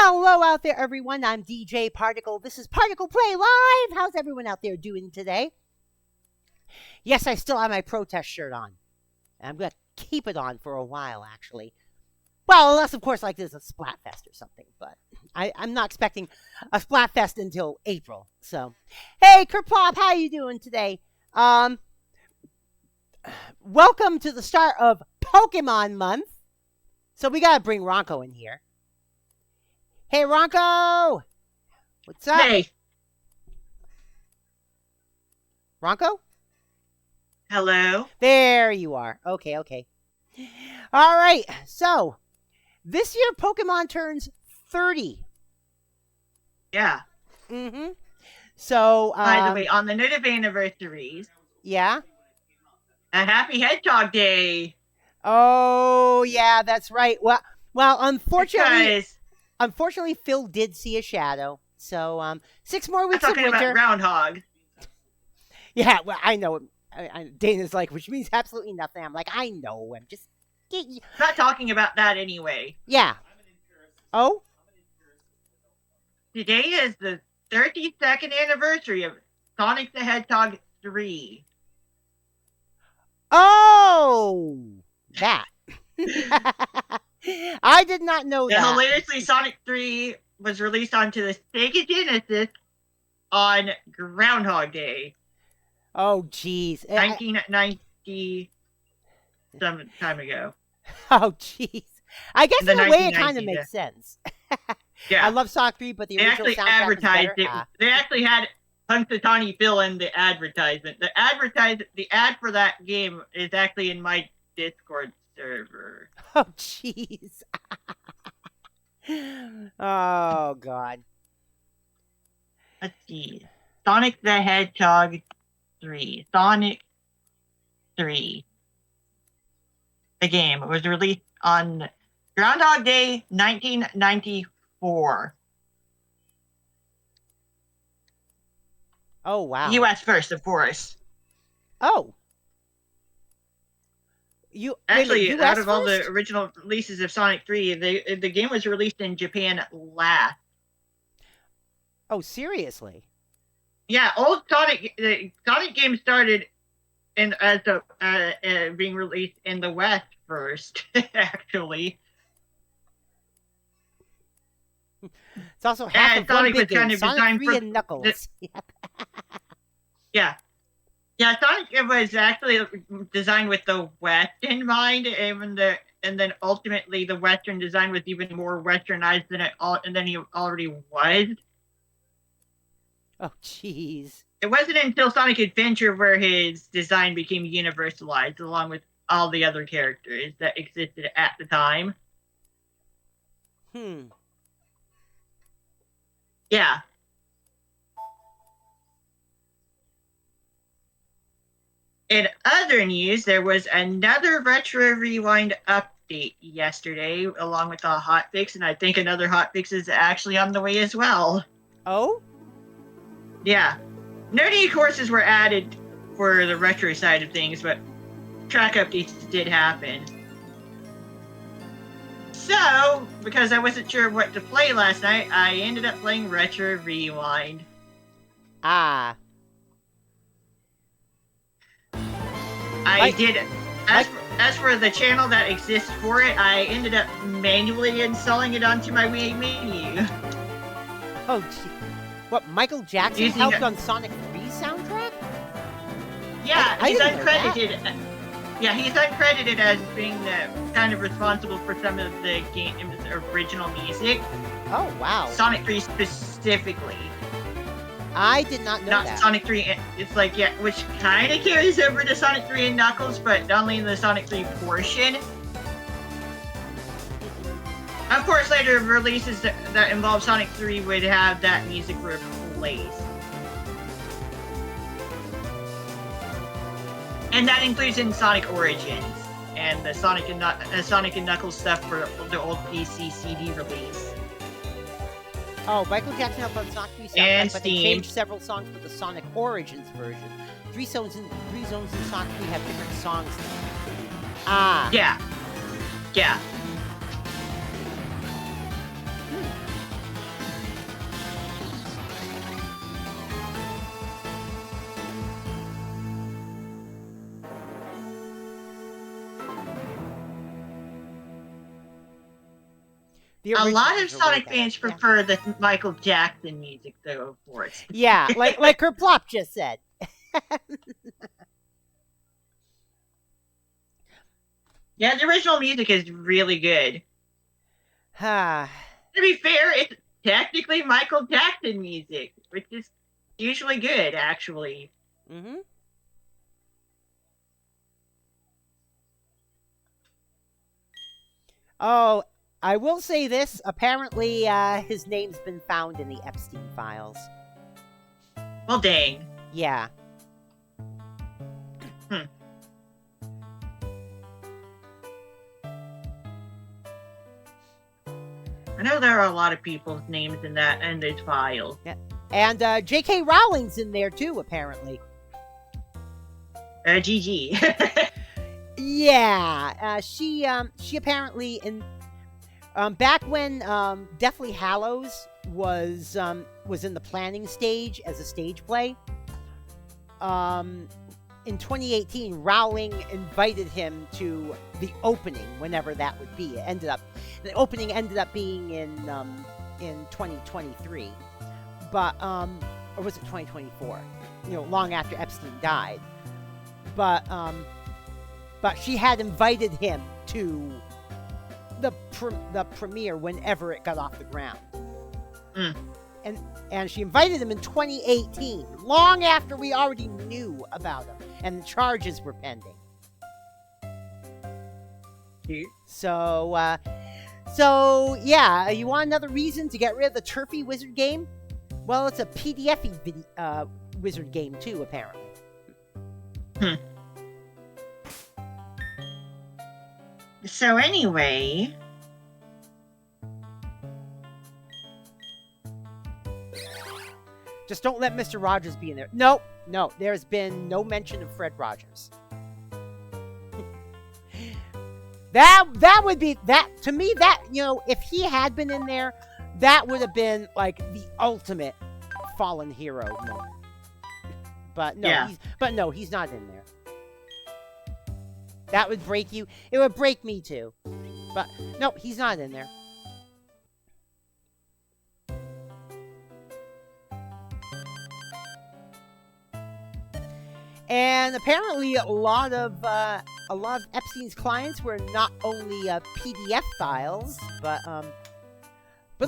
Hello out there, everyone. I'm DJ Particle. This is ParticlePlay Live. How's everyone out there doing today? Yes, I still have my protest shirt on. And I'm going to keep it on for a while, actually. Well, unless, of course, like there's a Splatfest or something. But I'm not expecting a Splatfest until April. So, hey, Kerplop, how you doing today? Welcome to the start of Pokemon Month. So we got to bring Ranko in here. Hey, Ranko! What's up? Hey. Ranko? Hello. There you are. Okay. All right. So, this year Pokemon turns 30. Yeah. Mm-hmm. So, by the way, on the note of anniversaries. Yeah? A happy Hedgehog Day. Oh, yeah, that's right. Well, unfortunately... Because Unfortunately, Phil did see a shadow. So, 6 more weeks I'm of talking winter. about groundhog. Yeah, well, I know. Dana's like, which means absolutely nothing. I'm like, I know. I'm just... Not talking about that anyway. Yeah. Oh? Today is the 32nd anniversary of Sonic the Hedgehog 3. Oh! That. I did not know that. Hilariously, Sonic 3 was released onto the Sega Genesis on Groundhog Day. Oh, jeez. 1990 some time ago. Oh, jeez. I guess in a way it kind of makes sense. Yeah. I love Sonic 3, but the original soundtrack advertised is better. it. They actually had Punxsutawney Phil in the advertisement. The ad for that game is actually in my Discord server. Oh, jeez. Oh, God. Let's see. Sonic the Hedgehog 3. Sonic 3. The game was released on Groundhog Day, 1994. Oh, wow. U.S. first, of course. Oh. Actually, out of all the original releases of Sonic 3, the game was released in Japan last. Oh, seriously? Yeah, the Sonic game started being released in the West first, actually. It's also half of Sonic one big was kind game, of Sonic designed 3 for and Knuckles. Yeah. Yeah, Sonic was actually designed with the West in mind, and then ultimately the Western design was even more Westernized than he already was. Oh, jeez. It wasn't until Sonic Adventure where his design became universalized, along with all the other characters that existed at the time. Yeah. In other news, there was another Retro Rewind update yesterday, along with a hotfix, and I think another hotfix is actually on the way as well. Oh? Yeah. No new courses were added for the retro side of things, but track updates did happen. So, because I wasn't sure what to play last night, I ended up playing Retro Rewind. Ah. As for the channel that exists for it, I ended up manually installing it onto my Wii menu. Oh, gee. What, Michael Jackson helped on Sonic 3's soundtrack? Yeah, he's uncredited. Yeah, he's uncredited as being kind of responsible for some of the game's original music. Oh, wow. Sonic 3 specifically. I did not know that. Not Sonic 3, it's like, yeah, which kind of carries over to Sonic 3 and Knuckles, but only in the Sonic 3 portion. Of course, later releases that involve Sonic 3 would have that music replaced. And that includes in Sonic Origins and the Sonic and Knuckles stuff for the old PC CD release. Oh, Michael Jackson helped on Sonic 3 soundtrack, but they changed several songs for the Sonic Origins version. Three zones in Sonic 3 have different songs now. Ah. Yeah. Yeah. The A lot originals of are way Sonic better. fans Yeah. prefer the Michael Jackson music, though, of course. Yeah, like Kerplop just said. Yeah, the original music is really good. Ah. To be fair, it's technically Michael Jackson music, which is usually good, actually. Mm-hmm. Oh, I will say this. Apparently, his name's been found in the Epstein files. Well, dang. Yeah. Hmm. I know there are a lot of people's names in those files. And J.K. Rowling's in there too, apparently. GG. Yeah. She apparently back when Deathly Hallows was in the planning stage as a stage play. In 2018, Rowling invited him to the opening, whenever that would be. The opening ended up being in 2023, but or was it 2024? Long after Epstein died. But she had invited him to the premiere whenever it got off the ground. Mm. And she invited him in 2018, long after we already knew about him, and the charges were pending. So yeah, you want another reason to get rid of the Turfy Wizard game? Well, it's a PDF-y wizard game too, apparently. So anyway... Just don't let Mr. Rogers be in there. No, there's been no mention of Fred Rogers. That would be that to me. That if he had been in there, that would have been like the ultimate fallen hero moment. But no, yeah. He's not in there. That would break you. It would break me too. But no, he's not in there. And apparently, a lot of Epstein's clients were not only PDF files, but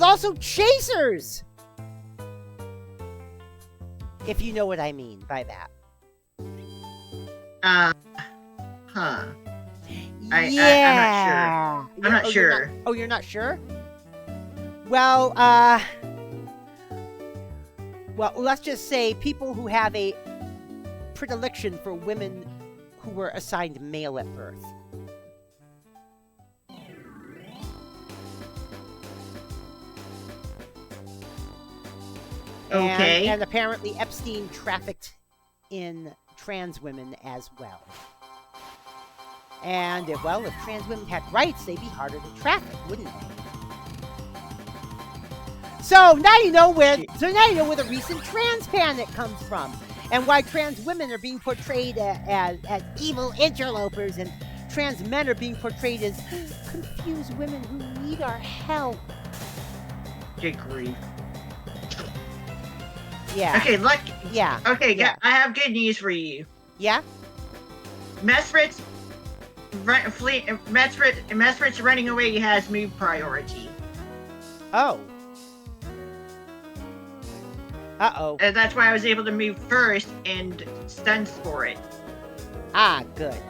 also chasers. If you know what I mean by that. Huh. Yeah. I'm not sure. You're not sure? Well, let's just say people who have a predilection for women who were assigned male at birth. Okay. And apparently Epstein trafficked in trans women as well. And if trans women had rights, they'd be harder to traffic, wouldn't they? So now you know where the recent trans panic comes from, and why trans women are being portrayed as evil interlopers, and trans men are being portrayed as confused women who need our help. Good grief. Yeah. Okay, Yeah. Okay, yeah. I have good news for you. Yeah? Mesprit's running away has move priority. Oh. Uh-oh. And that's why I was able to move first and stuns for it. Ah, good.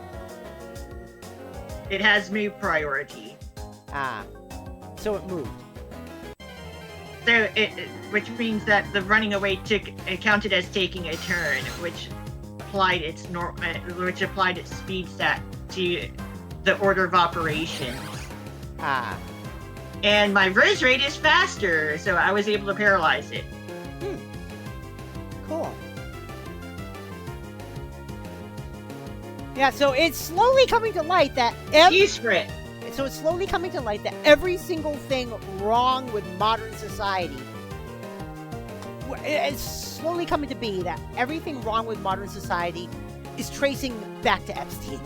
It has move priority. Ah. So it moved. So which means that the running away counted as taking a turn, which applied its speed stat to the order of operations. Ah. And my verse rate is faster, so I was able to paralyze it. Cool. Yeah, so it's slowly coming to light that every single thing wrong with modern society, it's slowly coming to be that everything wrong with modern society is tracing back to Epstein.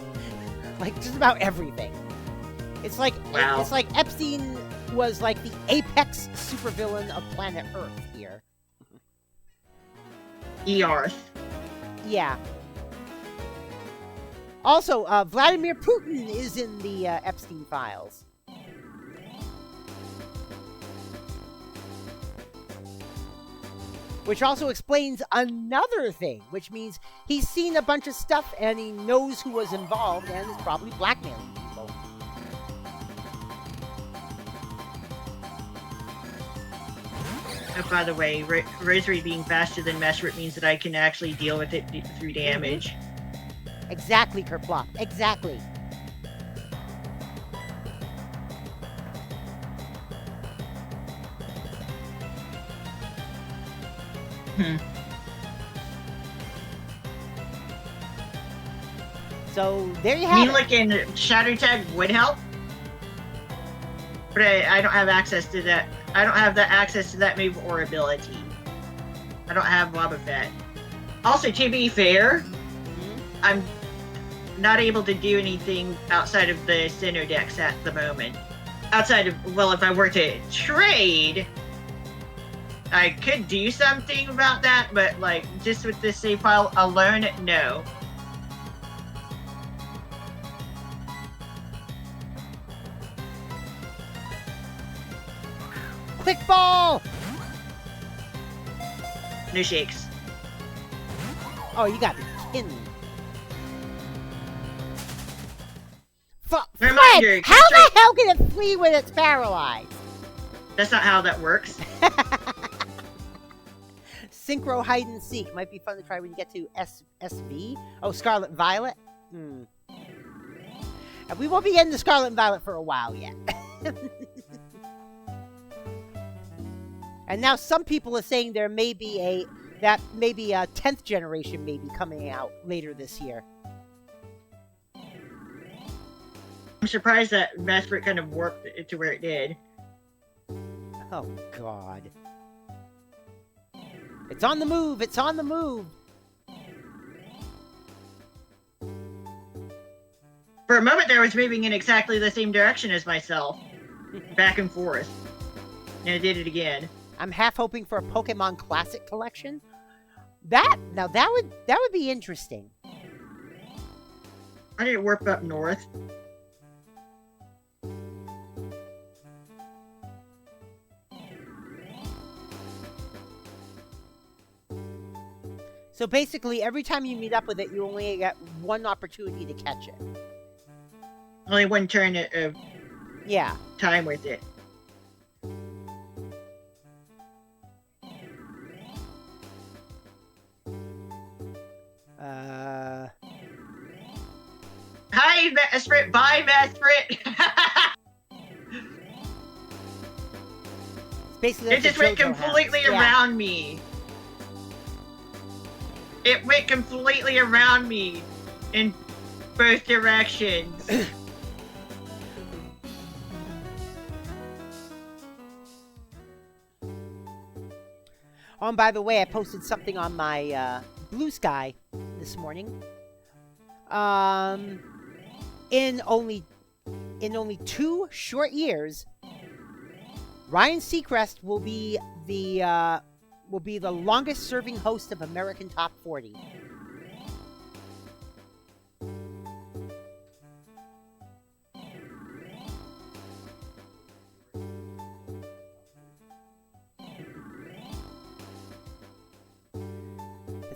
Like just about everything. It's like wow. It's like Epstein was like the apex supervillain of planet Earth here. Earth. Yeah. Also, Vladimir Putin is in the Epstein files. Which also explains another thing, which means he's seen a bunch of stuff and he knows who was involved and is probably blackmailing people. Oh, by the way, Rosary being faster than Mesrit means that I can actually deal with it through damage. Exactly, Kerplop. Exactly. So there you have it. I mean, like in Shadow Tag would help, but I don't have access to that. I don't have the access to that move or ability. I don't have Boba Fett. Also, to be fair, I'm not able to do anything outside of the Synodex at the moment. Outside of, well, if I were to trade, I could do something about that, but like just with the save file alone, no. Quick ball! No shakes. Oh, you got to be kidding me. Reminder, how the hell can it flee when it's paralyzed? That's not how that works. Synchro hide and seek might be fun to try when you get to SV. Oh, Scarlet Violet. And we won't be getting to Scarlet and Violet for a while yet. And now some people are saying there may be a 10th generation may be coming out later this year. I'm surprised that Mesrit kind of warped it to where it did. Oh, God. It's on the move! It's on the move! For a moment there, I was moving in exactly the same direction as myself. Back and forth. And it did it again. I'm half hoping for a Pokemon Classic collection. That would be interesting. I need to warp up north. So basically, every time you meet up with it, you only get one opportunity to catch it. Only one turn of yeah. time with it. Hi, Mesrit. Bye, Mesrit. Basically, it just went completely around me. It went completely around me in both directions. Oh, and by the way, I posted something on my Blue Sky this morning. In only 2 short years, Ryan Seacrest will be the longest serving host of American Top 40.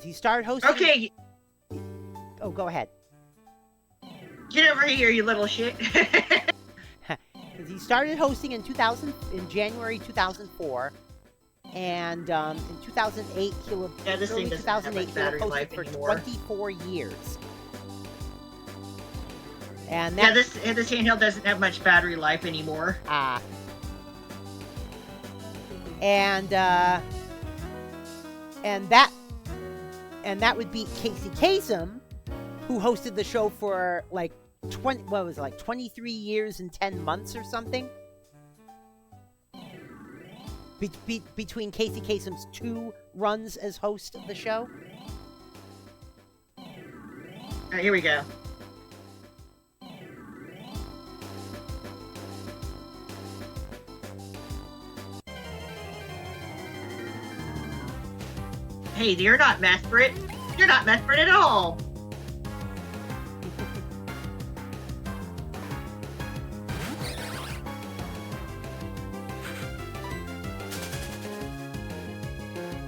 He started hosting. Okay. Oh, go ahead. Get over here, you little shit. He started hosting in January 2004, and in 2008 he'll have this thing doesn't have much battery life for anymore. 24 years. And this handheld doesn't have much battery life anymore. And that would be Casey Kasem, who hosted the show for like 23 years and 10 months or something. Between Casey Kasem's 2 runs as host of the show. Alright, here we go. hey, you're not Mesprit. You're not Mesprit at all.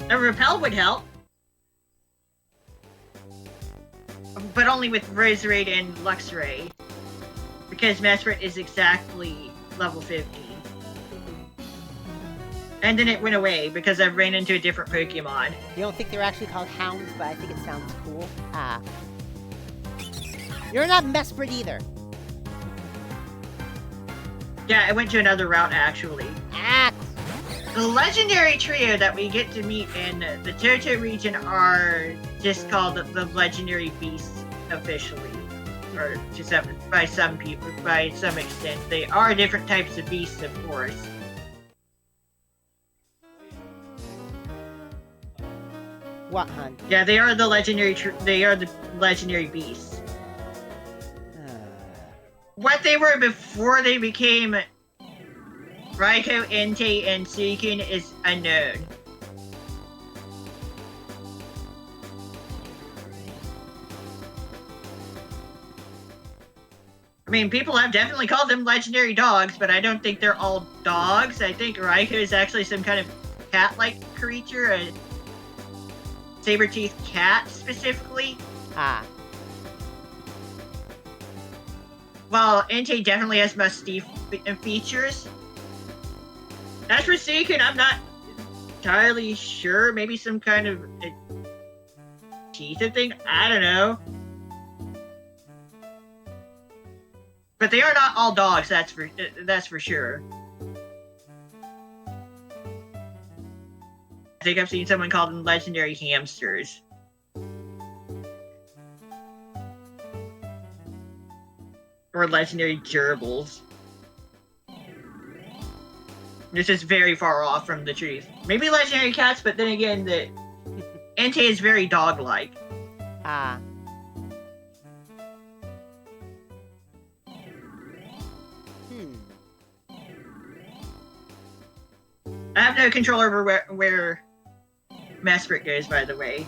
A repel would help. But only with Roserade and Luxray. Because Mesprit is exactly level 50. And then it went away because I ran into a different Pokemon. You don't think they're actually called hounds, but I think it sounds cool. Ah. You're not Mesprit either. Yeah, I went to another route actually. Ah. The legendary trio that we get to meet in the Johto region are just called the legendary beasts officially. Or to some, by some people, by some extent. They are different types of beasts, of course. What, hun? Yeah, they are the legendary. They are the legendary beasts. What they were before they became Raikou, Entei, and Suicune is unknown. I mean, people have definitely called them legendary dogs, but I don't think they're all dogs. I think Raikou is actually some kind of cat-like creature, a saber-toothed cat specifically. Ah. While Entei definitely has musty features. As for Suicune, I'm not entirely sure. Maybe some kind of teeth thing. I don't know. But they are not all dogs. That's for sure. I think I've seen someone call them legendary hamsters. Or legendary gerbils. This is very far off from the truth. Maybe legendary cats, but then again, the Entei is very dog-like. Ah. I have no control over where Mesprit goes, by the way.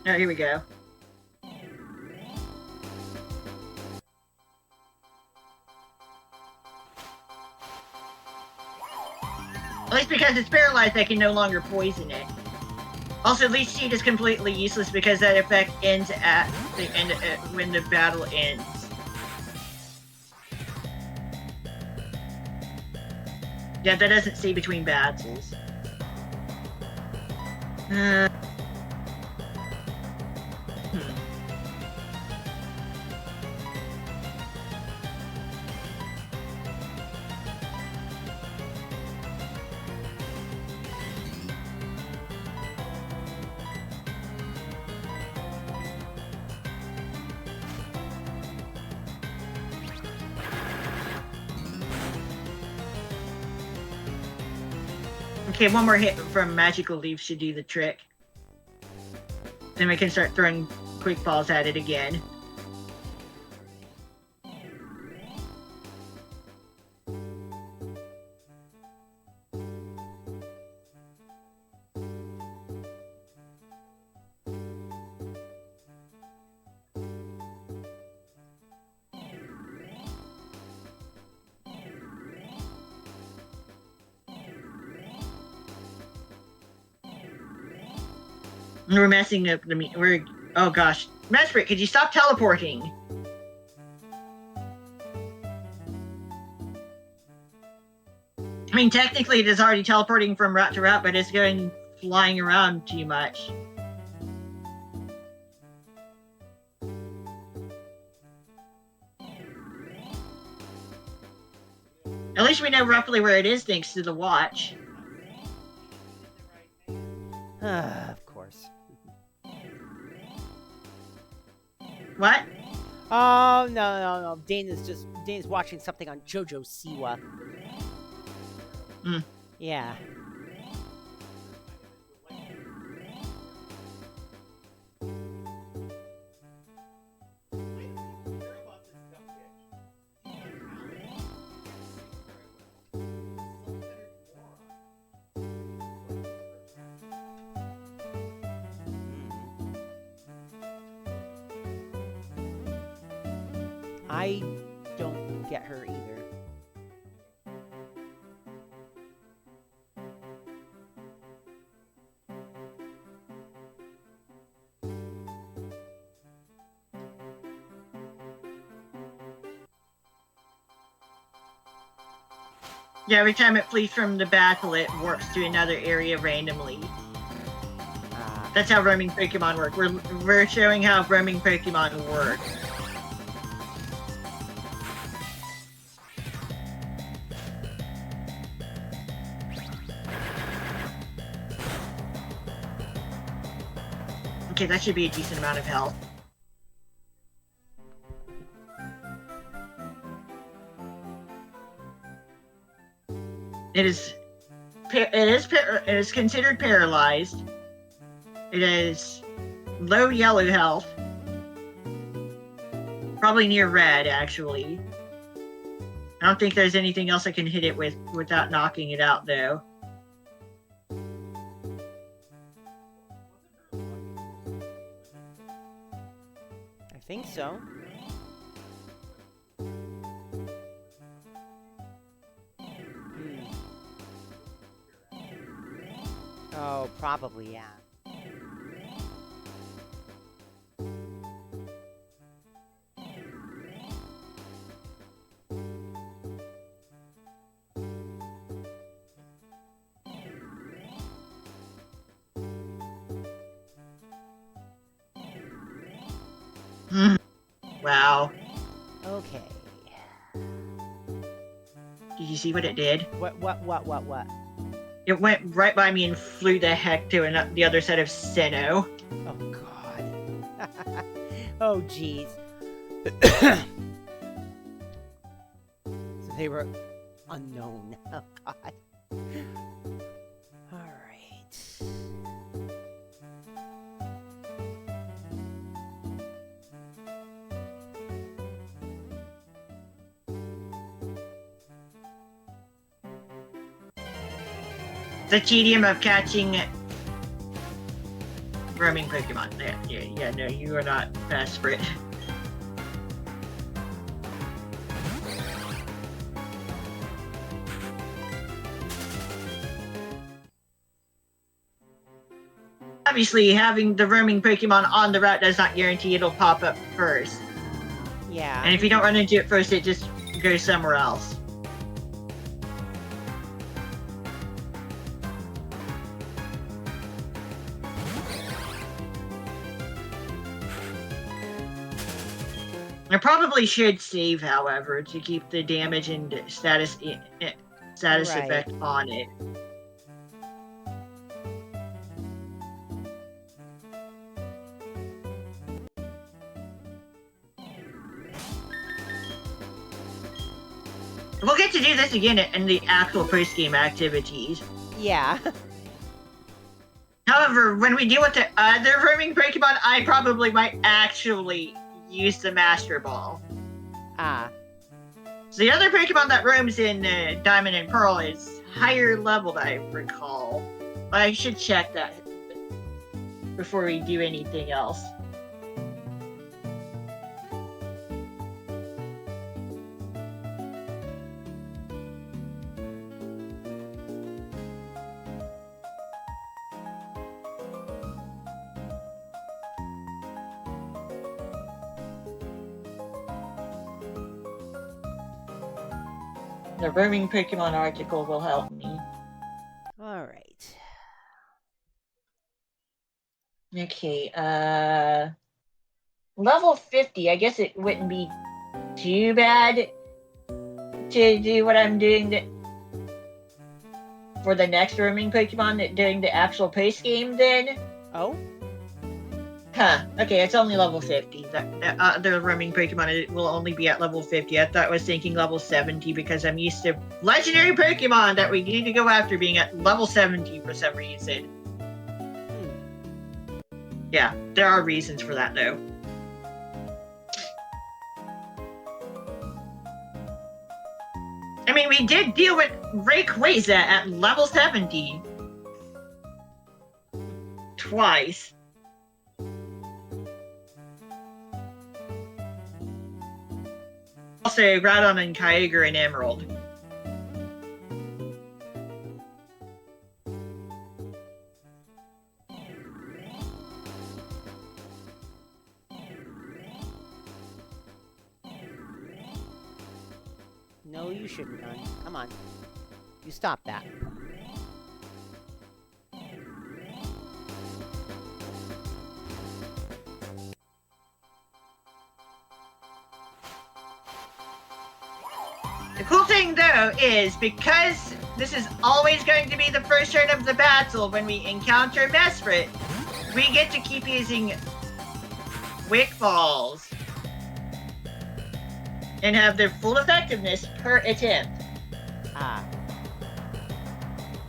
Oh, here we go. At least because it's paralyzed, I can no longer poison it. Also, Leech Seed is completely useless because that effect ends at the end when the battle ends. Yeah, that doesn't see between battles. Okay, one more hit from Magical Leaf should do the trick. Then we can start throwing quick balls at it again. We're messing up the oh gosh. Mesprit, could you stop teleporting? I mean, technically it is already teleporting from route to route, but it's going flying around too much. At least we know roughly where it is thanks to the watch. Of course. What? Oh, no. Dana's watching something on JoJo Siwa. Hmm. Yeah. I don't get her either. Yeah, every time it flees from the battle, it warps to another area randomly. That's how roaming Pokemon work. We're showing how roaming Pokemon work. Okay, that should be a decent amount of health. It is considered paralyzed. It is low yellow health. Probably near red, actually. I don't think there's anything else I can hit it with without knocking it out, though. I think so. Oh, probably, yeah. Wow. Okay. Did you see what it did? What? It went right by me and flew the heck to the other side of Sinnoh. Oh, God. Oh, jeez. So they were unknown. Oh, God. All right. The tedium of catching roaming Pokemon. Yeah, no, you are not desperate. Obviously, having the roaming Pokemon on the route does not guarantee it'll pop up first. Yeah. And if you don't run into it first, it just goes somewhere else. I probably should save, however, to keep the damage and status Right. effect on it. We'll get to do this again in the actual post-game activities. Yeah. However, when we deal with the other roaming Pokemon, I probably might actually use the Master Ball. Ah. So the other Pokemon that roams in Diamond and Pearl is higher leveled, I recall. But I should check that before we do anything else. The roaming Pokemon article will help me. All right. Okay, level 50, I guess it wouldn't be too bad to do what I'm doing for the next roaming Pokemon during the actual post game then? Oh? Huh. Okay, it's only level 50. The roaming Pokemon will only be at level 50. I thought I was thinking level 70 because I'm used to legendary Pokemon that we need to go after being at level 70 for some reason. Yeah, there are reasons for that though. I mean, we did deal with Rayquaza at level 70. Twice. Also, Groudon and Kyogre and Emerald. No, you shouldn't, none. Come on. You stop that. The cool thing, though, is because this is always going to be the first turn of the battle when we encounter Mesprit, we get to keep using Quick Balls and have their full effectiveness per attempt. Ah.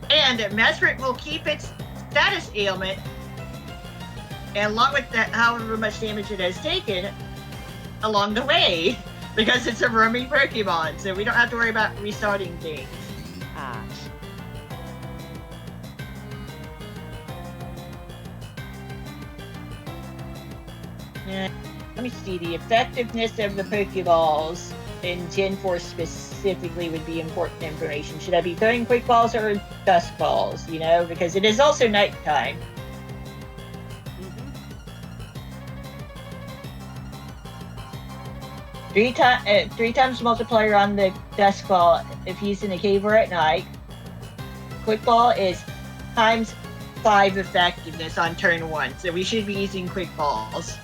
And Mesprit will keep its status ailment, and along with that, however much damage it has taken along the way. Because it's a roaming Pokemon, so we don't have to worry about restarting things. Ah. Let me see, the effectiveness of the Pokeballs in Gen 4 specifically would be important information. Should I be throwing Quick Balls or Dusk Balls, you know? Because it is also nighttime. Three times multiplier on the Dusk Ball if used in a cave or at night. Quick Ball is times 5 effectiveness on turn 1, so we should be using Quick Balls.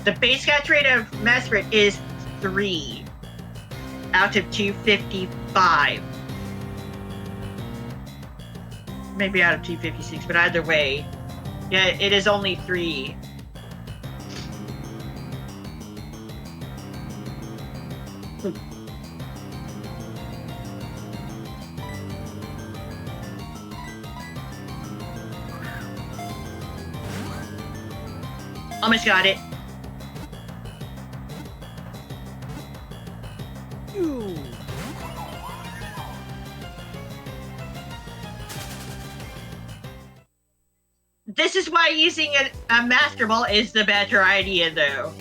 The base catch rate of Mesprit is 3 out of 255. Maybe out of 256, but either way. Yeah, it is only 3. Almost got it. Ooh. This is why using a Master Ball is the better idea, though.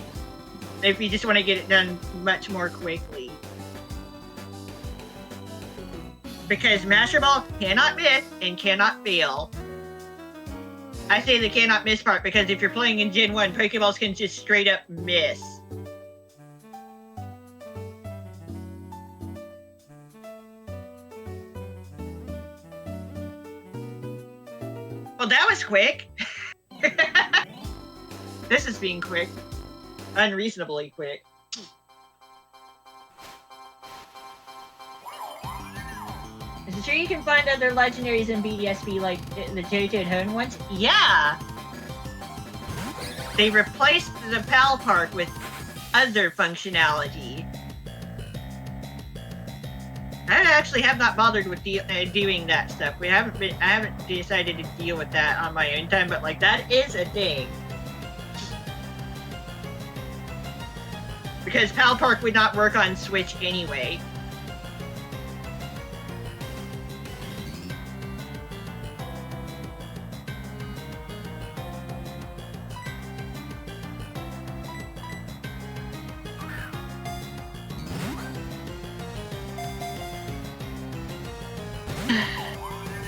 If you just want to get it done much more quickly. Because Master Ball cannot miss and cannot fail. I say the cannot miss part because if you're playing in Gen 1, Pokeballs can just straight up miss. Well, that was quick. This is being quick. Unreasonably quick. Is it true you can find other legendaries in BDSP like the Johto and Hone ones? Yeah! They replaced the PAL Park with other functionality. I actually have not bothered with doing that stuff. I haven't decided to deal with that on my own time, but like that is a thing. Because PAL Park would not work on Switch anyway.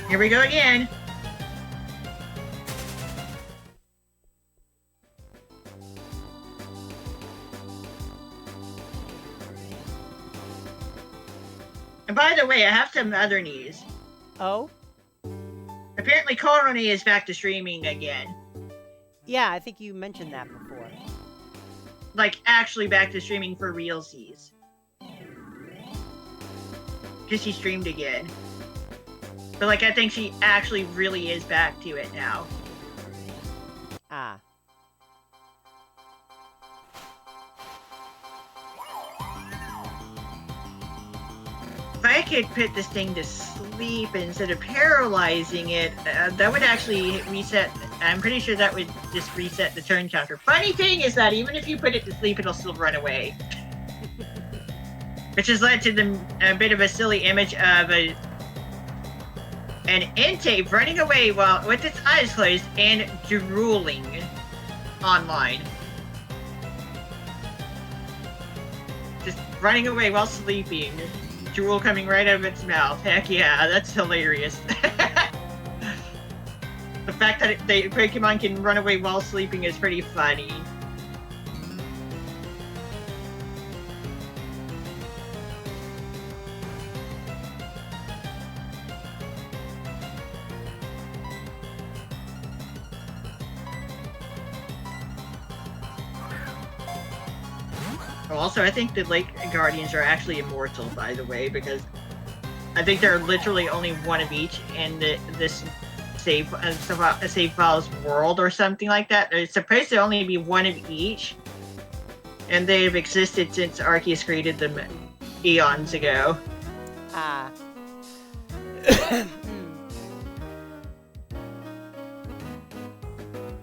Here we go again. And by the way, I have some other news. Oh? Apparently Corony is back to streaming again. Yeah, I think you mentioned that before. like actually back to streaming for realsies. Because she streamed again. But like I think she actually really is back to it now. Ah. If I could put this thing to sleep instead of paralyzing it, that would actually reset. I'm pretty sure that would just reset the turn counter. Funny thing is that even if you put it to sleep, it'll still run away. Which has led to a bit of a silly image of an Entei running away while with its eyes closed and drooling online. Just running away while sleeping. Drool coming right out of its mouth. Heck yeah, that's hilarious. The fact that the Pokemon can run away while sleeping is pretty funny. Also, I think the Lake Guardians are actually immortal, by the way, because I think there are literally only one of each in this save files world or something like that. There's supposed to only be one of each, and they've existed since Arceus created them eons ago. Ah.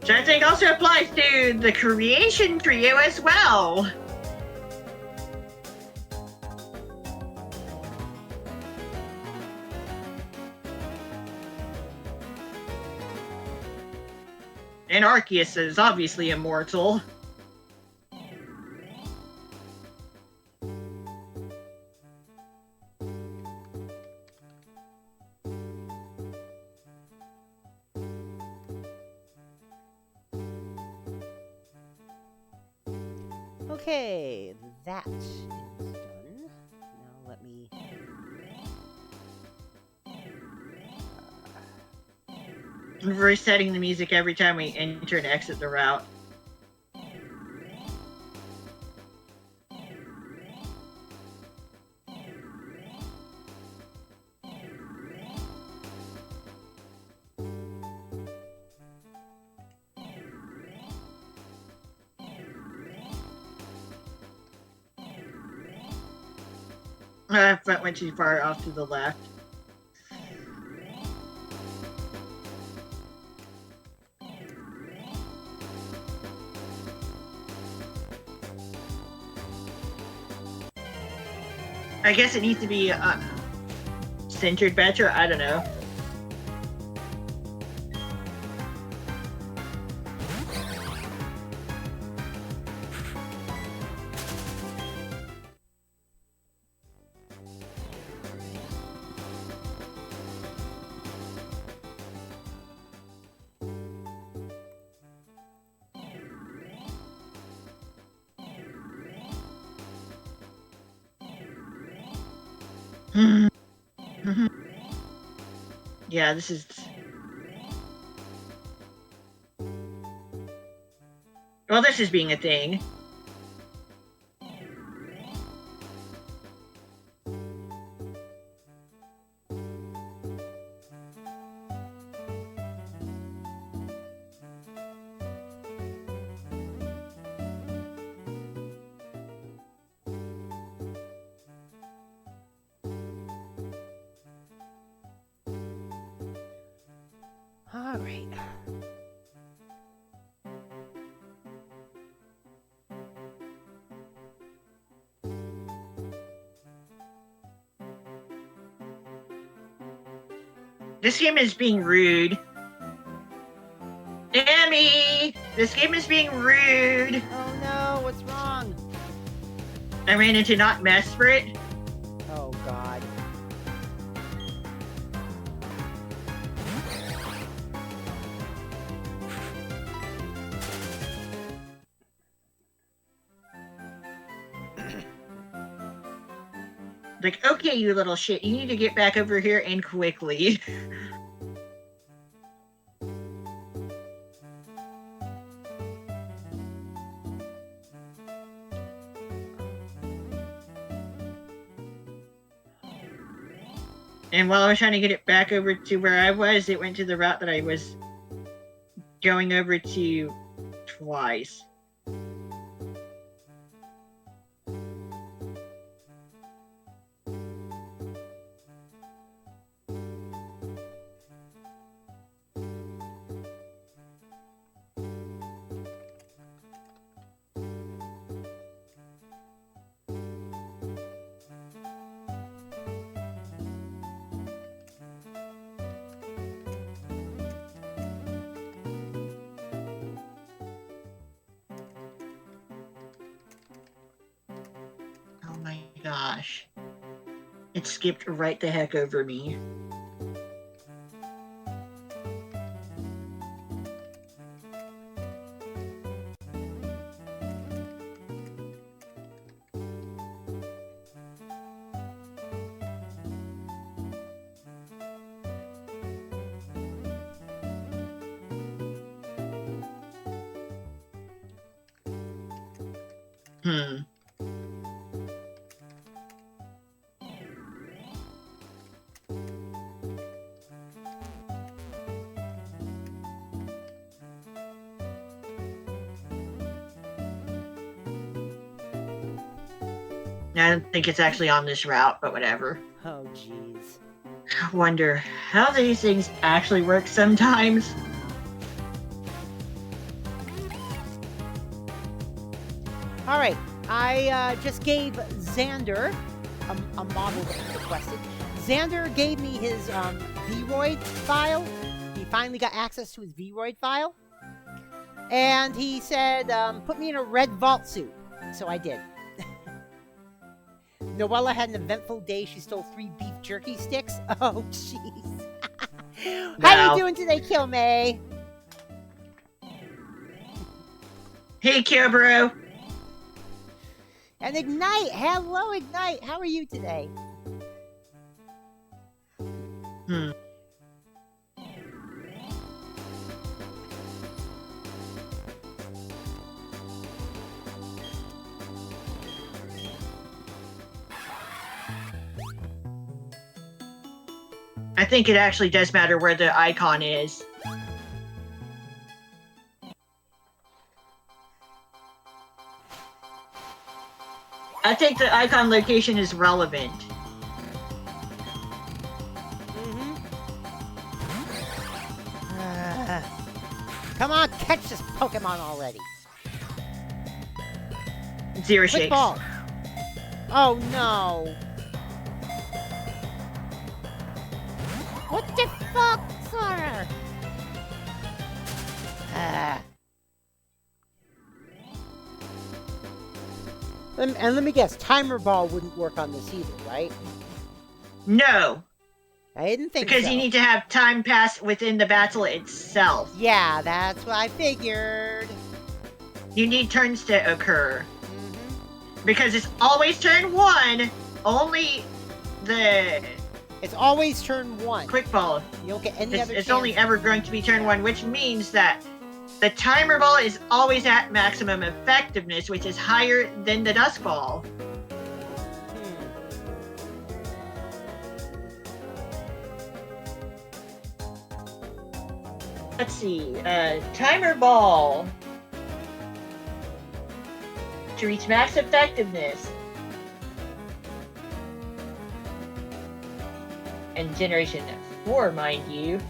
Which I think also applies to the creation trio as well. And Arceus is obviously immortal. Okay, that is done. Now let me... Resetting the music every time we enter and exit the route. I went too far off to the left. I guess it needs to be centered better. I don't know. Yeah, this is... Well, this is being a thing. All right. This game is being rude. Emmy! This game is being rude! Oh no, what's wrong? I ran into not Mesprit. Oh god. Like, okay, you little shit, you need to get back over here and quickly. And while I was trying to get it back over to where I was, it went to the route that I was going over to twice. Oh my gosh. It skipped right the heck over me. I don't think it's actually on this route, but whatever. Oh, jeez. I wonder how these things actually work sometimes. All right, I just gave Xander a model that he requested. Xander gave me his Vroid file. He finally got access to his Vroid file. And he said, put me in a red vault suit. So I did. Noella had an eventful day. She stole 3 beef jerky sticks. Oh, jeez. How you doing today, Kill May? Hey, Kyobro. And Ignite. Hello, Ignite. How are you today? I think it actually does matter where the icon is. I think the icon location is relevant. Come on, catch this Pokemon already. Zero Quick shakes. ball. Oh no. What the fuck, Sora? And let me guess, Timer Ball wouldn't work on this either, right? No. I didn't think because so. you need to have time pass within the battle itself. Yeah, that's what I figured. You need turns to occur. Because it's always turn 1, only the... It's always turn 1. Quick ball. You don't get any other It's chance. only ever going to be turn 1, which means that the timer ball is always at maximum effectiveness, which is higher than the dust ball. Let's see, timer ball. To reach max effectiveness. And generation 4, mind you.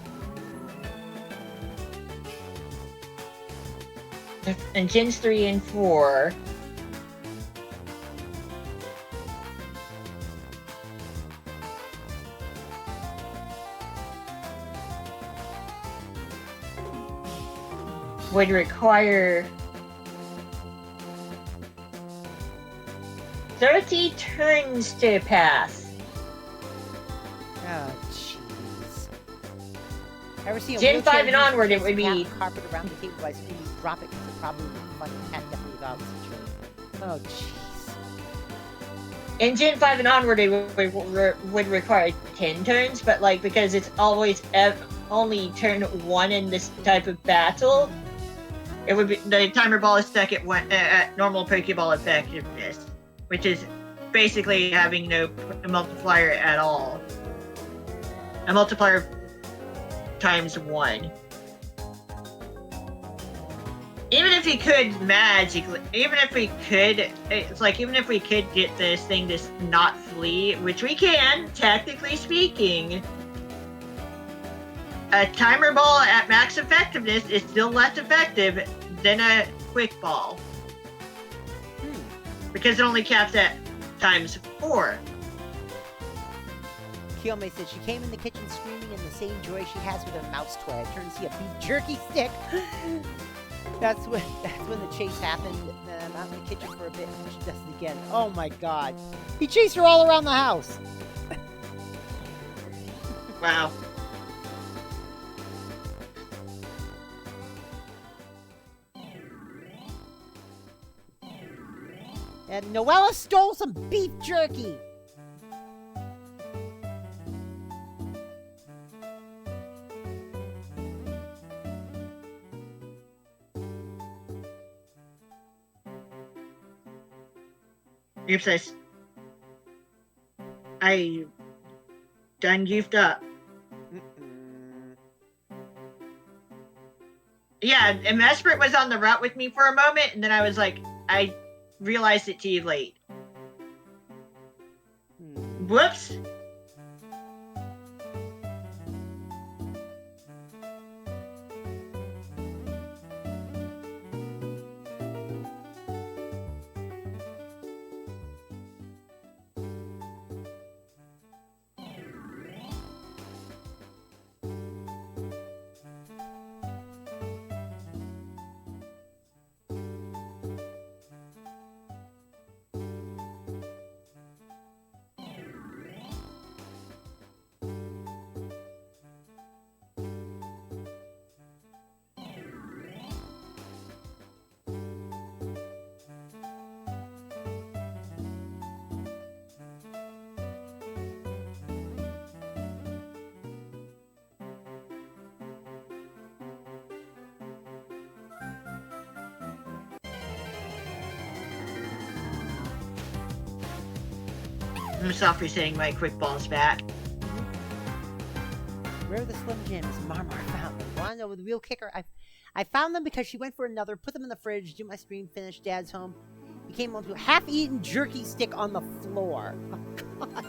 And gens 3 and 4. Would require 30 turns to pass. Oh, jeez. Ever seen a Gen wheelchair 5 and user onward, it just would tap be... the carpet around the table by screaming, drop it, because it probably would be funny. Cat definitely thought it was the truth. Oh, jeez. In Gen 5 and onward, it would require 10 turns, but like, because it's always only turn 1 in this type of battle, it would be, the timer ball is stuck at normal Pokeball effectiveness, which is basically having no multiplier at all. a multiplier times 1. Even if we could magically, even if we could, it's like, even if we could get this thing to not flee, which we can, technically speaking, a timer ball at max effectiveness is still less effective than a quick ball. Because it only caps at times 4. Kiyome said she came in the kitchen screaming in the same joy she has with her mouse toy. I turned to see a beef jerky stick. That's when the chase happened. And I'm out in the kitchen for a bit and she does it again. Oh my god. He chased her all around the house. Wow. And Noella stole some beef jerky. You've says, I done goofed up. Yeah, and Mesprit was on the route with me for a moment, and then I was like, I realized it too late. Whoops. I'm softly saying my quick ball's back. Where are the Slim Jims? Marmar found them. Wanna know the real kicker? I found them because she went for another, put them in the fridge, do my stream, finish, Dad's home. He came home to a half-eaten jerky stick on the floor. Oh, God.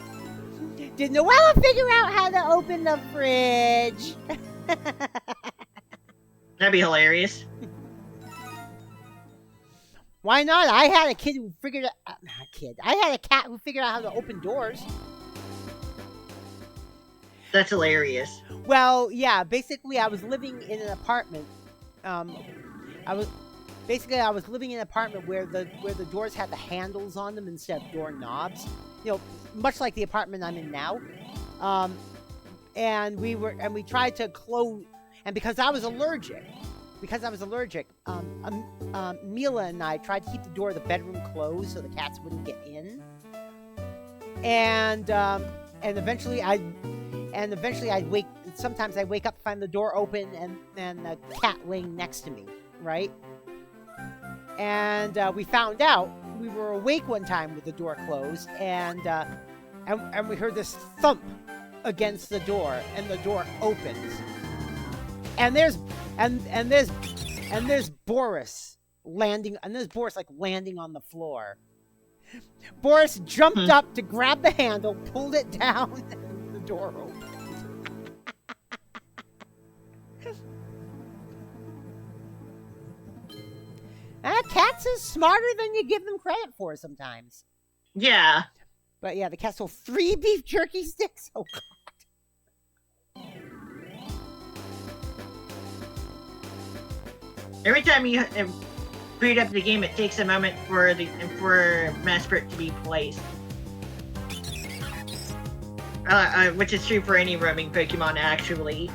Did Noella figure out how to open the fridge? That'd be hilarious. Why not? I had a kid who figured out... not a kid. I had a cat who figured out how to open doors. That's hilarious. Well, yeah. Basically, I was living in an apartment. I was living in an apartment where the doors had the handles on them instead of door knobs. You know, much like the apartment I'm in now. And we tried to close, and because I was allergic, Mila and I tried to keep the door of the bedroom closed so the cats wouldn't get in. And eventually I'd wake. Sometimes I'd wake up, find the door open, and the cat laying next to me, right? And we found out we were awake one time with the door closed, and we heard this thump against the door, and the door opens, and there's Boris landing, and there's Boris like landing on the floor. Boris jumped up to grab the handle, pulled it down, and the door opened. Cats is smarter than you give them credit for sometimes. Yeah. But yeah, the cat stole 3 beef jerky sticks. Oh, God. Every time you boot up the game, it takes a moment for Mesprit to be placed. Which is true for any roaming Pokemon, actually.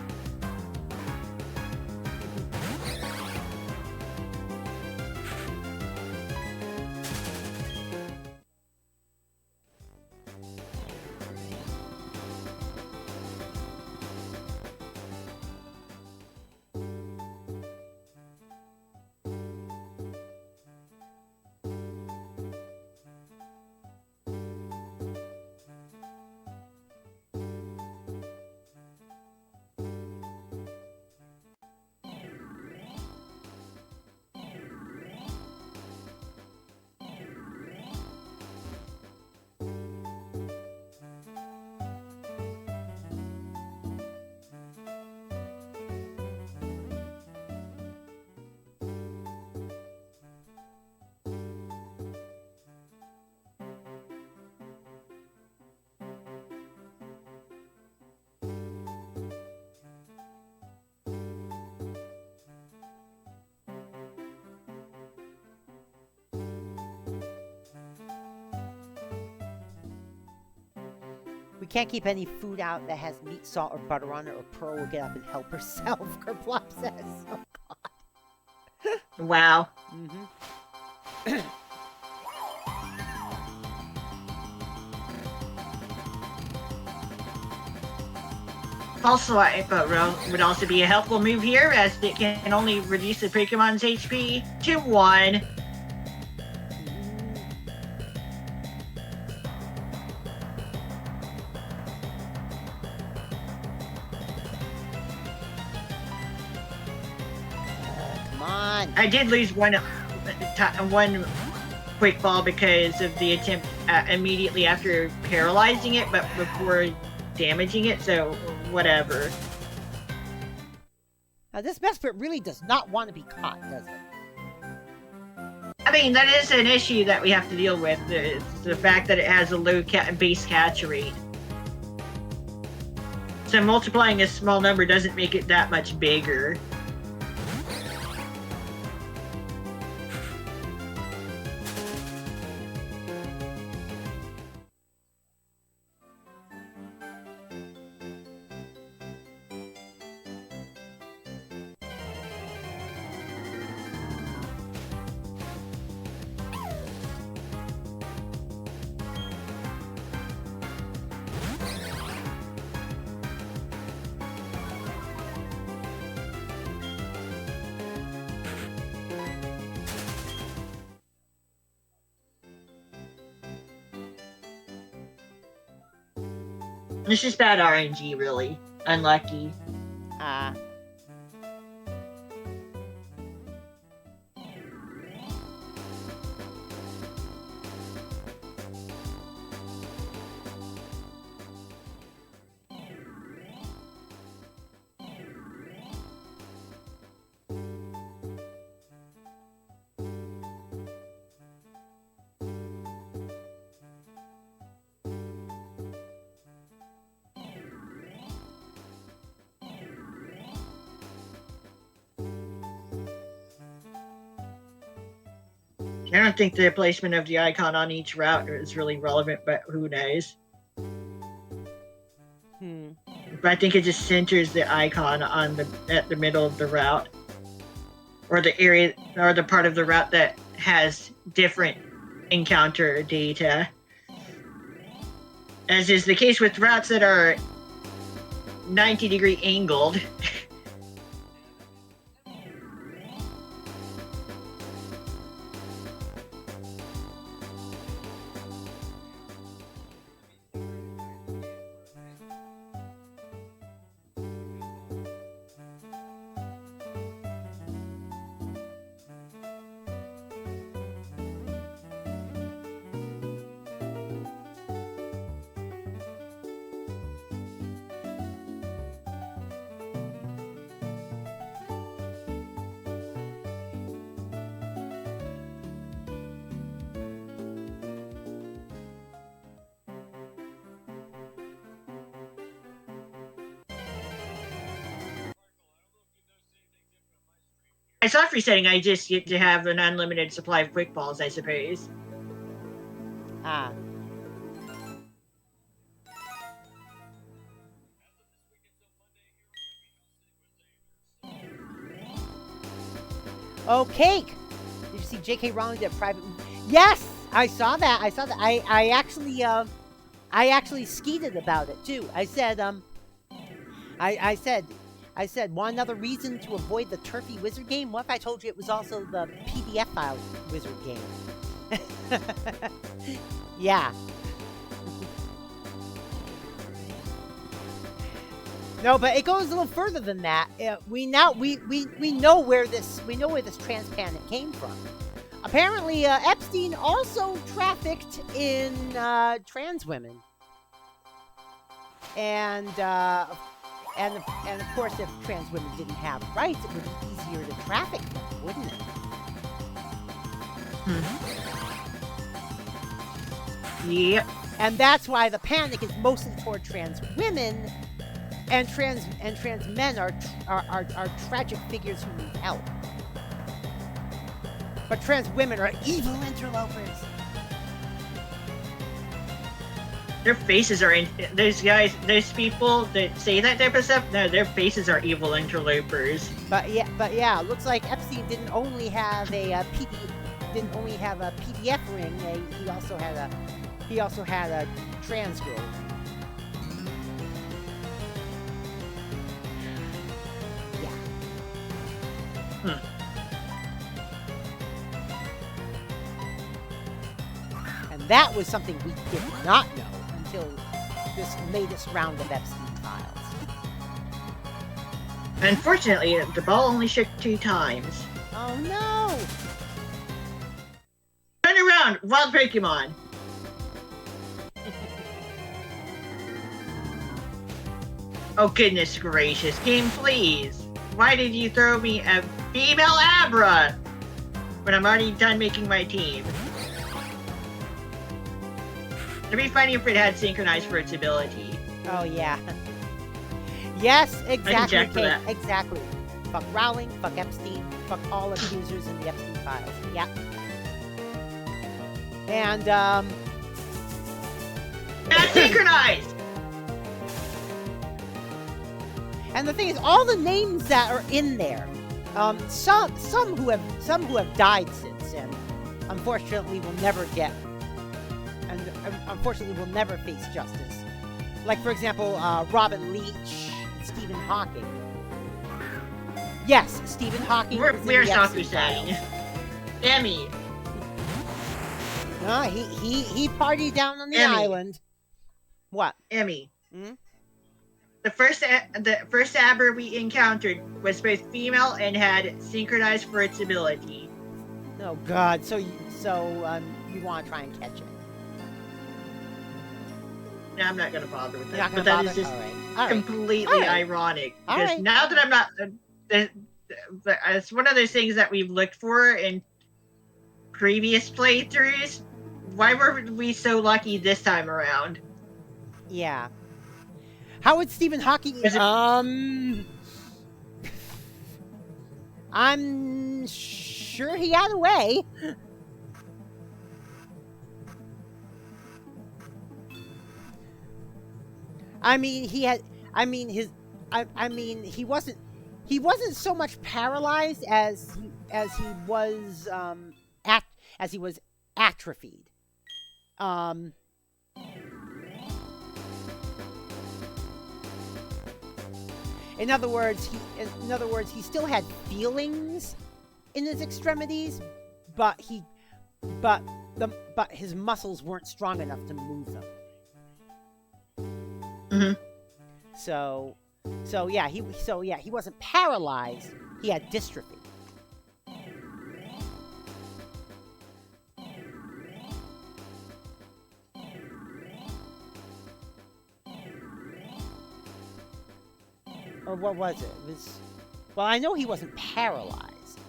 We can't keep any food out that has meat, salt, or butter on it, or Pearl will get up and help herself, Kerplop says. Oh, God. Wow. Mm-hmm. Also, would also be a helpful move here, as it can only reduce the Pokemon's HP to 1. Come on. I did lose one quick ball because of the attempt immediately after paralyzing it, but before damaging it, so whatever. Now, this Mesprit really does not want to be caught, does it? I mean, that is an issue that we have to deal with. It's the fact that it has a low base catch rate. So multiplying a small number doesn't make it that much bigger. This is bad RNG, really. Unlucky. I don't think the placement of the icon on each route is really relevant, but who knows? But I think it just centers the icon on at the middle of the route, or the area, or the part of the route that has different encounter data. As is the case with routes that are 90-degree angled. It's not resetting, I just get to have an unlimited supply of quick balls, I suppose. Oh, Cake! Did you see J.K. Rowling did a private... Yes! I saw that. I actually skeeted about it, too. I said, I said, one other reason to avoid the turfy wizard game? What if I told you it was also the PDF file wizard game? Yeah. No, but it goes a little further than that. We know where this trans panic came from. Apparently, Epstein also trafficked in trans women, and of course, if trans women didn't have rights, it would be easier to traffic them, wouldn't it? Yep. And that's why the panic is mostly toward trans women, and trans men are tragic figures who need help. But trans women are evil interlopers. Their faces are in. Those guys, those people that say that type of stuff. No, their faces are evil interlopers. But yeah, it looks like Epstein didn't only have a PDF ring. He also had a trans girl. Yeah. And that was something we did not know until this latest round of Epstein files. Unfortunately, the ball only shook 2 times. Oh no! Turn around, wild Pokemon! Oh goodness gracious, game please! Why did you throw me a female Abra when I'm already done making my team? It'd be funny if it had synchronized for its ability. Oh yeah. Yes, exactly. I can check for that. Exactly. Fuck Rowling, fuck Epstein, fuck all accusers in the Epstein files. Yeah. And Not synchronized! and the thing is, all the names that are in there, some who have died since, and unfortunately will never get, and unfortunately will never face justice. Like for example, Robin Leach, Stephen Hawking. Yes, Stephen Hawking. We're Saku-sang. Emmy. No, he partied down on the Emmy. island. What? Emmy. Hmm? The first Aber we encountered was both female and had synchronized for its ability. Oh God! So you want to try and catch it? No, I'm not gonna bother with You're that. not But gonna that is bother? just All right. completely ironic. Because Alright. now that I'm not, it's one of those things that we've looked for in previous playthroughs. Why were we so lucky this time around? Yeah. How would Stephen Hawking? Is it- I'm sure he had a way. I mean, he had. I mean, his. I mean, he wasn't. He wasn't so much paralyzed as he was as he was atrophied. In other words, he still had feelings in his extremities, but his muscles weren't strong enough to move them. Mm-hmm. So yeah, he wasn't paralyzed. He had dystrophy. Or what was it? It was, well, I know he wasn't paralyzed.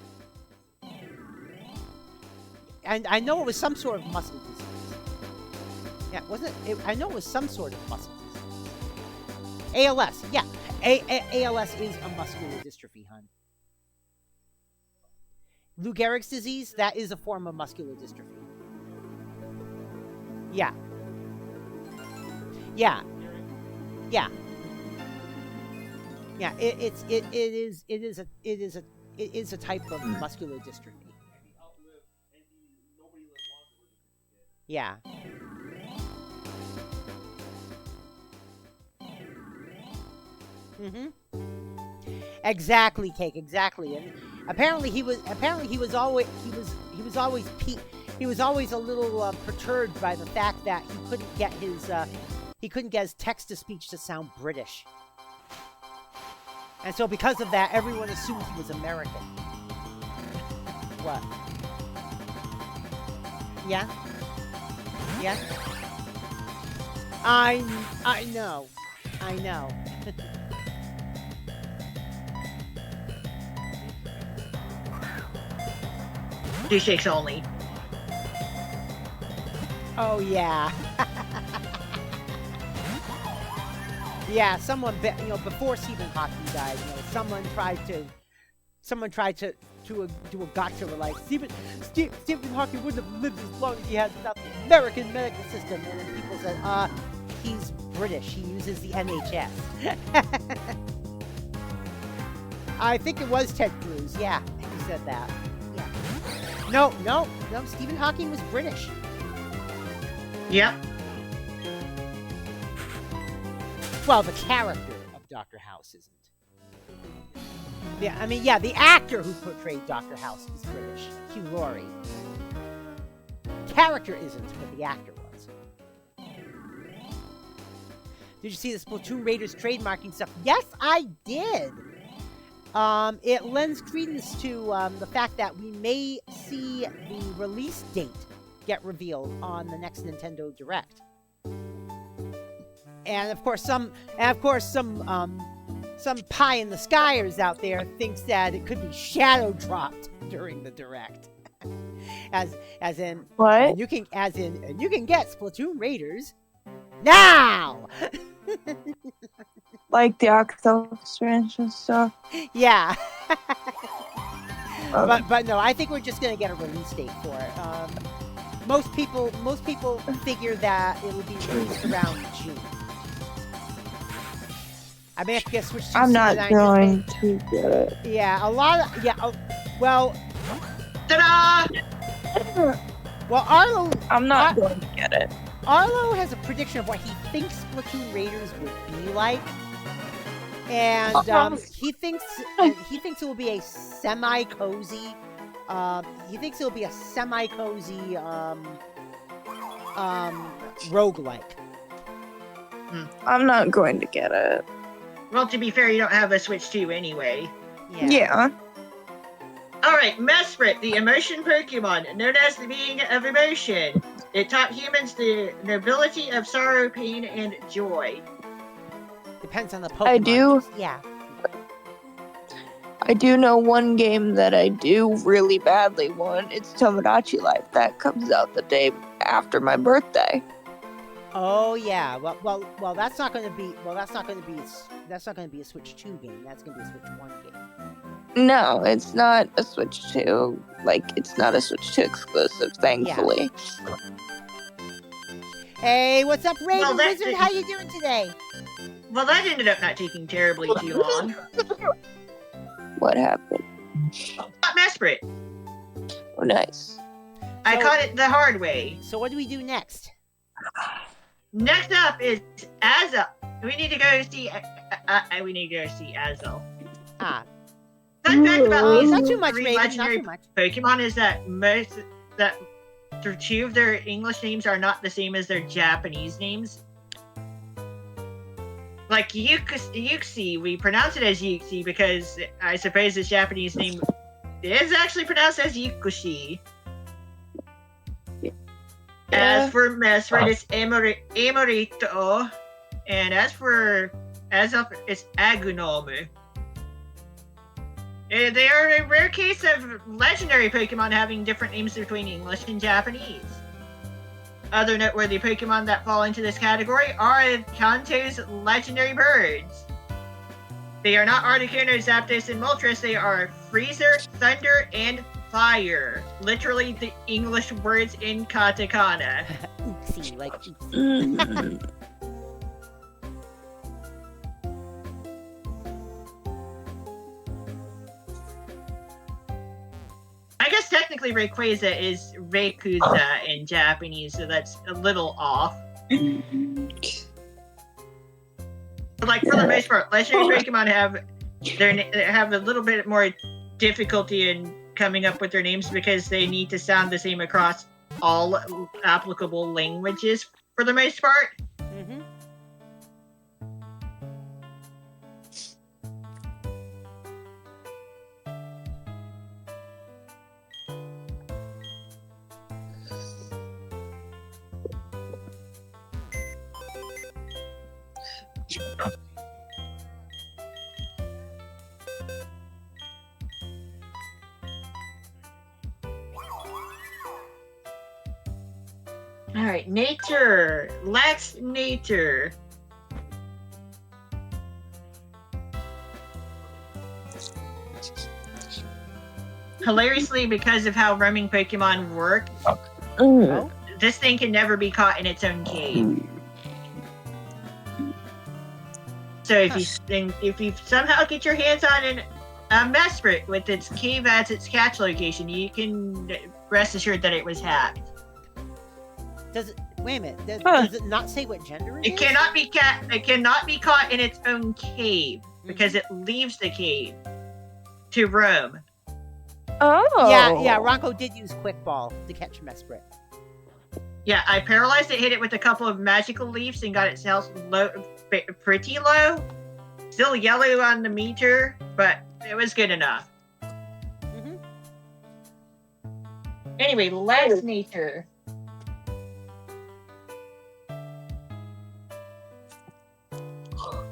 And I know it was some sort of muscle disease. Yeah, wasn't it? I know it was some sort of muscle disease. ALS, yeah. ALS is a muscular dystrophy, hun. Lou Gehrig's disease, that is a form of muscular dystrophy. Yeah. Yeah. Yeah. Yeah, it is a type of muscular dystrophy. Yeah. Mm-hmm. Exactly, Cake. Exactly, and apparently he was always a little perturbed by the fact that he couldn't get his text to speech to sound British. And so because of that, everyone assumed he was American. What? Yeah? Yeah? I know. I know. Two shakes only. Oh, yeah. Yeah, someone, before Stephen Hawking died, someone tried to do a gotcha with like Stephen Hawking wouldn't have lived as long as he had without the American medical system, and then people said, he's British. He uses the NHS. I think it was Ted Cruz. Yeah, he said that. Yeah. No. Stephen Hawking was British. Yep. Well, the character of Dr. House isn't. Yeah, I mean, yeah, the actor who portrayed Dr. House is British. Hugh Laurie. Character isn't, but the actor was. Did you see the Splatoon Raiders trademarking stuff? Yes, I did. It lends credence to the fact that we may see the release date get revealed on the next Nintendo Direct. And of course, some pie in the skyers out there thinks that it could be shadow dropped during the Direct. as in What? and you can get Splatoon Raiders now. Like the Octopus Ranch and stuff. Yeah. But no, I think we're just gonna get a release date for it. Most people figure that it will be released around June. I may have to get switched to I'm not going to get it. Yeah, a lot of well, Ta-da! well, Arlo. I'm not going to get it. Arlo has a prediction of what he thinks Splatoon Raiders would be like, and he thinks it will be a semi-cozy. He thinks it will be a semi-cozy roguelike. I'm not going to get it. Well, to be fair, you don't have a Switch 2 anyway. Yeah. Alright, Mesprit, the emotion Pokemon, known as the being of emotion. It taught humans the nobility of sorrow, pain, and joy. Depends on the Pokemon. I do. Yeah. I do know one game that I do really badly want. It's Tomodachi Life. That comes out the day after my birthday. Oh yeah. Well. That's not going to be. Well, that's not going to be a Switch 2 game. That's going to be a Switch 1 game. No, it's not a Switch 2. Like, it's not a Switch 2 exclusive, thankfully. Yeah. Hey, what's up, Raven Well, that Wizard? didn't- How you doing today? Well, that ended up not taking terribly too long. What happened? Not Mesprit. Oh, nice. I So- caught it the hard way. So what do we do next? Next up is Azel. We need to go see Azel. Ah, Fun fact about these not too much, three Raven. Not legendary too much. Pokemon is that two of their English names are not the same as their Japanese names. Like Yuxi, we pronounce it as Yuxi because I suppose its Japanese name is actually pronounced as Yukushi. As for Mesprit, it's Emorito, and as for Azelf, it's Agunome. They are a rare case of legendary Pokemon having different names between English and Japanese. Other noteworthy Pokemon that fall into this category are Kanto's legendary birds. They are not Articuno, Zapdos, and Moltres. They are Freezer, Thunder, and Fire. Literally the English words in katakana. Oopsie, like oopsie. Mm. I guess technically Rayquaza is Raykuza in Japanese, so that's a little off. But like for the most part, legendary Pokemon have a little bit more difficulty in coming up with their names because they need to sound the same across all applicable languages for the most part. Mm-hmm. All right, nature. Let's nature. Hilariously, because of how roaming Pokemon work, Mm. this thing can never be caught in its own cave. So if you somehow get your hands on a Mesprit with its cave as its catch location, you can rest assured that it was hacked. Does it? Wait a minute. Does it not say what gender it is? It cannot be caught in its own cave because it leaves the cave to roam. Oh. Yeah. Ranko did use Quick Ball to catch Mesprit. Yeah, I paralyzed it, hit it with a couple of magical leaves, and got its health pretty low. Still yellow on the meter, but it was good enough. Mm-hmm. Anyway, last nature.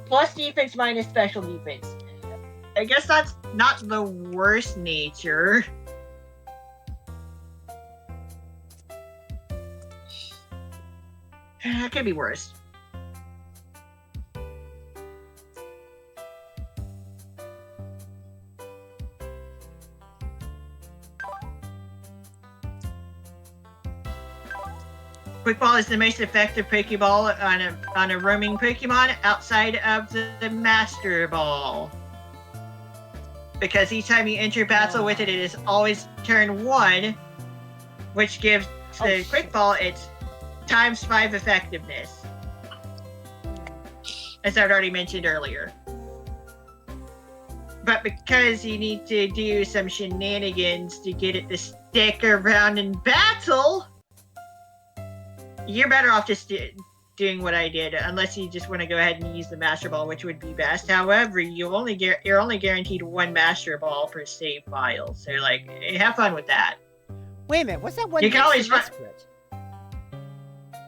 Plus defense minus special defense. I guess that's not the worst nature. It could be worse. Quick Ball is the most effective Pokeball on a roaming Pokemon outside of the Master Ball. Because each time you enter battle with it, it is always turn 1, which gives the Quick Ball its ×5 effectiveness. As I've already mentioned earlier. But because you need to do some shenanigans to get it to stick around in battle, you're better off just doing what I did, unless you just want to go ahead and use the Master Ball, which would be best. However, you're only guaranteed 1 Master Ball per save file, so like, have fun with that. Wait a minute, what's that one? You can always Mesprit?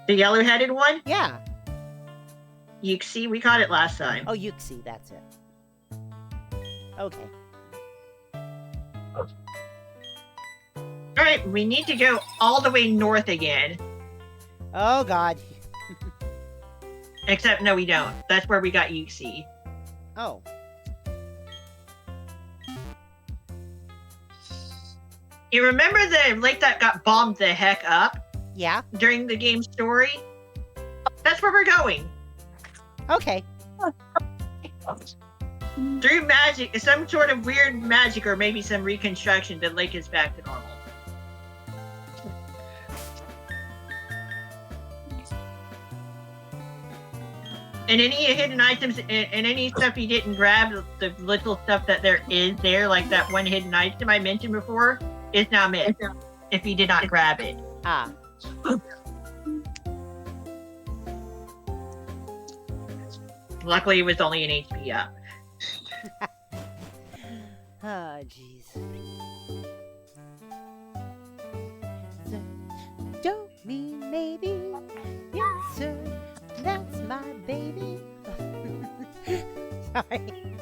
The yellow-headed one? Yeah. Yuxi, we caught it last time. Oh, Yuxi, that's it. Okay. Alright, we need to go all the way north again. Oh, God. Except, no, we don't. That's where we got Yuxi. Oh. You remember the lake that got bombed the heck up? Yeah? During the game story? That's where we're going. Okay. Through magic, some sort of weird magic, or maybe some reconstruction, the lake is back to normal. And any hidden items, and any stuff you didn't grab, the little stuff that there is there, like that one hidden item I mentioned before, is now missed. If you did not grab it. Ah. Luckily, it was only an HP up. Ah, jeez. Don't mean maybe. Yes, sir. That's my baby. Sorry.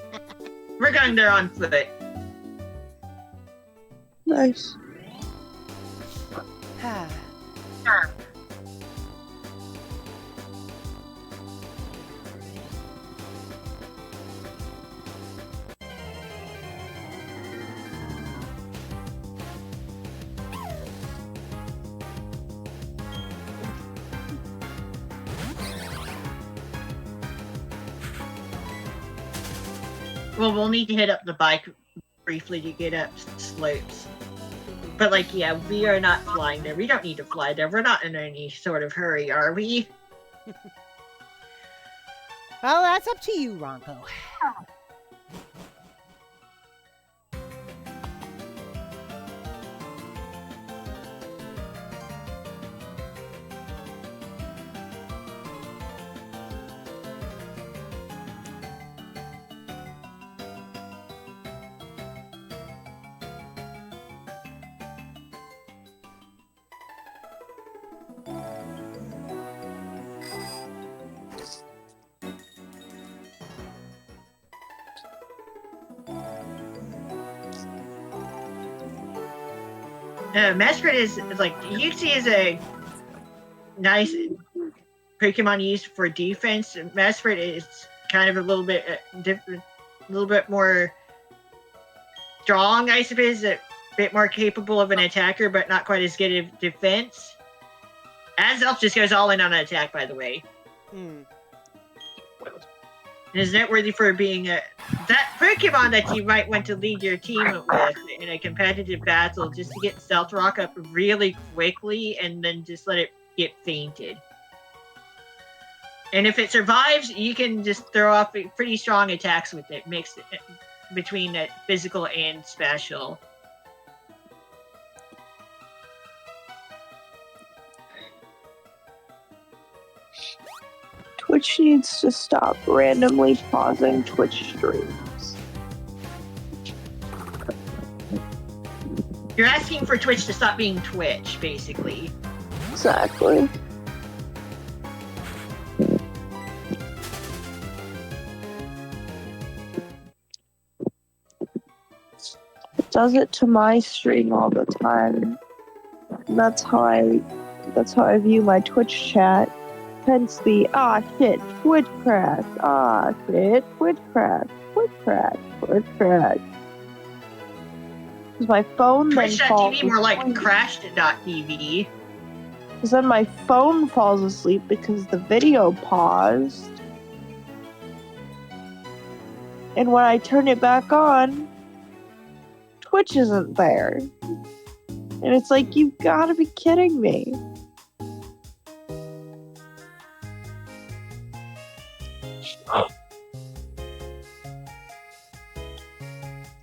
We're going there on foot. Nice. Well, we'll need to hit up the bike briefly to get up slopes. But, like, yeah, we are not flying there. We don't need to fly there. We're not in any sort of hurry, are we? Well, that's up to you, Ranko. Mesprit is like, Yuxi is a nice Pokemon used for defense. Mesprit is kind of a little bit different, a little bit more strong, I suppose, a bit more capable of an attacker, but not quite as good at defense. Azelf just goes all in on an attack, by the way. and is noteworthy for being that Pokemon that you might want to lead your team with in a competitive battle, just to get Stealth Rock up really quickly and then just let it get fainted. And if it survives, you can just throw off pretty strong attacks with it, mixed between physical and special. Twitch needs to stop randomly pausing Twitch streams. You're asking for Twitch to stop being Twitch, basically. Exactly. It does it to my stream all the time. And that's how I view my Twitch chat. Hence the shit, Twitch crash. Shit, Twitch crash. Twitch crash. Twitch crash. Because my phone then falls Twitch.tv more like asleep. crashed.tv. Because then my phone falls asleep because the video paused. And when I turn it back on, Twitch isn't there. And it's like, you've got to be kidding me.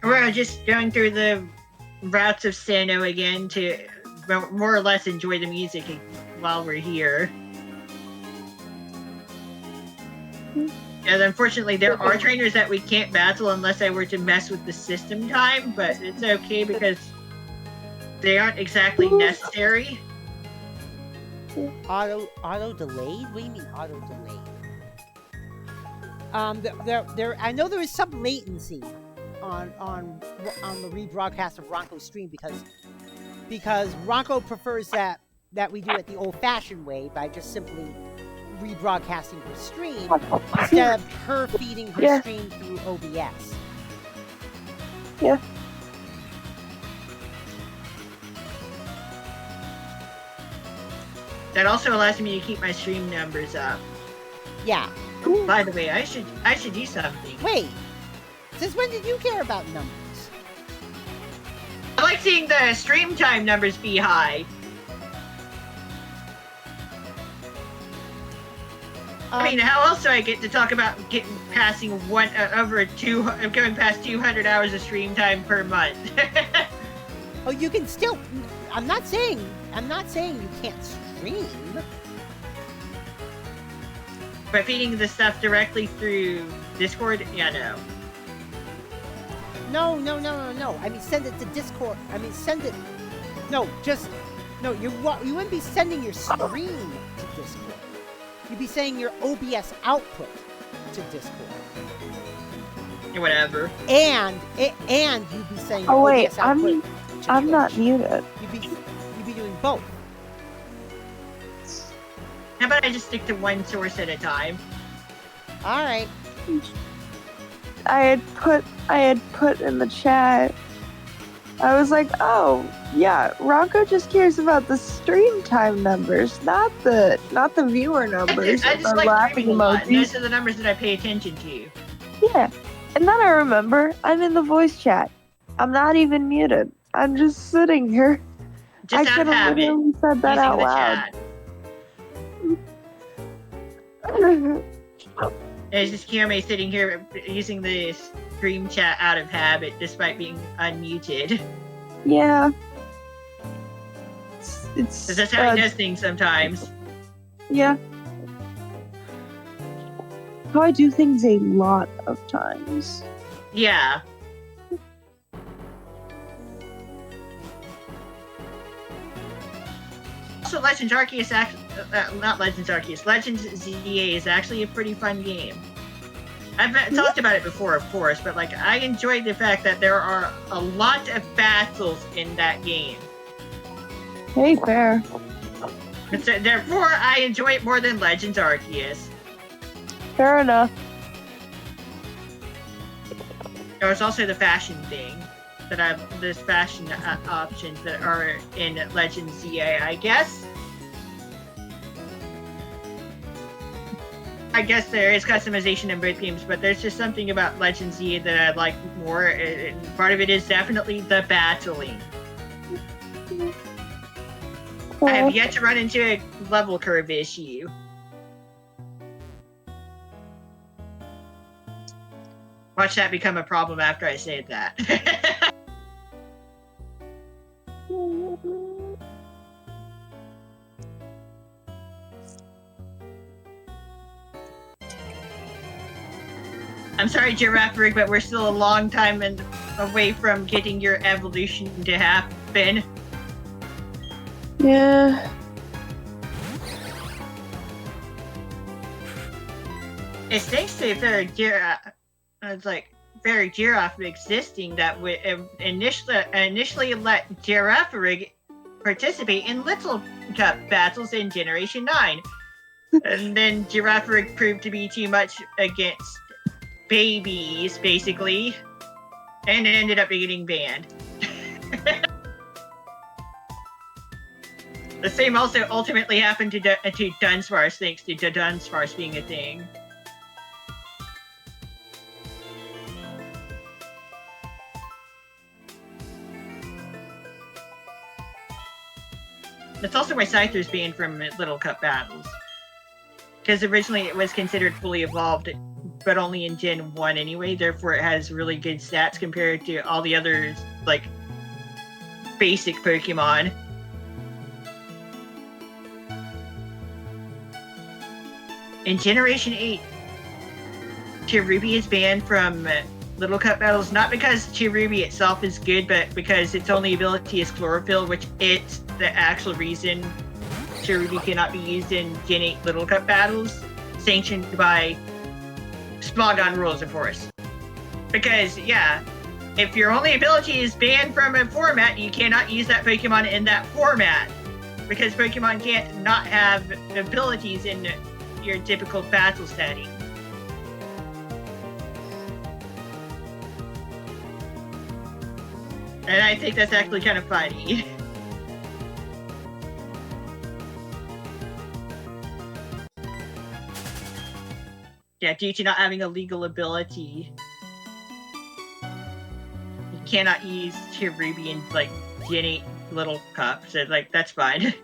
We're just going through the routes of Sinnoh again to more or less enjoy the music while we're here. And unfortunately, there are trainers that we can't battle unless I were to mess with the system time, but it's okay because they aren't exactly necessary. Auto delayed? What do you mean auto delayed? There. I know there is some latency on the rebroadcast of Ranko's stream because Ranko prefers that we do it the old-fashioned way by just simply rebroadcasting her stream instead of her feeding her stream through OBS. Yeah. That also allows me to keep my stream numbers up. Yeah. By the way, I should do something. Wait. Since when did you care about numbers? I like seeing the stream time numbers be high. I mean, how else do I get to talk about passing going past 200 hours of stream time per month? Oh, you can still. I'm not saying you can't stream. By feeding the stuff directly through Discord, yeah, no. No. I mean, send it to Discord. I mean, send it. No, you wouldn't be sending your stream to Discord. You'd be saying your OBS output to Discord. Whatever. And you'd be saying. Oh wait, OBS output to I'm Twitch. not muted. You'd be doing both. How about I just stick to one source at a time? All right. I had put in the chat. I was like, oh yeah, Ranko just cares about the stream time numbers, not the viewer numbers. I just the like laughing streaming a lot. emojis. Those are the numbers that I pay attention to. Yeah, and then I remember I'm in the voice chat. I'm not even muted. I'm just sitting here. Just I out could of have habit. literally said that Using out the loud. chat. It's just Kirame sitting here using the stream chat out of habit, despite being unmuted. Yeah. It's Because that's how he does things sometimes. yeah. How I do things a lot of times. Yeah. Also, Legends Arceus not Legends Arceus, Legends ZA is actually a pretty fun game. I've talked about it before, of course, but like I enjoyed the fact that there are a lot of battles in that game. Hey, fair. And so, therefore, I enjoy it more than Legends Arceus. Fair enough. There's also the fashion thing there's fashion options that are in Legends ZA, I guess. I guess there is customization in both games, but there's just something about Legend Z that I like more. And part of it is definitely the battling. I have yet to run into a level curve issue. Watch that become a problem after I say that. I'm sorry, Giraffe Rig, but we're still a long time away from getting your evolution to happen. Yeah. It's thanks to Fairy Giraffe, Fairy Giraffe existing that we initially let Giraffe Rig participate in Little Cup battles in Generation 9. And then Giraffe Rig proved to be too much against babies, basically, and ended up getting banned. The same also ultimately happened to Dunsparce, thanks to Dunsparce being a thing. That's also why Scyther's banned from Little Cup battles. Because originally it was considered fully evolved, but only in Gen 1 anyway, therefore it has really good stats compared to all the others, like, basic Pokemon. In Generation 8, Cherubi is banned from Little Cup battles, not because Cherubi itself is good, but because its only ability is Chlorophyll, which it's the actual reason Cherubi cannot be used in Gen 8 Little Cup battles, sanctioned by Smogon rules, of course. Because, yeah, if your only ability is banned from a format, you cannot use that Pokemon in that format. Because Pokemon can't not have abilities in your typical battle setting. And I think that's actually kind of funny. Yeah, due to not having a legal ability, you cannot use Cherubi in, like, Gen 8 Little Cup, so, like, that's fine.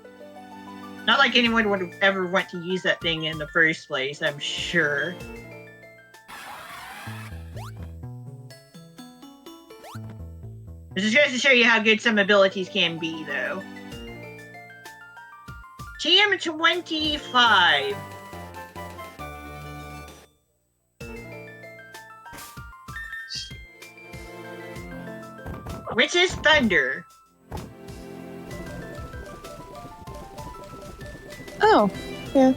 Not like anyone would ever want to use that thing in the first place, I'm sure. This is just to show you how good some abilities can be, though. TM25. Which is Thunder. Oh, yeah.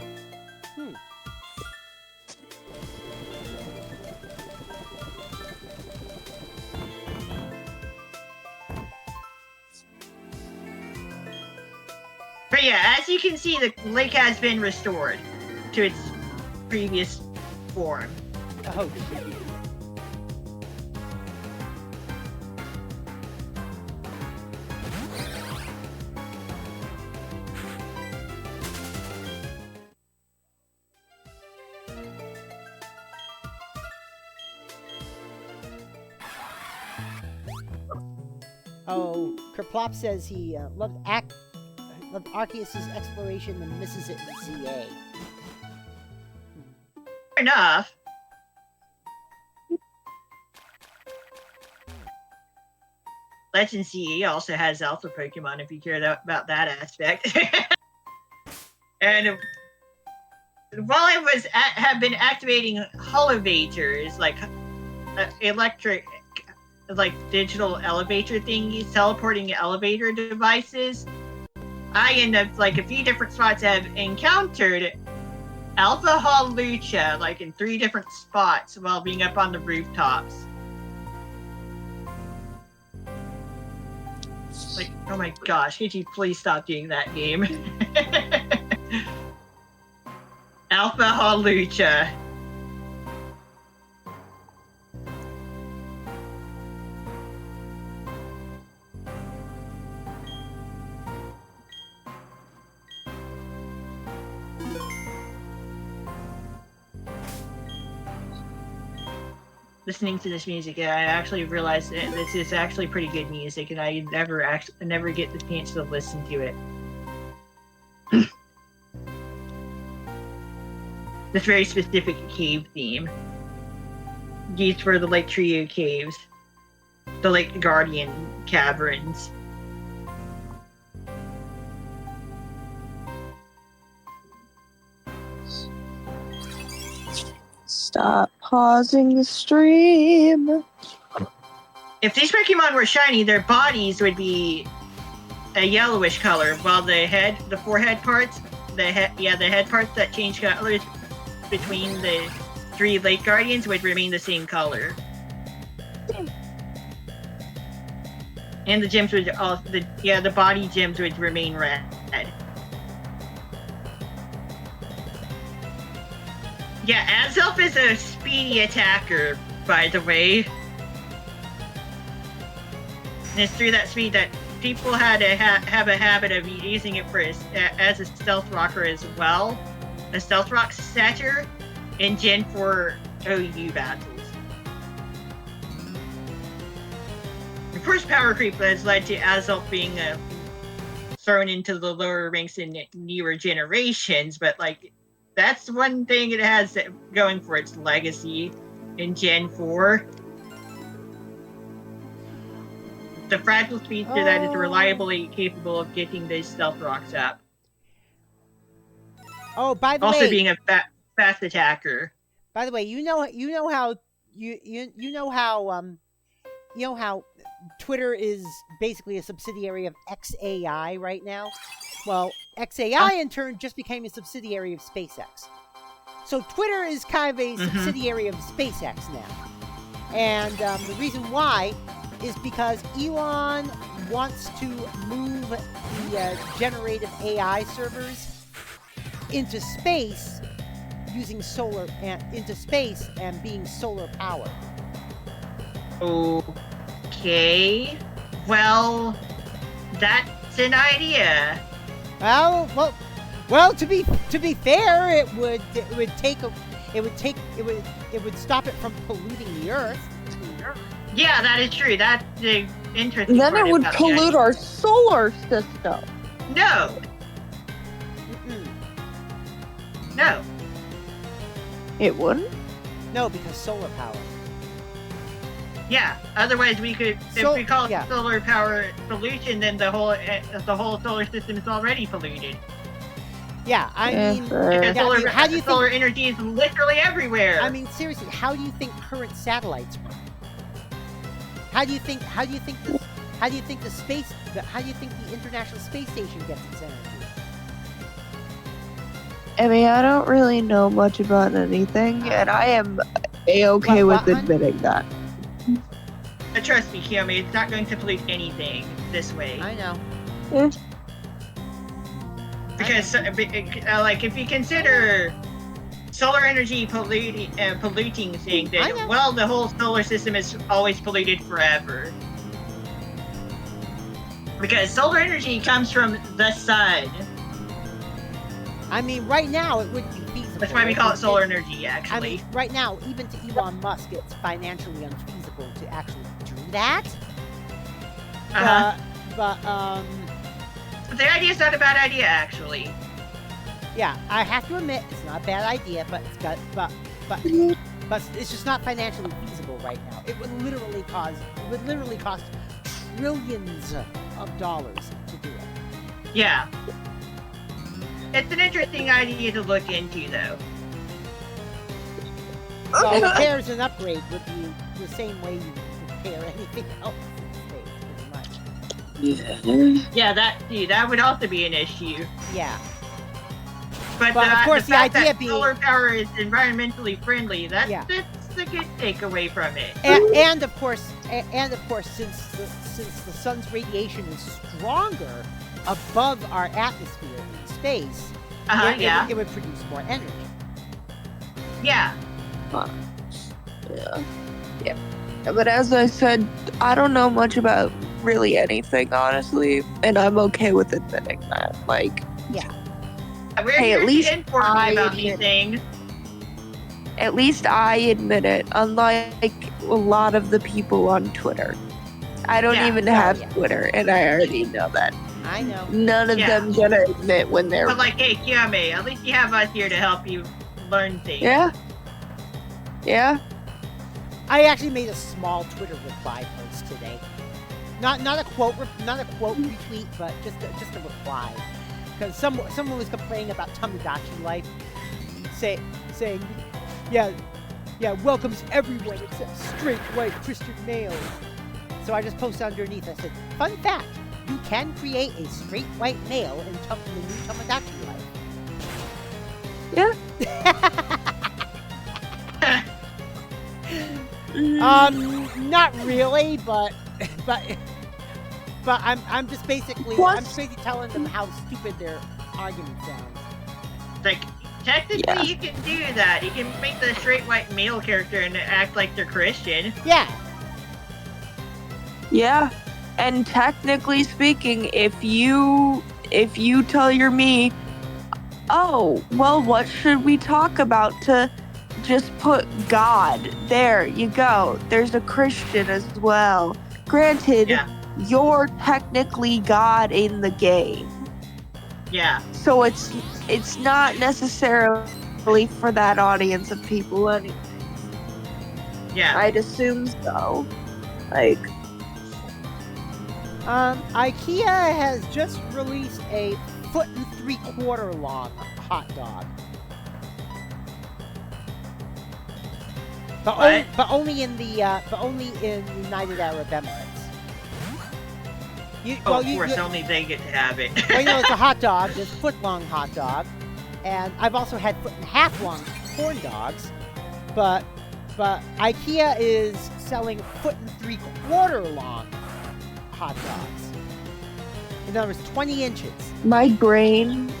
But yeah, as you can see, the lake has been restored to its previous form. Oh, oh, Kerplop says he loved Arceus' exploration and misses it in ZA. Fair enough. Legend CE also has alpha Pokemon if you care about that aspect. And while I have been activating holovators, like electric, like digital elevator thingies, teleporting elevator devices, I end up, like, a few different spots have encountered Alpha Holucha, like, in 3 different spots while being up on the rooftops. Like, oh my gosh, could you please stop doing that, game? Alpha Holucha. listening to this music, I actually realized that this is actually pretty good music, and I never get the chance to listen to it. This very specific cave theme used for the Lake Trio caves, the Lake Guardian caverns. Stop pausing the stream. If these Pokemon were shiny, their bodies would be a yellowish color, while the forehead parts, the head parts that change colors between the 3 Lake Guardians would remain the same color. And the gems would the body gems would remain red. Yeah, Azelf is a speedy attacker, by the way. And it's through that speed that people had to have a habit of using it for as a stealth rocker as well. A stealth rock setter in Gen 4 OU battles. Of course, power creep has led to Azelf being thrown into the lower ranks in newer generations, but like, that's one thing it has going for its legacy in Gen 4. The fragile speedster that is reliably capable of getting those stealth rocks up. Oh, by the way, also being a fast attacker. By the way, you know how Twitter is basically a subsidiary of XAI right now. Well, XAI in turn just became a subsidiary of SpaceX. So Twitter is kind of a subsidiary of SpaceX now. And the reason why is because Elon wants to move the generative AI servers into space using solar and being solar powered. Okay. Well, that's an idea. Well. To be fair, it would stop it from polluting the Earth. Yeah, that is true. That's the interesting Then part it would about pollute our solar system. No. No. It wouldn't? No, because solar power. Yeah. Otherwise, we could. If we call it solar power pollution, then the whole solar system is already polluted. Yeah, I mean, solar energy is literally everywhere. I mean, seriously, how do you think current satellites work? How do you think the International Space Station gets its energy? I mean, I don't really know much about anything, and I am A-okay with admitting that. Trust me, Kiyomi, it's not going to pollute anything this way. I know. Because, like, if you consider solar energy polluting thing, then, well, the whole solar system is always polluted forever. Because solar energy comes from the sun. I mean, right now, it wouldn't be feasible. That's why we call it solar energy, actually. I mean, right now, even to Elon Musk, it's financially unfeasible to actually do that. But the idea's not a bad idea, actually. Yeah, I have to admit, it's not a bad idea, but it's just not financially feasible right now. It would literally cost trillions of dollars to do it. Yeah. It's an interesting idea to look into, though. Well, repairs and upgrade would be the same way you repair anything else in space, pretty much. Yeah, that would also be an issue. Yeah. But of course, the fact idea that being solar power is environmentally friendly, that's a good takeaway from it. And of course, since the sun's radiation is stronger above our atmosphere in space, it would produce more energy. Yeah. Yeah. But as I said, I don't know much about really anything, honestly, and I'm okay with admitting that. Like, we're hey, here at least to inform you about these things. At least I admit it, unlike a lot of the people on Twitter. I don't Yeah. even Oh, have yeah. Twitter, and I already know that. I know. None of Yeah. them gonna admit when they're... But like, hey, Kiyomi, at least you have us here to help you learn things. Yeah. Yeah. I actually made a small Twitter reply post today. Not a quote retweet, but just a reply. Because someone was complaining about Tamagotchi life, saying, yeah, welcomes everyone except straight white Christian males. So I just posted underneath. I said, fun fact: you can create a straight white male in the new Tamagotchi life. Yeah. Not really, but I'm just basically telling them how stupid their argument sounds. Like, technically, you can do that. You can make the straight white male character and act like they're Christian. Yeah. Yeah. And technically speaking, if you tell your me, oh, well, what should we talk about, to just put God. There you go. There's a Christian as well. Granted, you're technically God in the game. Yeah. So it's not necessarily for that audience of people anyway. Yeah. I'd assume so. Like, IKEA has just released a 1 3/4 long hot dog. But only in the United Arab Emirates. Of course, only they get to have it. Well, it's a hot dog. It's a 1-foot-long hot dog, and I've also had 1.5-foot-long corn dogs. But IKEA is selling 1 3/4 long hot dogs. In other words, 20 inches. my brain...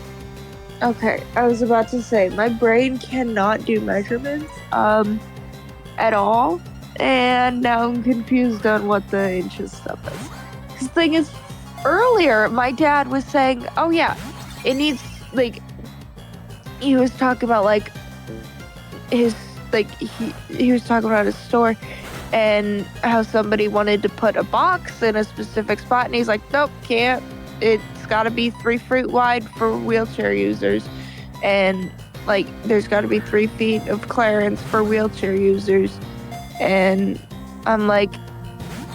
Okay, I was about to say, my brain cannot do measurements, at all. And now I'm confused on what the inches stuff is. Because the thing is, earlier, my dad was saying, oh yeah, it needs, like... He was talking about, like, his... Like, he was talking about his store and how somebody wanted to put a box in a specific spot, and he's like, nope, can't. It's gotta be 3 feet wide for wheelchair users, and like there's gotta be 3 feet of clearance for wheelchair users. And I'm like,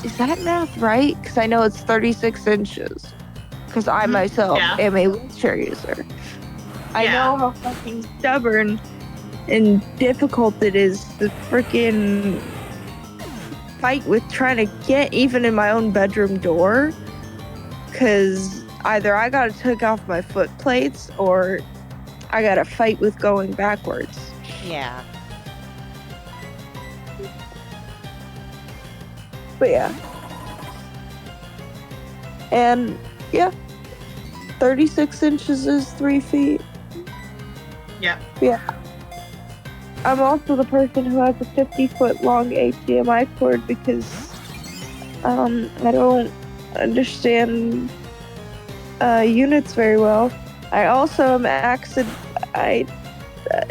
is that math right? Because I know it's 36 inches, because I myself am a wheelchair user. I know how fucking stubborn and difficult it is to freaking fight with trying to get even in my own bedroom door, because either I gotta take off my foot plates or I gotta fight with going backwards. Yeah. But yeah. And yeah, 36 inches is 3 feet. Yeah. Yeah. I'm also the person who has a 50-foot long HDMI cord because I don't understand units very well. I also am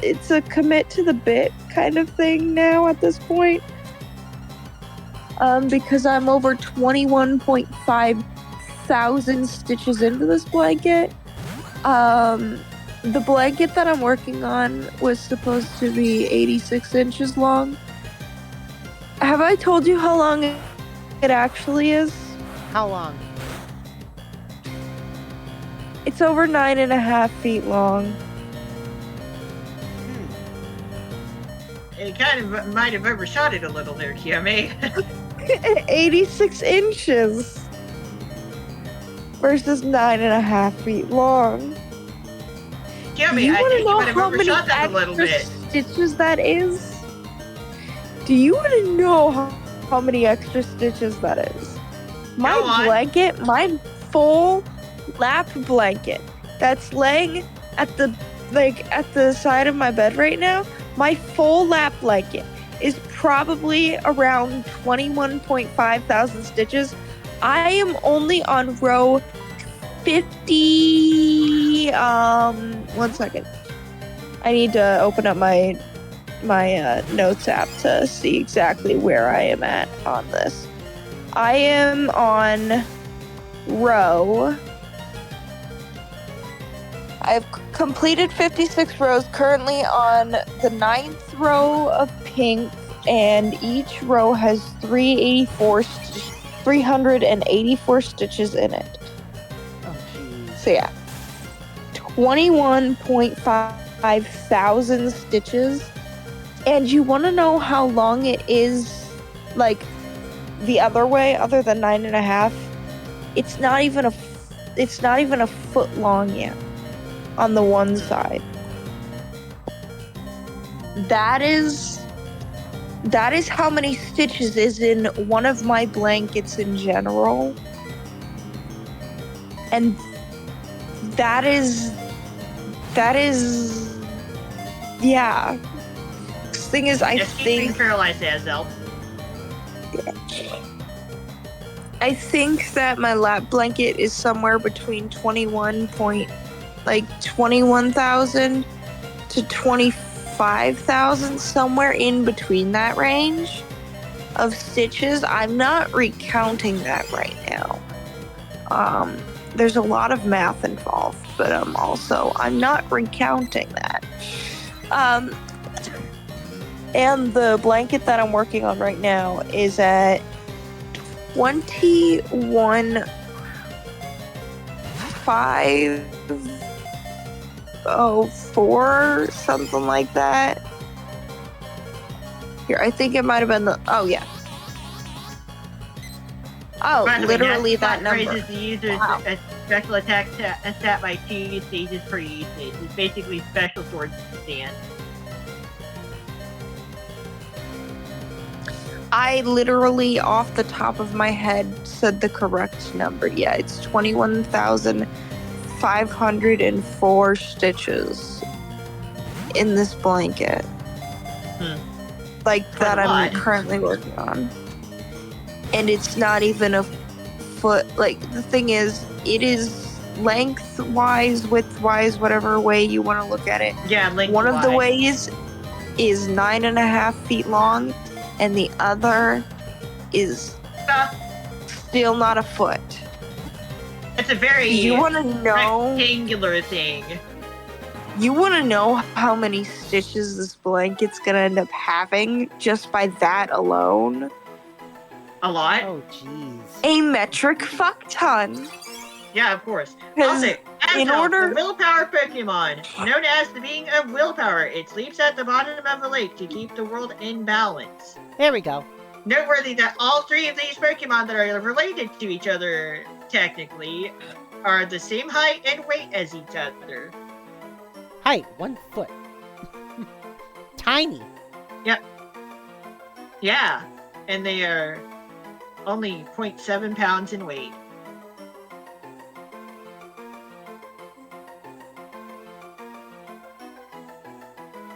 it's a commit to the bit kind of thing now at this point. Because I'm over 21.5 thousand stitches into this blanket. The blanket that I'm working on was supposed to be 86 inches long. Have I told you how long it actually is? How long? It's over 9.5 feet long. It kind of might have overshot it a little there, Kiyomi. 86 inches versus 9.5 feet long. Kiyomi, I think you might have overshot that a little bit. Stitches that is? Do you want to know how many extra stitches that is? My blanket, my full lap blanket that's laying at the side of my bed right now, my full lap blanket is probably around 21.5 thousand stitches. I am only on row 50. 1 second. I need to open up my notes app to see exactly where I am at on this. I am on row. I've completed 56 rows, currently on the 9th row of pink, and each row has 384 stitches in it. Oh, jeez. So yeah, 21.5 thousand stitches. And you want to know how long it is, like, the other way, other than 9.5? It's not even a foot long yet on the one side. That is how many stitches is in one of my blankets in general. And that is yeah. The thing is, I think paralyzed as elf. I think that my lap blanket is somewhere between 21,000 to 25,000, somewhere in between that range of stitches. I'm not recounting that right now. There's a lot of math involved, but I'm not recounting that. And the blanket that I'm working on right now is at 21,504, something like that. Here, I think it might have been oh yeah. Oh, literally that number. Raises the user's special attack stat by 2 stages per usage. It's basically special sword stand. I literally, off the top of my head, said the correct number. Yeah, it's 21,504 stitches in this blanket. Like, that I'm currently working on. And it's not even a foot. Like, the thing is, it is lengthwise, widthwise, whatever way you want to look at it. Yeah, lengthwise. One of the ways is 9.5 feet long, and the other is still not a foot. It's a very rectangular thing. You want to know how many stitches this blanket's gonna end up having just by that alone? A lot? Oh, jeez. A metric fuck ton. Yeah, of course. Also, the willpower Pokemon, known as the being of willpower, it sleeps at the bottom of the lake to keep the world in balance. There we go. Noteworthy that all 3 of these Pokemon that are related to each other, technically, are the same height and weight as each other. Height, 1 foot. Tiny. Yep. Yeah, and they are only 0.7 pounds in weight.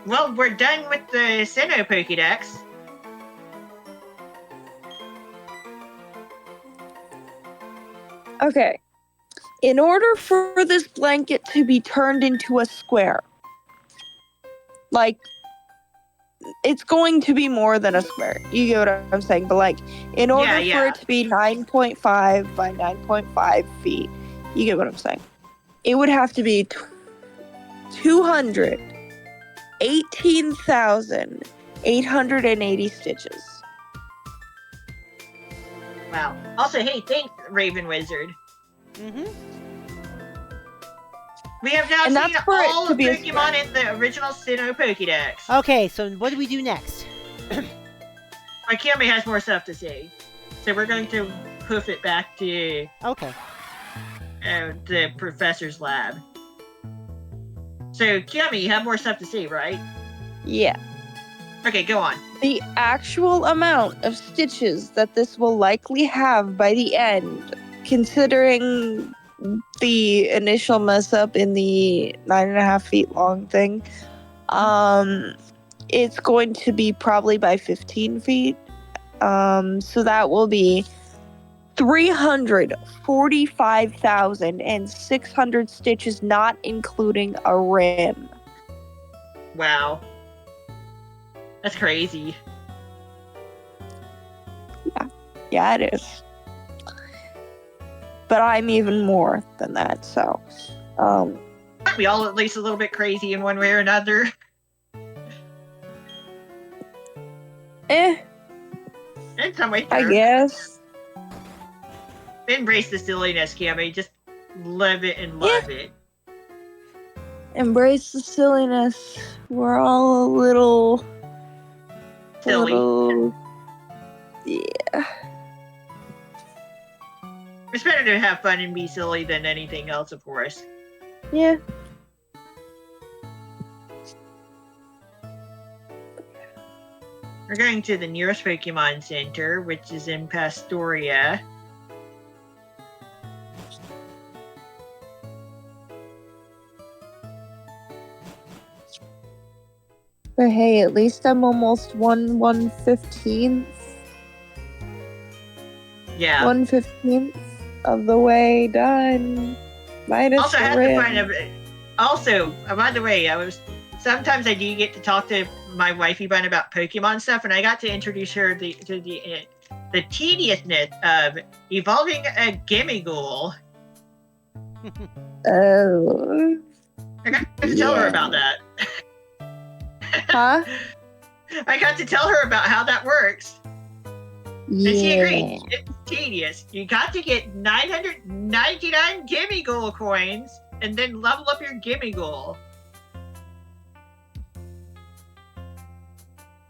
Well, we're done with the Sinnoh Pokédex. Okay. In order for this blanket to be turned into a square, like, it's going to be more than a square. You get what I'm saying? But, like, in order for it to be 9.5 by 9.5 feet, you get what I'm saying? It would have to be 218,880 stitches. Wow. Also, hey, thanks, Raven Wizard. Mm-hmm. We have now seen all the Pokemon in the original Sinnoh Pokédex. Okay, so what do we do next? Kiyomi has more stuff to say. So we're going to hoof it back to the professor's lab. So, Kiyomi, you have more stuff to say, right? Yeah. Okay, go on. The actual amount of stitches that this will likely have by the end, considering the initial mess up in the 9.5 feet long thing, it's going to be probably by 15 feet. So that will be 345,600 stitches, not including a rim. Wow. That's crazy. Yeah, it is. But I'm even more than that, so Aren't we all at least a little bit crazy in one way or another? in some way, I sure. guess. Embrace the silliness, Cammy. Just live it and love it. Embrace the silliness. We're all a little Silly. Yeah. It's better to have fun and be silly than anything else, of course. Yeah. We're going to the nearest Pokemon Center, which is in Pastoria. But hey, at least I'm almost 1/15th. Yeah. 1/15th of the way done. Minus Also, I the have rim. to find a. Also, by the way, sometimes I do get to talk to my wifey bun about Pokemon stuff, and I got to introduce her to the tediousness of evolving a Gimmighoul. Oh. I got to tell her about that. Huh? I got to tell her about how that works. Yeah. And she agreed. It's tedious. You got to get 999 Gimmighoul coins and then level up your Gimmighoul.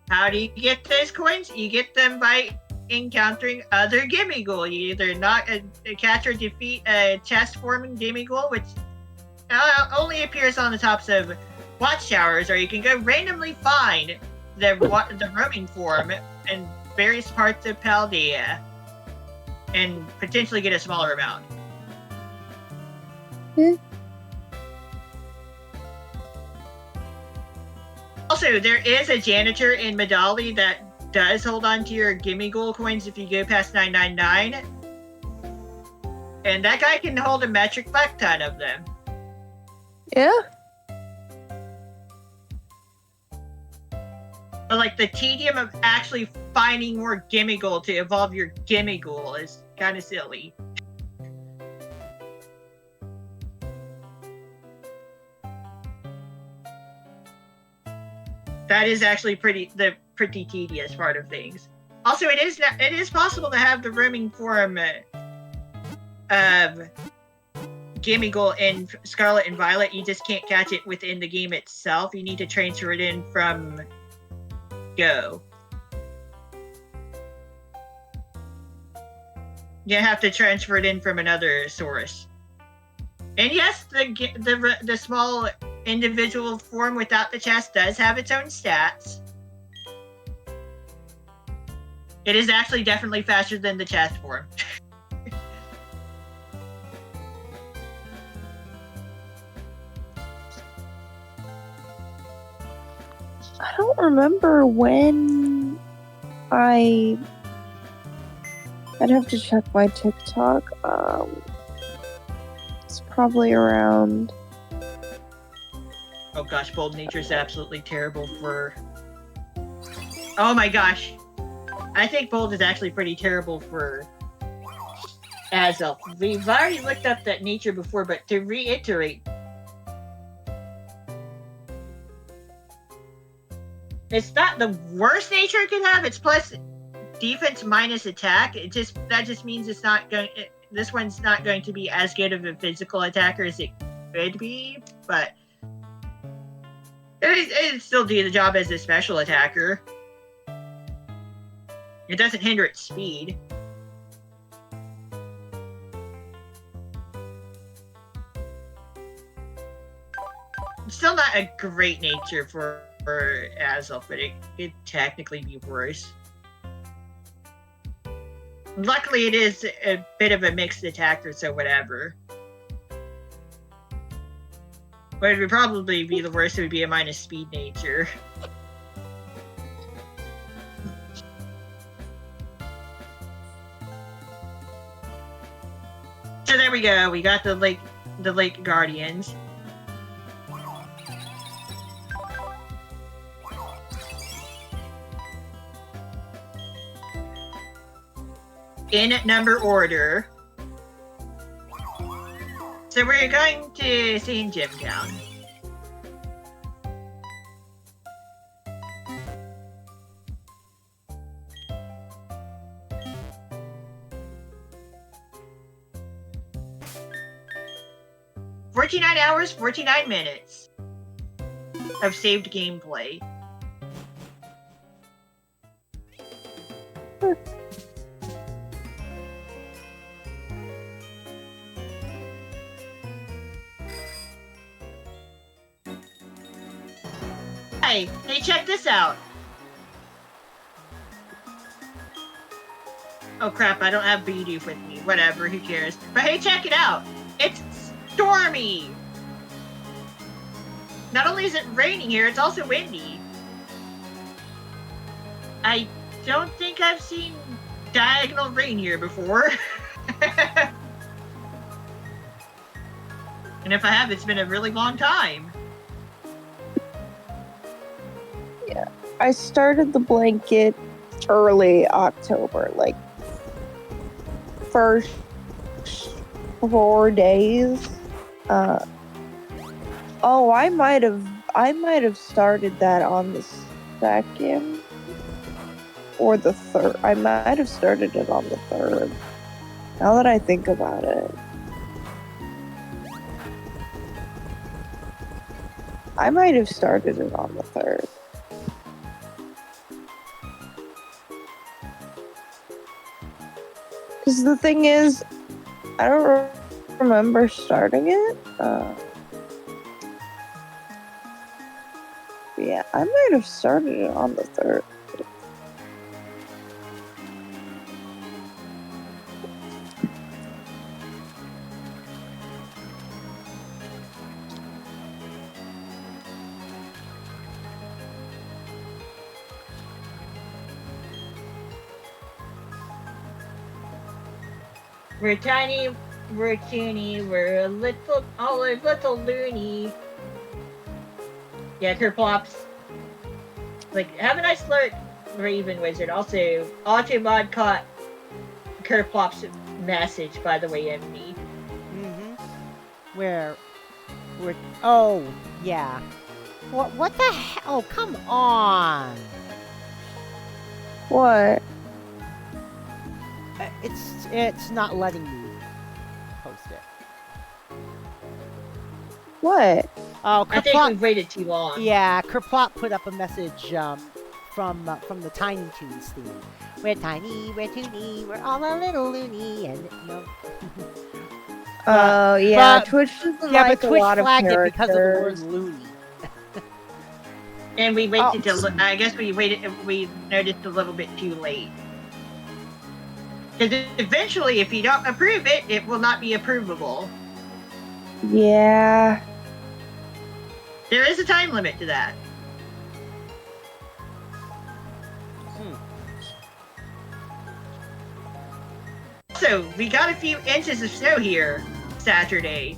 How do you get those coins? You get them by encountering other Gimmighoul. You either catch or defeat a chest-forming Gimmighoul, which only appears on the tops of watchtowers, or you can go randomly find the roaming form in various parts of Paldea and potentially get a smaller amount. Also, there is a janitor in Medali that does hold on to your Gimmighoul coins if you go past 999. And that guy can hold a metric fuck ton of them. Yeah. But like the tedium of actually finding more Gimmighoul to evolve your Gimmighoul is kind of silly. That is actually pretty tedious part of things. Also, it is possible to have the roaming form of Gimmighoul in Scarlet and Violet. You just can't catch it within the game itself. You need to transfer it in from Go. You have to transfer it in from another source. And yes, the small individual form without the chest does have its own stats. It is actually definitely faster than the chest form. I don't remember when I'd have to check my TikTok. It's probably around. Oh gosh, Bold Nature's absolutely terrible for... Oh my gosh. I think Bold is actually pretty terrible for Azelf. We've already looked up that nature before, but to reiterate, it's not the worst nature it could have. It's plus defense minus attack. That just means it's not going. This one's not going to be as good of a physical attacker as it could be, but it still do the job as a special attacker. It doesn't hinder its speed. It's still not a great nature for Azelf, but it could technically be worse. Luckily, it is a bit of a mixed attacker, so whatever. But it would probably be the worst. It would be a minus speed nature. So there we go. We got the Lake Guardians. in number order. So we're going to St. Jim Town. "49 hours, 49 minutes of saved gameplay." Hey, check this out. Oh crap, I don't have Bidoof with me. Whatever, who cares? But hey, check it out. It's stormy. Not only is it raining here, it's also windy. I don't think I've seen diagonal rain here before. And if I have, it's been a really long time. Yeah, I started the blanket early October, like first 4 days. Oh, I might have started that on the 2nd or the 3rd. I might have started it on the 3rd. Now that I think about it. I might have started it on the 3rd. Because the thing is, I don't remember starting it. Yeah, I might have started it on the 3rd. We're tiny, we're teeny, we're a little loony. Yeah, Kerplops. Like, have a nice flirt, Raven Wizard. Also, Automod caught Kerplops' message, by the way, MD. Where? Oh, yeah. What the hell? Oh, come on. What? It's not letting me post it. What? Oh, I think Kerplop. we've waited too long. Yeah, Kerplop put up a message from the Tiny Toons theme. We're tiny, we're toony, we're all a little loony, and no. Oh, yeah, but- Twitch doesn't Yeah, like but a Twitch lot of flagged it characters. because of the word loony. And we waited till, I guess we noticed a little bit too late. Because eventually, if you don't approve it, it will not be approvable. Yeah. There is a time limit to that. So, we got a few inches of snow here Saturday.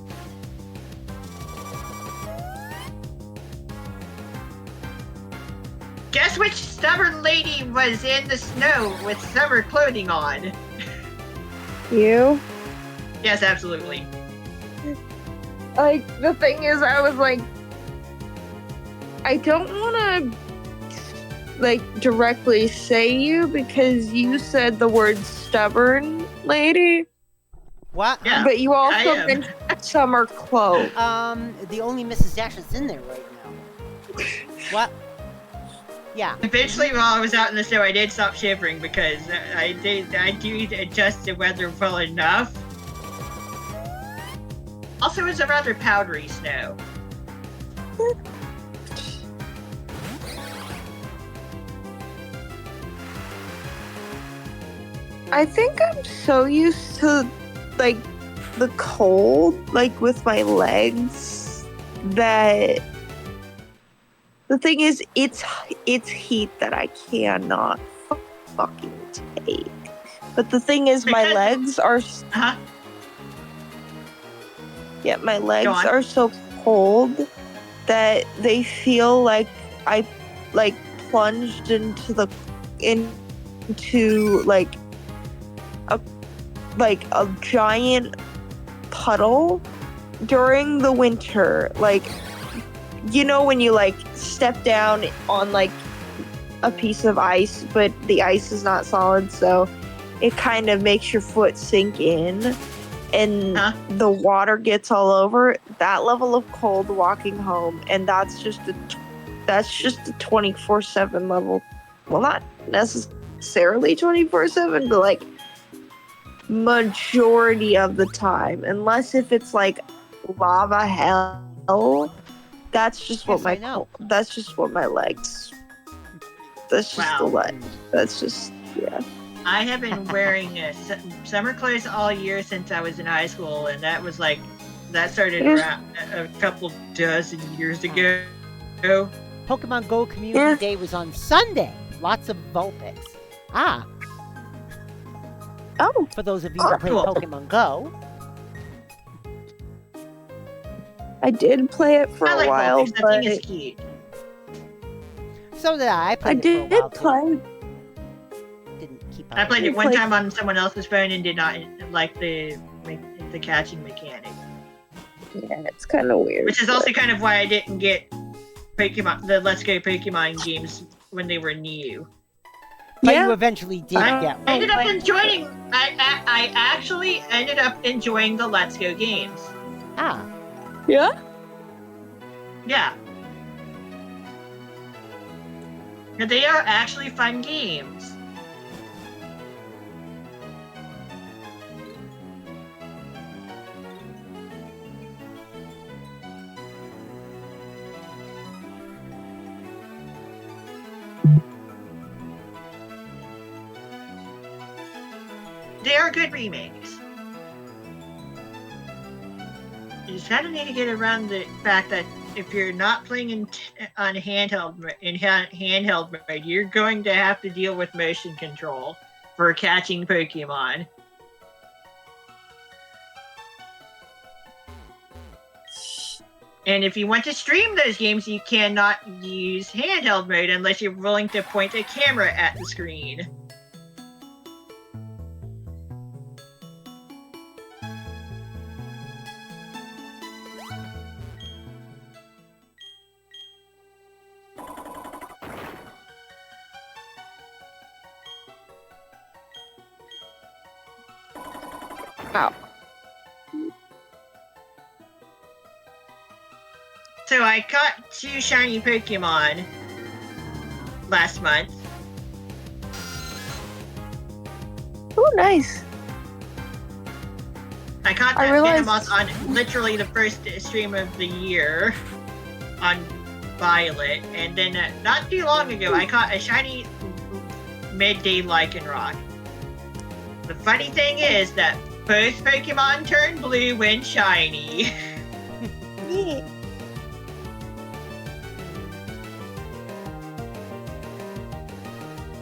Guess which stubborn lady was in the snow with summer clothing on? You? Yes, absolutely. Like, the thing is, I was like, I don't want to, like, directly say you because you said the word stubborn lady, What? Yeah, but you I also am. mentioned summer clothes. The only Mrs. Dash is in there right now. What? Yeah. Eventually, while I was out in the snow, I did stop shivering because I do adjust the weather well enough. Also, it was a rather powdery snow. I think I'm so used to, like, the cold, like, with my legs, that the thing is, it's heat that I cannot fucking take. But the thing is, my Because- legs are, Uh-huh. yeah, my legs on. are so cold that they feel like I, like, plunged into like, a giant puddle during the winter. Like, you know when you like step down on like a piece of ice, but the ice is not solid, so it kind of makes your foot sink in, and the water gets all over. That level of cold walking home, and that's just a 24/7 level. Well, not necessarily 24/7, but like majority of the time, unless if it's like lava hell. That's just what that's just what my legs. That's just the leg. That's just, yeah. I have been wearing summer clothes all year since I was in high school, and that was like, that started around a couple dozen years ago. Pokemon Go Community Day was on Sunday. Lots of Vulpix. Ah. Oh. For those of you who play Pokemon Go. I did play it for a while, Vulpix. but That thing is cute. So did I. I did play. Didn't keep up. I played it one time on someone else's phone and did not like the catching mechanic. Yeah, it's kind of weird. Which is also kind of why I didn't get the Let's Go Pokemon games when they were new. But you eventually did get one. I actually ended up enjoying the Let's Go games. Ah. Yeah? Yeah. But they are actually fun games. They are good remakes. You just kind of need to get around the fact that if you're not playing on handheld mode, you're going to have to deal with motion control for catching Pokemon. And if you want to stream those games, you cannot use handheld mode unless you're willing to point a camera at the screen. Wow. So I caught 2 shiny Pokemon last month. Oh, nice. I caught that Venomoth on literally the first stream of the year on Violet, and then not too long ago I caught a shiny midday Lycanroc. The funny thing is that both Pokemon turn blue when shiny. Yeah.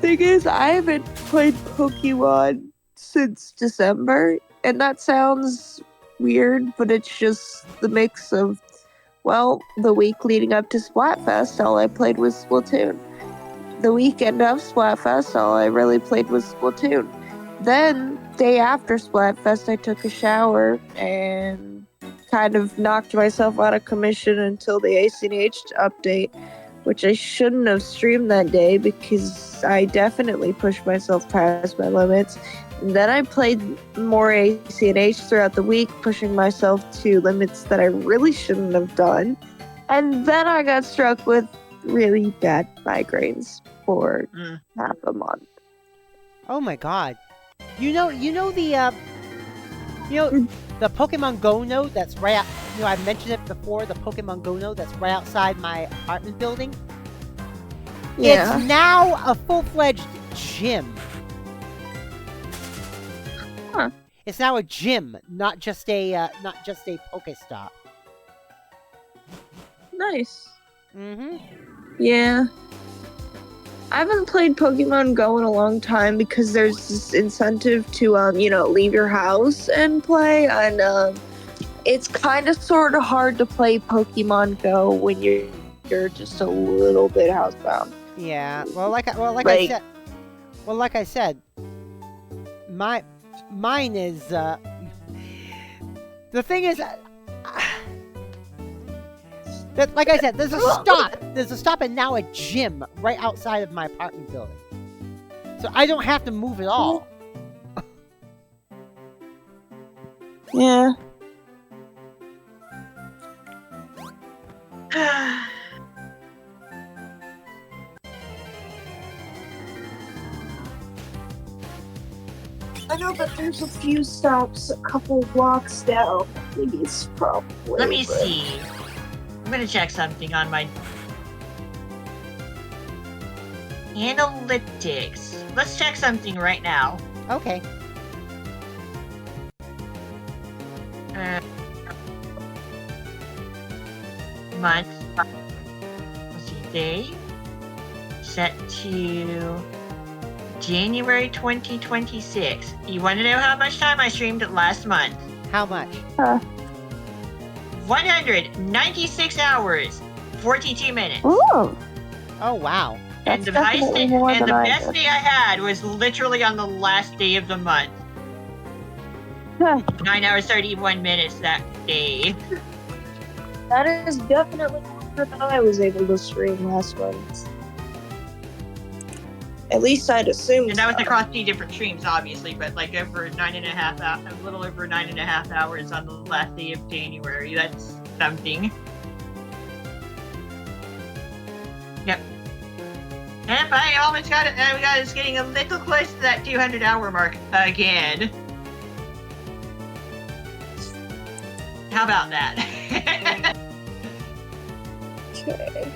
Thing is, I haven't played Pokemon since December, and that sounds weird, but it's just the mix of, well, the week leading up to Splatfest, all I played was Splatoon. The weekend of Splatfest, all I really played was Splatoon. Then, day after Splatfest, I took a shower and kind of knocked myself out of commission until the ACNH update, which I shouldn't have streamed that day because I definitely pushed myself past my limits. And then I played more ACNH throughout the week, pushing myself to limits that I really shouldn't have done. And then I got struck with really bad migraines for half a month. Oh my god. You know the Pokemon Go node that's right out, I mentioned it before, the Pokemon Go node that's right outside my apartment building? Yeah. It's now a full-fledged gym. Huh. It's now a gym, not just a Pokestop. Nice. Mm-hmm. Yeah. I haven't played Pokemon Go in a long time because there's this incentive to, leave your house and play. And it's kind of sort of hard to play Pokemon Go when you're just a little bit housebound. Yeah. Like I said, Mine is, the thing is, that, like I said, there's a stop. There's a stop and now a gym right outside of my apartment building. So I don't have to move at all. Yeah. I know, but there's a few stops a couple blocks down. Maybe it's probably. Let me see. I'm gonna check something on my analytics. Let's check something right now. Okay. Month. Let's see. Day. Set to January 2026. You want to know how much time I streamed last month? How much? 196 hours, 42 minutes. Ooh. Oh, wow. And That's the highest definitely day, more and than the I best did. day I had was literally on the last day of the month. 9 hours 31 minutes that day. That is definitely more than I was able to stream last month. At least I'd assume. And that was so. across 3 different streams, obviously, but like over 9.5 hours, a little over 9.5 hours on the last day of January. That's something. Yep. And I almost got it. I was getting a little close to that 200-hour mark again. How about that? Okay.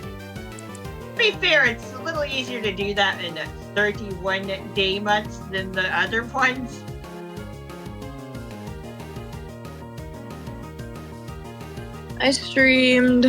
To be fair, it's a little easier to do that in 31-day months than the other ones. I streamed.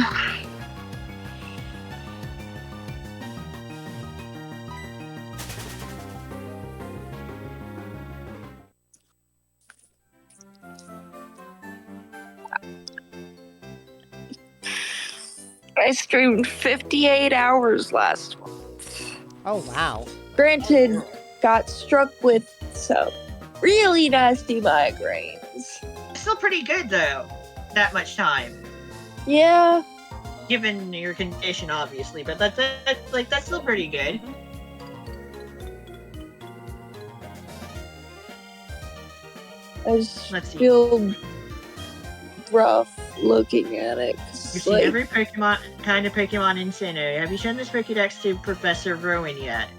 I streamed 58 hours last month. Oh, wow. Granted, got struck with some really nasty migraines. Still pretty good though, that much time, Yeah, given your condition, obviously. But that's still pretty good. I just Let's see. feel rough looking at it. 'cause, You've seen like, every kind of Pokemon in Sinnoh. Have you shown this Pokédex to Professor Rowan yet?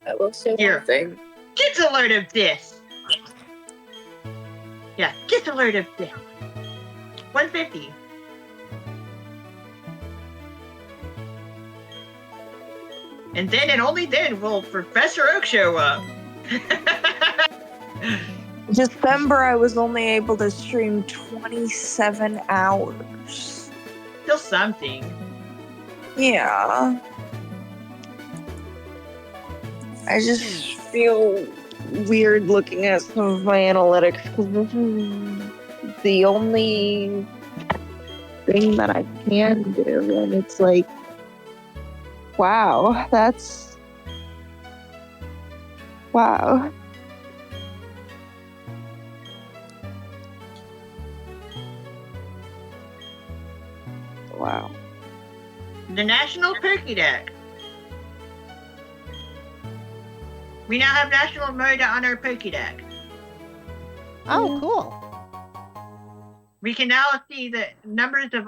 I will say Here. one thing. Get a load of this! Yeah, get a load of this. 150. And then and only then will Professor Oak show up. December, I was only able to stream 27 hours. Still something. Yeah. I just feel weird looking at some of my analytics because this is the only thing that I can do, and it's like, wow, that's wow. Wow. The National Pokédex. We now have National Mode on our Pokédex. Oh, cool. We can now see the numbers of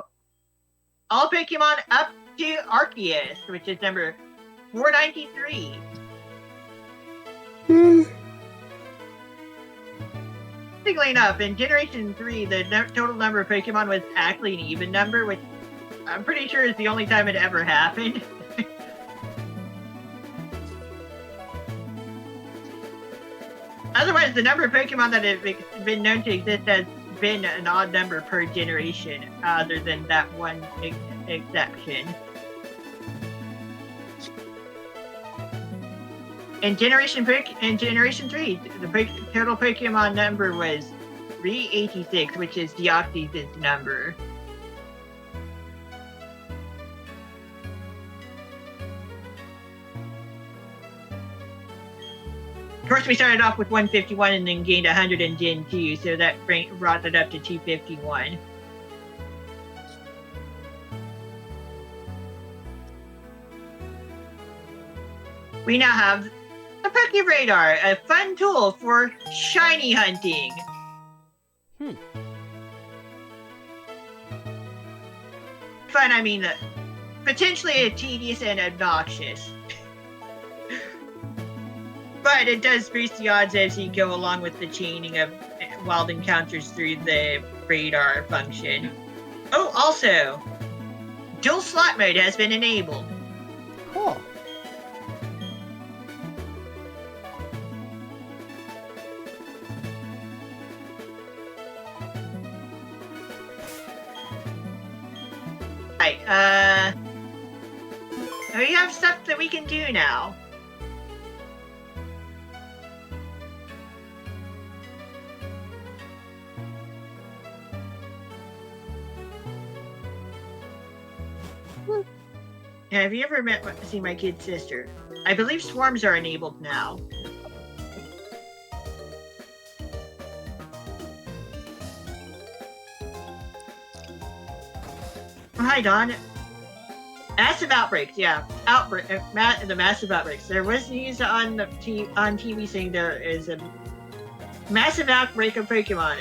all Pokemon up to Arceus, which is number 493. Interestingly enough, in Generation 3, the total number of Pokemon was actually an even number, which I'm pretty sure is the only time it ever happened. Otherwise, the number of Pokemon that have been known to exist has been an odd number per generation, other than that one exception. In Generation 3, the total Pokemon number was 386, which is Deoxys' number. course, we started off with 151 and then gained 100 in Gen 2, so that brought it up to 251. We now have the Poke Radar, a fun tool for shiny hunting. Fun, I mean, potentially tedious and obnoxious. But it does boost the odds as you go along with the chaining of wild encounters through the radar function. Oh, also, dual slot mode has been enabled. Cool. Right, we have stuff that we can do now. Have you ever seen my kid sister? I believe swarms are enabled now. Oh, hi, Don. Massive outbreaks, yeah. The massive outbreaks. There was news on the on TV saying there is a massive outbreak of Pokemon.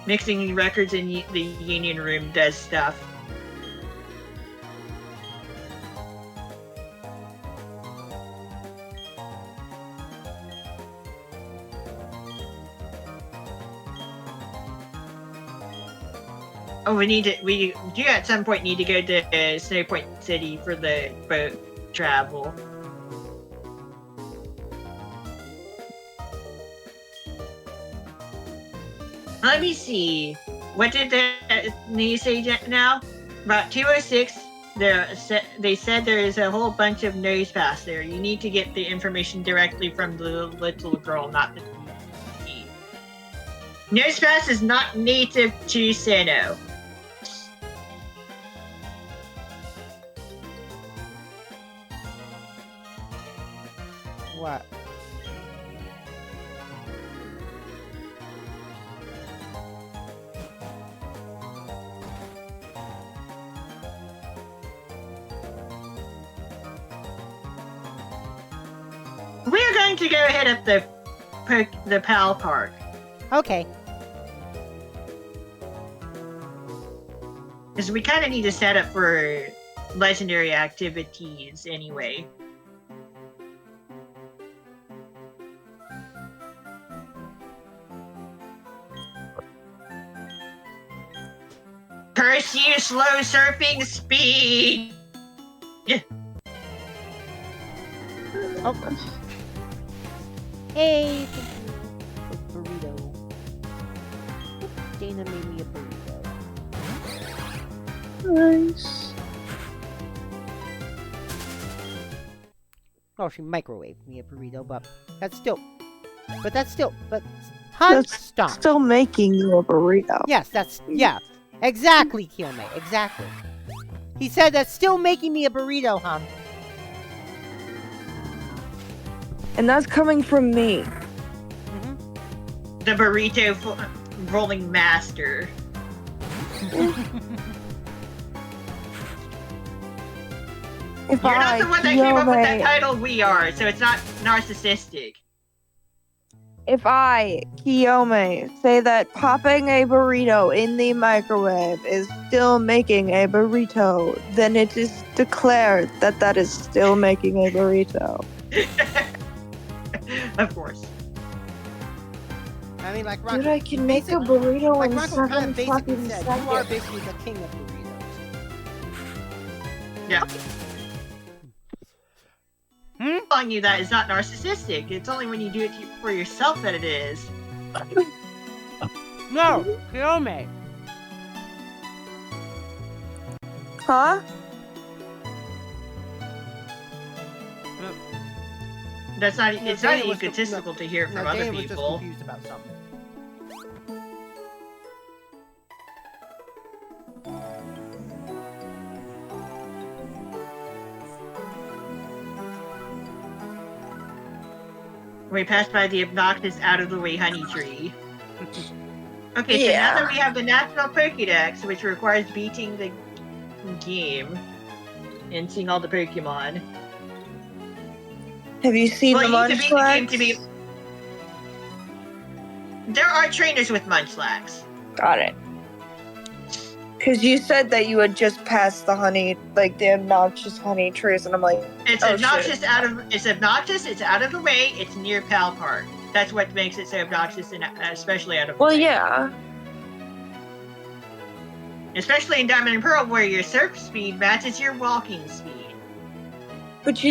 Mixing records in the Union Room does stuff. Oh, we do at some point need to go to Snow Point City for the boat travel. Let me see. What did the news say now? About 2:06, they said there is a whole bunch of nose pass there. You need to get the information directly from the little girl, not the TV. Nose pass is not native to Sinnoh. What? We're going to go hit up the PAL Park. Okay. Because we kind of need to set up for legendary activities anyway. Curse you, slow surfing speed! Oh. Hey, thank you for burrito. Dana made me a burrito. Nice. Oh, she microwaved me a burrito, but Hunt, That's stop. still making you a burrito. Yes, yeah. Exactly, Kiyome, exactly. He said that's still making me a burrito, Hum. And that's coming from me. The burrito rolling master. If You're not the one that came up with that Kiyome- title, we are, so it's not narcissistic. If I, Kiyome, say that popping a burrito in the microwave is still making a burrito, then it is declared that that is still making a burrito. Of course. I mean, like Dude, I can make a burrito like in Rocco kind 7 of basically fucking said, you are seconds. basically the king of burritos. Yeah. Hmm? Telling you that is not narcissistic. It's only when you do it for yourself that it is. No, Kiyome. Huh? That's not. No, It's not Dana was egotistical to hear it from No, other Dana was just people. confused about something. We passed by the obnoxious out-of-the-way honey tree. Okay, so now that we have the National Pokédex, which requires beating the game and seeing all the Pokemon. Have you seen the You need to beat the game to be... Munchlax? There are trainers with Munchlax. Got it. Because you said that you had just passed the honey, like the obnoxious honey trees, and I'm like, It's oh, obnoxious shit. It's obnoxious, it's out of the way, it's near Pal Park. That's what makes it so obnoxious, and especially out of the way. Well, yeah. Especially in Diamond and Pearl, where your surf speed matches your walking speed. But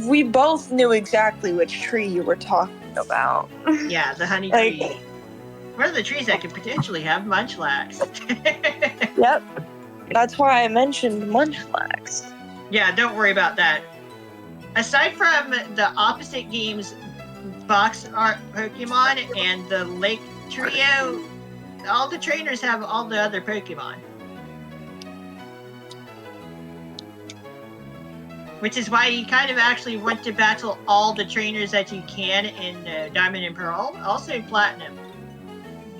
we both knew exactly which tree you were talking about. Yeah, the honey Like- tree. One of the trees that could potentially have Munchlax. Yep. That's why I mentioned Munchlax. Yeah, don't worry about that. Aside from the opposite games, box art Pokemon and the Lake Trio, all the trainers have all the other Pokemon. Which is why you kind of actually want to battle all the trainers that you can in Diamond and Pearl, also Platinum.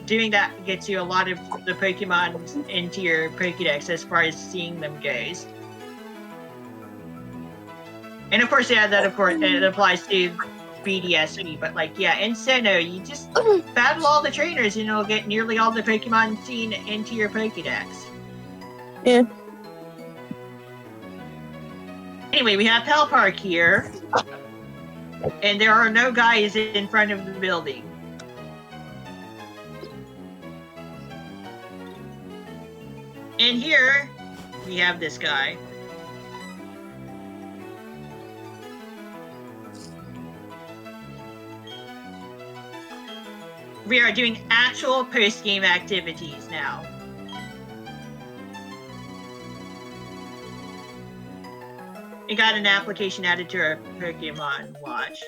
Doing that gets you a lot of the Pokemon into your Pokédex as far as seeing them goes. And of course, yeah, that of course it applies to BDSP, but like, yeah, in Sinnoh, you just battle all the trainers and you'll get nearly all the Pokemon seen into your Pokédex. Yeah. Anyway, we have Pal Park here, and there are no guys in front of the building. And here, we have this guy. We are doing actual post-game activities now. We got an application added to our Pokemon Watch.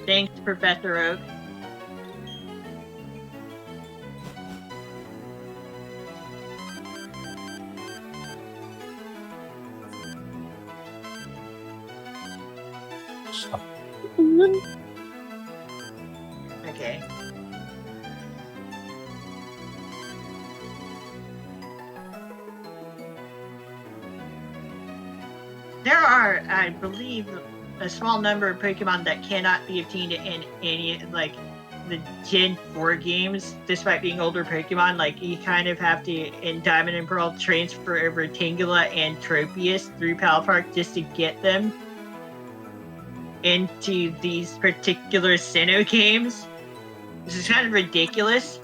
Thanks, Professor Oak. Okay. There are, I believe, a small number of Pokemon that cannot be obtained in any, like, the Gen 4 games, despite being older Pokemon. Like, you kind of have to, in Diamond and Pearl, transfer over Tangela and Tropius through Pal Park just to get them into these particular Sinnoh games. This is kind of ridiculous.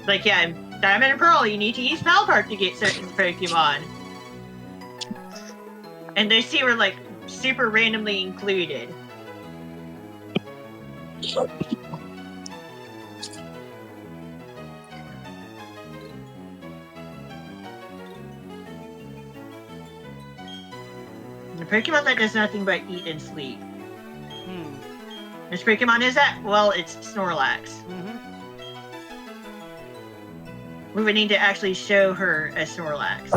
Like, yeah, in Diamond and Pearl, you need to use Pal Park to get certain Pokemon. And those two were, like, super randomly included. The Pokemon that does nothing but eat and sleep. Which Pokemon is that? Well, it's Snorlax. We would need to actually show her a Snorlax.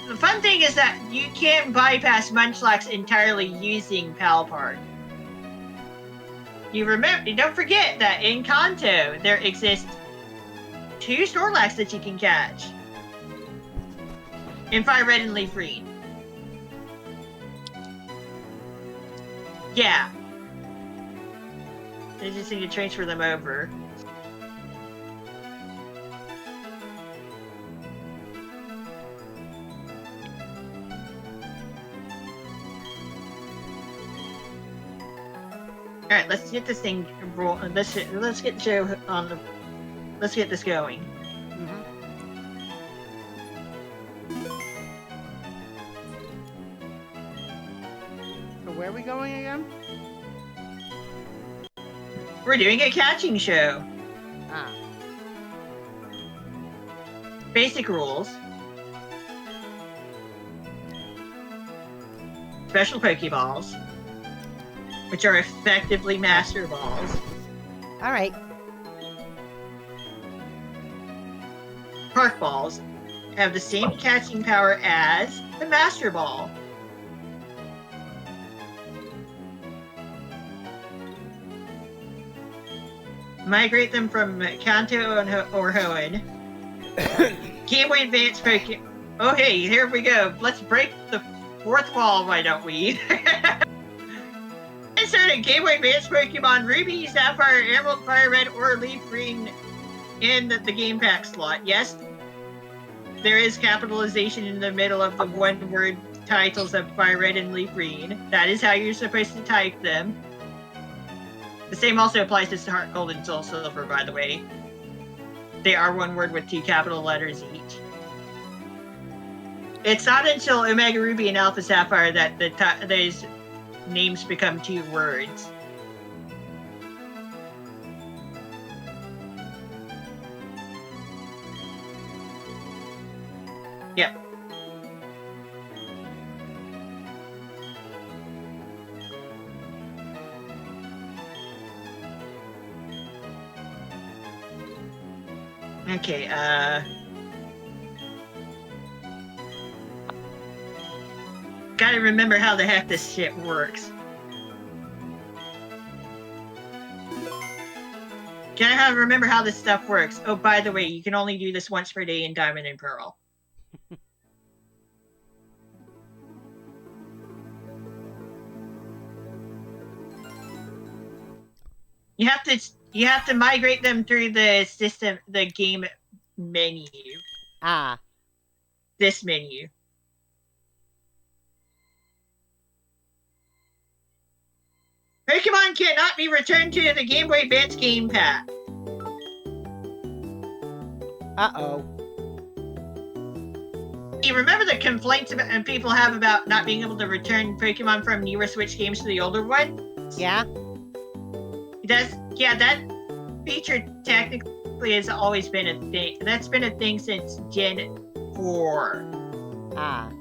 The fun thing is that you can't bypass Munchlax entirely using Pal Park. Don't forget that in Kanto, there exist 2 Snorlax that you can catch. In Fire Red and Leaf Green. Yeah. I just need to transfer them over. All right, let's get this thing roll. Let's get Joe on the. Let's get this going. So where are we going again? We're doing a catching show. Ah. Basic rules. Special Pokeballs, which are effectively Master Balls. All right. park balls have the same catching power as the Master Ball. Migrate them from Kanto or Hoenn. Game Boy Advance Pokemon. Oh, hey, here we go. Let's break the fourth wall, why don't we? Insert a Game Boy Advance Pokemon Ruby, Sapphire, Emerald, Fire Red, or Leaf Green in the game pack slot. Yes, there is capitalization in the middle of the one-word titles of Fire Red and Leaf Green. That is how you're supposed to type them. The same also applies to Heart Gold and Soul Silver, by the way. They are one word with 2 capital letters each. It's not until Omega Ruby and Alpha Sapphire that those names become 2 words. Yep. Okay, gotta remember how the heck this shit works. Gotta remember how this stuff works. Oh, by the way, you can only do this once per day in Diamond and Pearl. You have to migrate them through the game menu. Ah. This menu. Pokemon cannot be returned to the Game Boy Advance game pack. Uh-oh. You remember the complaints people have about not being able to return Pokemon from newer Switch games to the older one? Yeah? That feature technically has always been a thing. That's been a thing since Gen 4. Ah.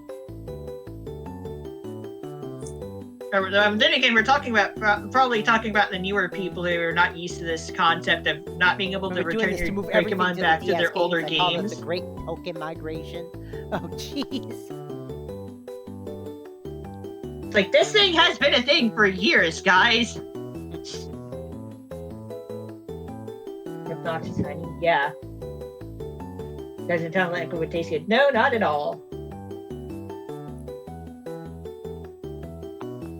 Then again, we're probably talking about the newer people who are not used to this concept of not being able to return your Pokemon back to their older games. Call it the Great Pokemon Migration. Oh, jeez. It's like, this thing has been a thing for years, guys. Obnoxious honey, yeah. Doesn't sound like it would taste good. No, not at all.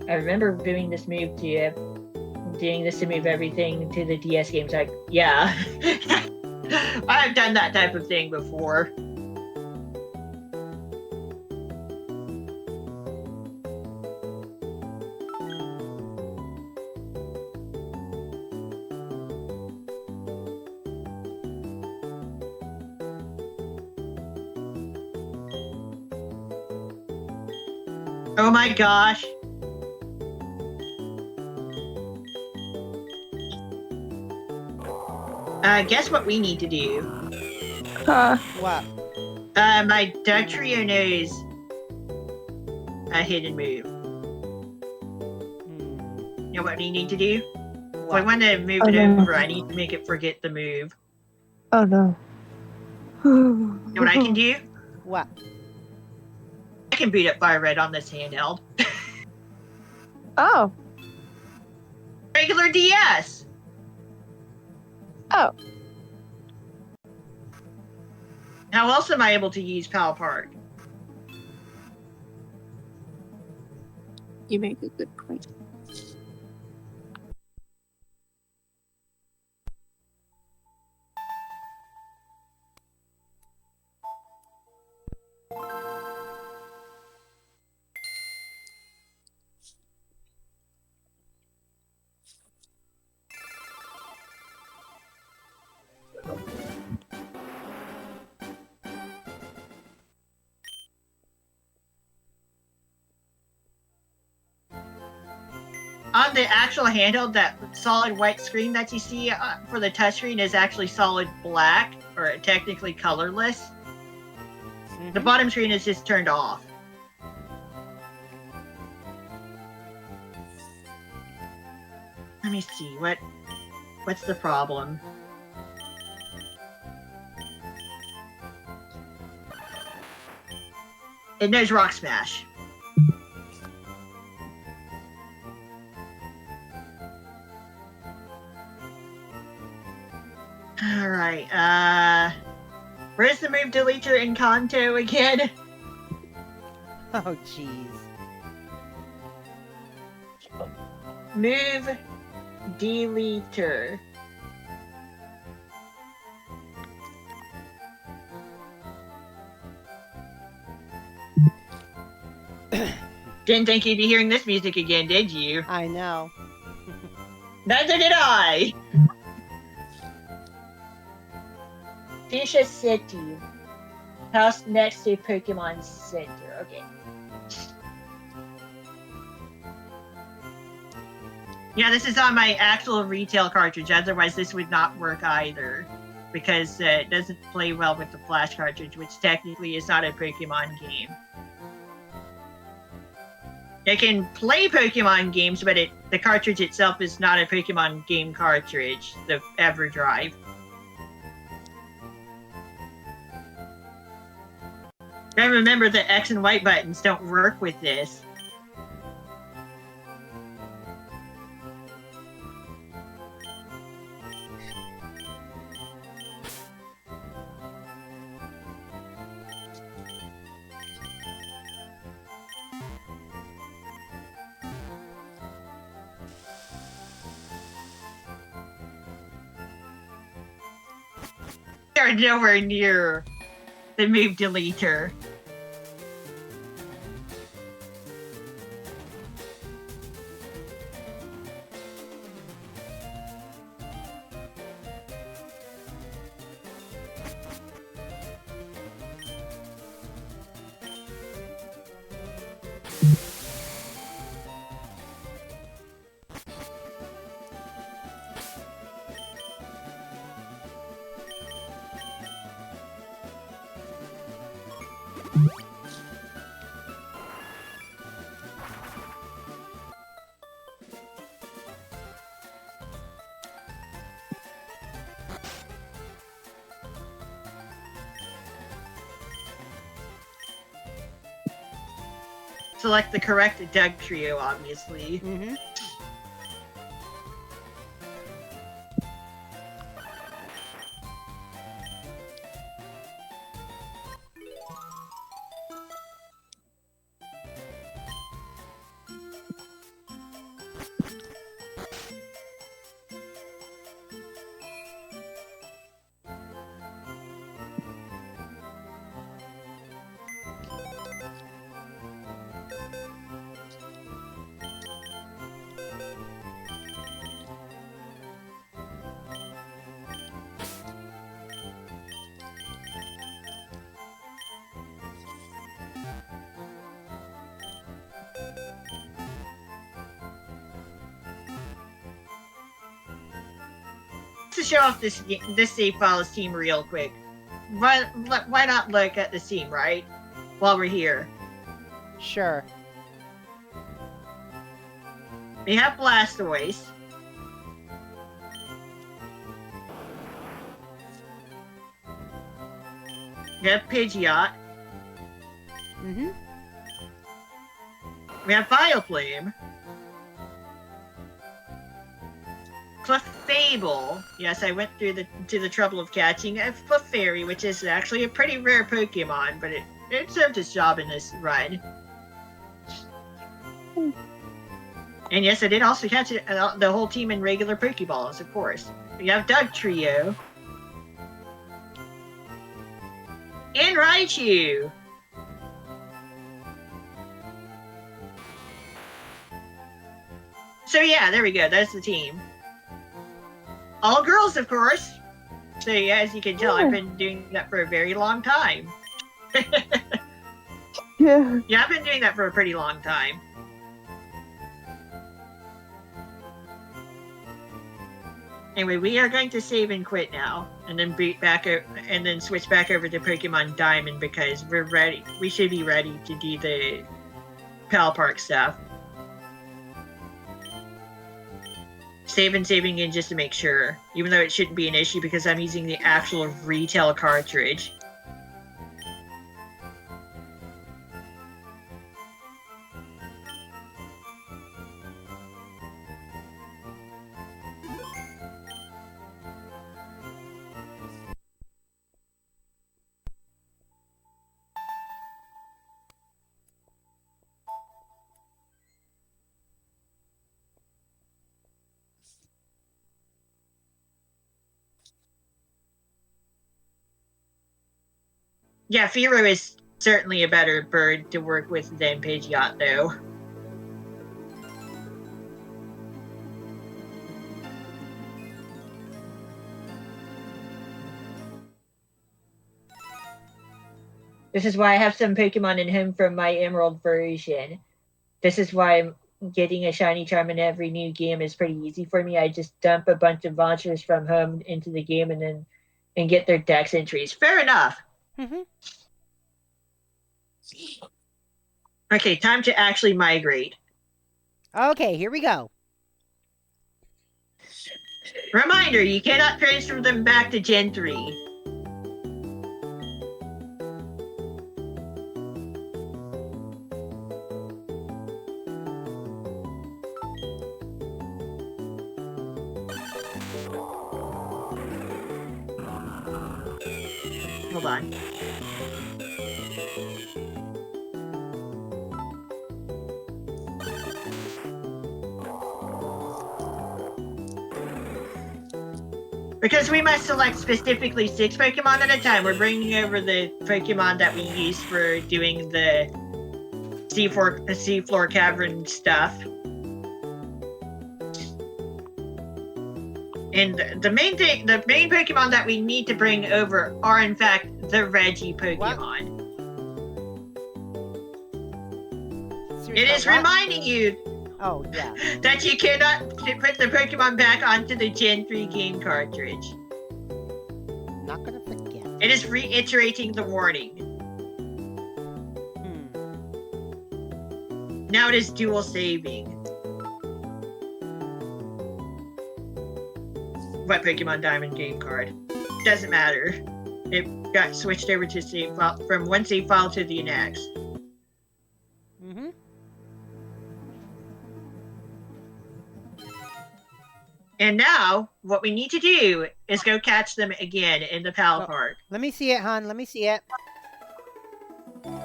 I remember doing this to move everything to the DS games. Like, yeah. I've done that type of thing before. Oh my gosh. Guess what we need to do? Huh. What? My Dugtrio knows a hidden move. You know what we need to do? If I want to move it over, I need to make it forget the move. Oh no. You know what I can do? What? I can boot up Fire Red on this handheld. Oh. Regular DS! Oh. How else am I able to use Pal Park? You make a good point. On the actual handheld, that solid white screen that you see for the touchscreen is actually solid black, or technically colorless. Mm-hmm. The bottom screen is just turned off. Let me see, what's the problem? And there's Rock Smash. Alright, where's the move deleter in Kanto again? Oh, jeez. Move deleter. Didn't think you'd be hearing this music again, did you? I know. Neither did I! Fisha City. House next to Pokemon Center. Okay. Yeah, this is on my actual retail cartridge, otherwise this would not work either. Because it doesn't play well with the Flash cartridge, which technically is not a Pokemon game. It can play Pokemon games, but the cartridge itself is not a Pokemon game cartridge, the EverDrive. And remember the X and Y buttons don't work with this. We are nowhere near the move deleter. Select the correct Doug trio, obviously. Mm-hmm. To show off this save file's team real quick. Why not look at the team, right? While we're here. Sure. We have Blastoise. We have Pidgeot. Mm-hmm. We have Vileplume. Clefable. Yes, I went through the trouble of catching a Clefairy, which is actually a pretty rare Pokemon, but it served its job in this run. And yes, I did also catch the whole team in regular Pokeballs, of course. We have Doug Trio. And Raichu! So yeah, there we go, that's the team. All girls, of course. So yeah, as you can tell, I've been doing that for a very long time. Yeah. Yeah, I've been doing that for a pretty long time. Anyway, we are going to save and quit now, and then switch back over to Pokemon Diamond because we're ready. We should be ready to do the Pal Park stuff. Saving in just to make sure, even though it shouldn't be an issue because I'm using the actual retail cartridge. Yeah, Firo is certainly a better bird to work with than Pidgeot, though. This is why I have some Pokemon in home from my Emerald version. This is why I'm getting a shiny charm in every new game is pretty easy for me. I just dump a bunch of launchers from home into the game and get their dex entries. Fair enough. Mm-hmm. Okay, time to actually migrate. Okay, here we go. Reminder, you cannot transfer them back to Gen 3. Hold on. Because we must select specifically 6 Pokemon at a time, we're bringing over the Pokemon that we use for doing the seafloor cavern stuff. And the main Pokemon that we need to bring over are in fact the Reggie Pokemon. It is reminding you that you cannot put the Pokemon back onto the Gen 3 game cartridge. Not gonna forget. It is reiterating the warning. Now it is dual saving. What Pokemon Diamond game card? Doesn't matter. It got switched over to save file from one save file to the next. Mm-hmm. And now, what we need to do is go catch them again in the Pal Park. Let me see it, hon. Let me see it.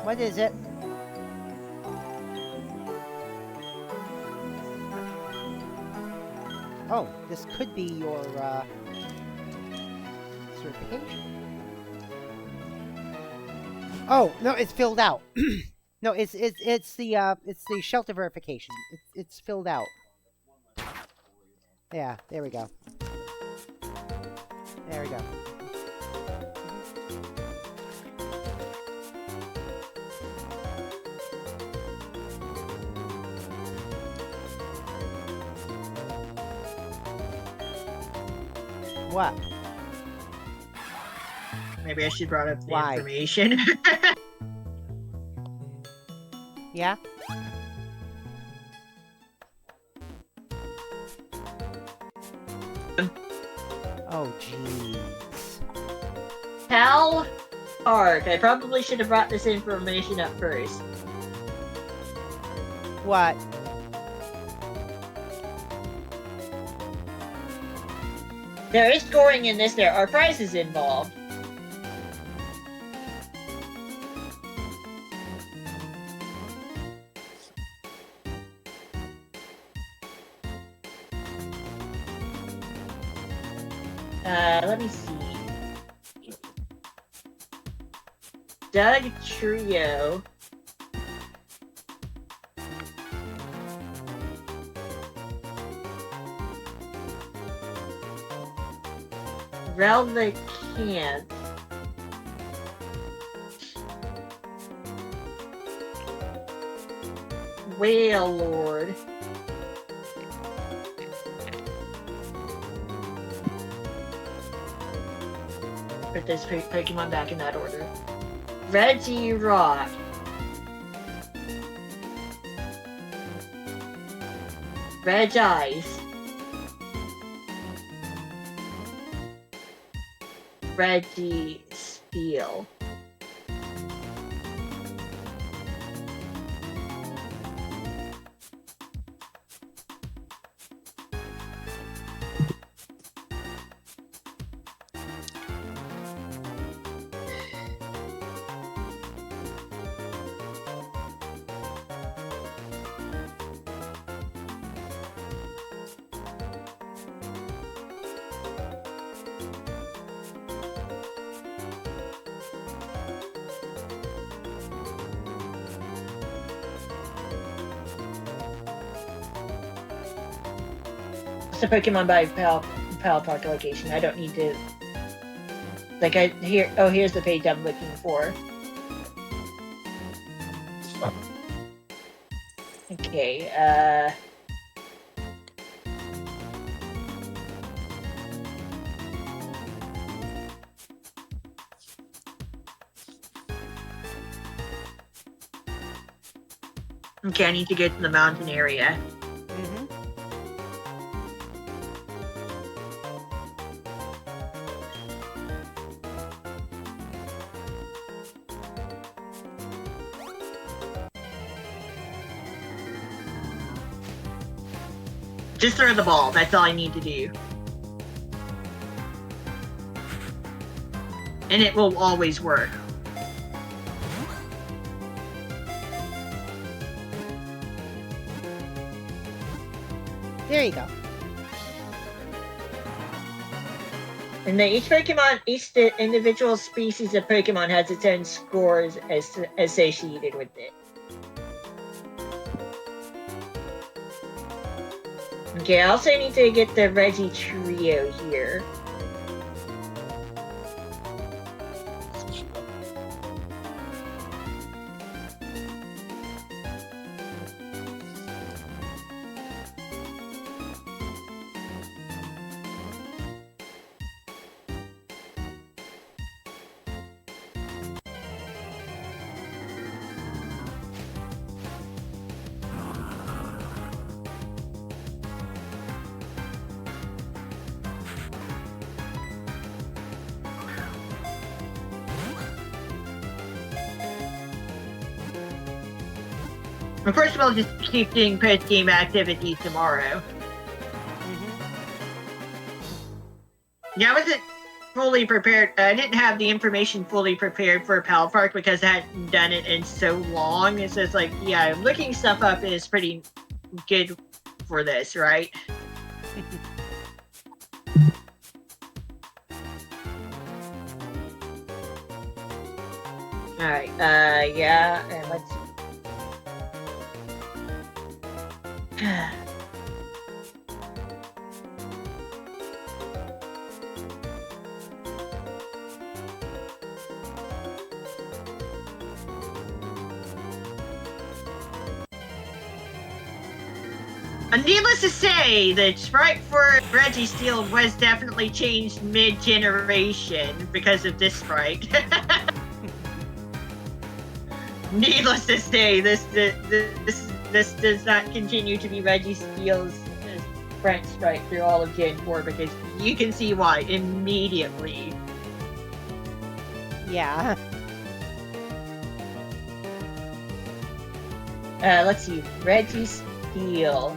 What is it? Oh, this could be your certification. Oh no, it's filled out. No, it's the shelter verification. It's filled out. Yeah, there we go. There we go. What? Maybe I should brought up the information. Yeah? Oh, jeez. Pal Park. I probably should have brought this information up first. What? There is scoring in this. There are prizes involved. Let me see. Doug Trio. Relva can't. Whale Lord. Put this Pokemon back in that order. Reggie Rock. Reg Ice. Reggie Steel. it's the Pokemon by Pal Park location. I don't need to. Like here's the page I'm looking for. Okay. Okay, I need to get to the mountain area. Mm-hmm. Just throw the ball. That's all I need to do. And it will always work. There you go. And then each individual species of Pokemon has its own scores associated with it. Okay, I also need to get the Reggie Trio here. Well, first of all, just keep doing post-game activities tomorrow. Yeah, I wasn't fully prepared. I didn't have the information fully prepared for Pal Park because I hadn't done it in so long. It's just like, yeah, looking stuff up is pretty good for this, right? Alright, yeah, and let's see. Needless to say, the sprite for Registeel was definitely changed mid-generation because of this sprite. Needless to say, this does not continue to be Registeel's front sprite through all of Gen 4 because you can see why immediately. Yeah. Let's see, Registeel.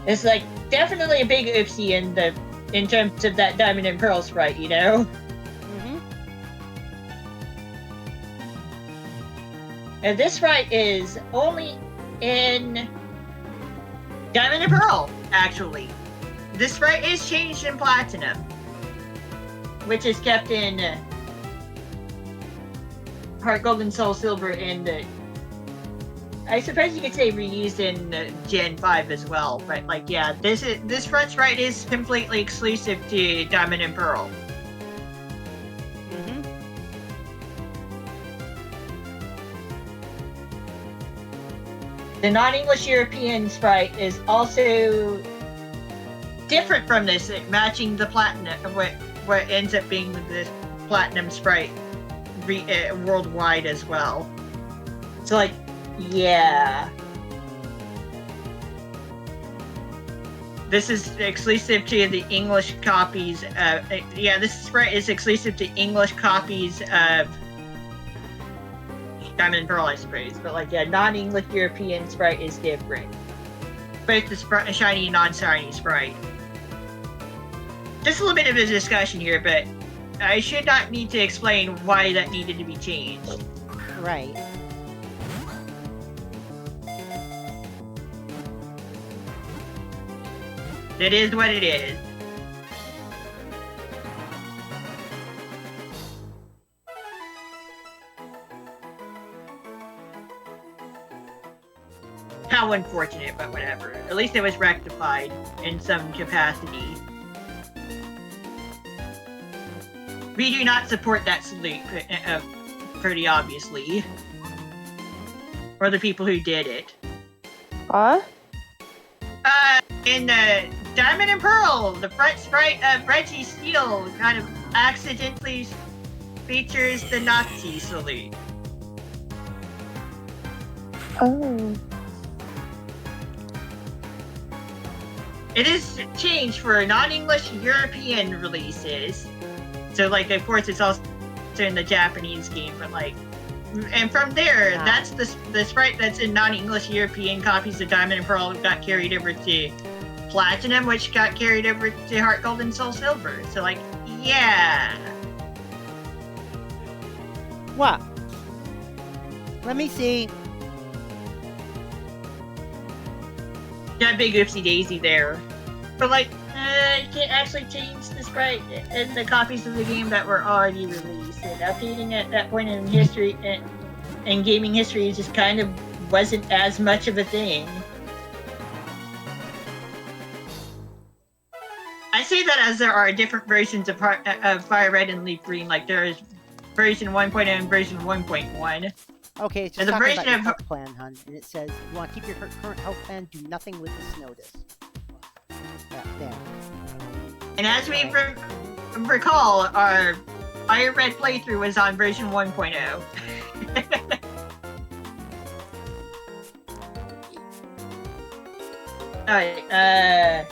It's like definitely a big oopsie in terms of that Diamond and Pearl sprite, you know? And this sprite is only in Diamond and Pearl, actually. This sprite is changed in Platinum. which is kept in Heart Gold and Soul Silver, and I suppose you could say reused in Gen 5 as well, but like, yeah, this front sprite is completely exclusive to Diamond and Pearl. The non-English European sprite is also different from this, matching the platinum, what ends up being the platinum sprite worldwide as well. So, like, yeah. This is exclusive to the English copies. Yeah, this sprite is exclusive to English copies of Diamond and Pearl, I suppose. But, like, yeah, non-English European sprite is different. Both the shiny and non-shiny sprite. Just a little bit of a discussion here, but I should not need to explain why that needed to be changed. Right. It is what it is. How unfortunate, but whatever. At least it was rectified in some capacity. We do not support that salute, pretty obviously. Or the people who did it. Huh? In Diamond and Pearl, the front sprite of Reggie Steele kind of accidentally features the Nazi salute. Oh. It is changed for non-English European releases. So, like, of course, it's also in the Japanese game, but like, and from there, that's the sprite that's in non-English European copies of Diamond and Pearl got carried over to Platinum, which got carried over to Heart Gold and Soul Silver. So, like, yeah. What? Let me see. Yeah, big oopsie daisy there. But like, you can't actually change the sprite in the copies of the game that were already released. And updating at that point in history and gaming history just kind of wasn't as much of a thing. I say that as there are different versions of Fire Red and Leaf Green. Like there is version 1.0 and version 1.1. Okay, it's just talking about your health plan, hun. And it says, you want to keep your current health plan, do nothing with this notice. Yeah, there. And as we recall, our Fire Red playthrough was on version 1.0. Alright,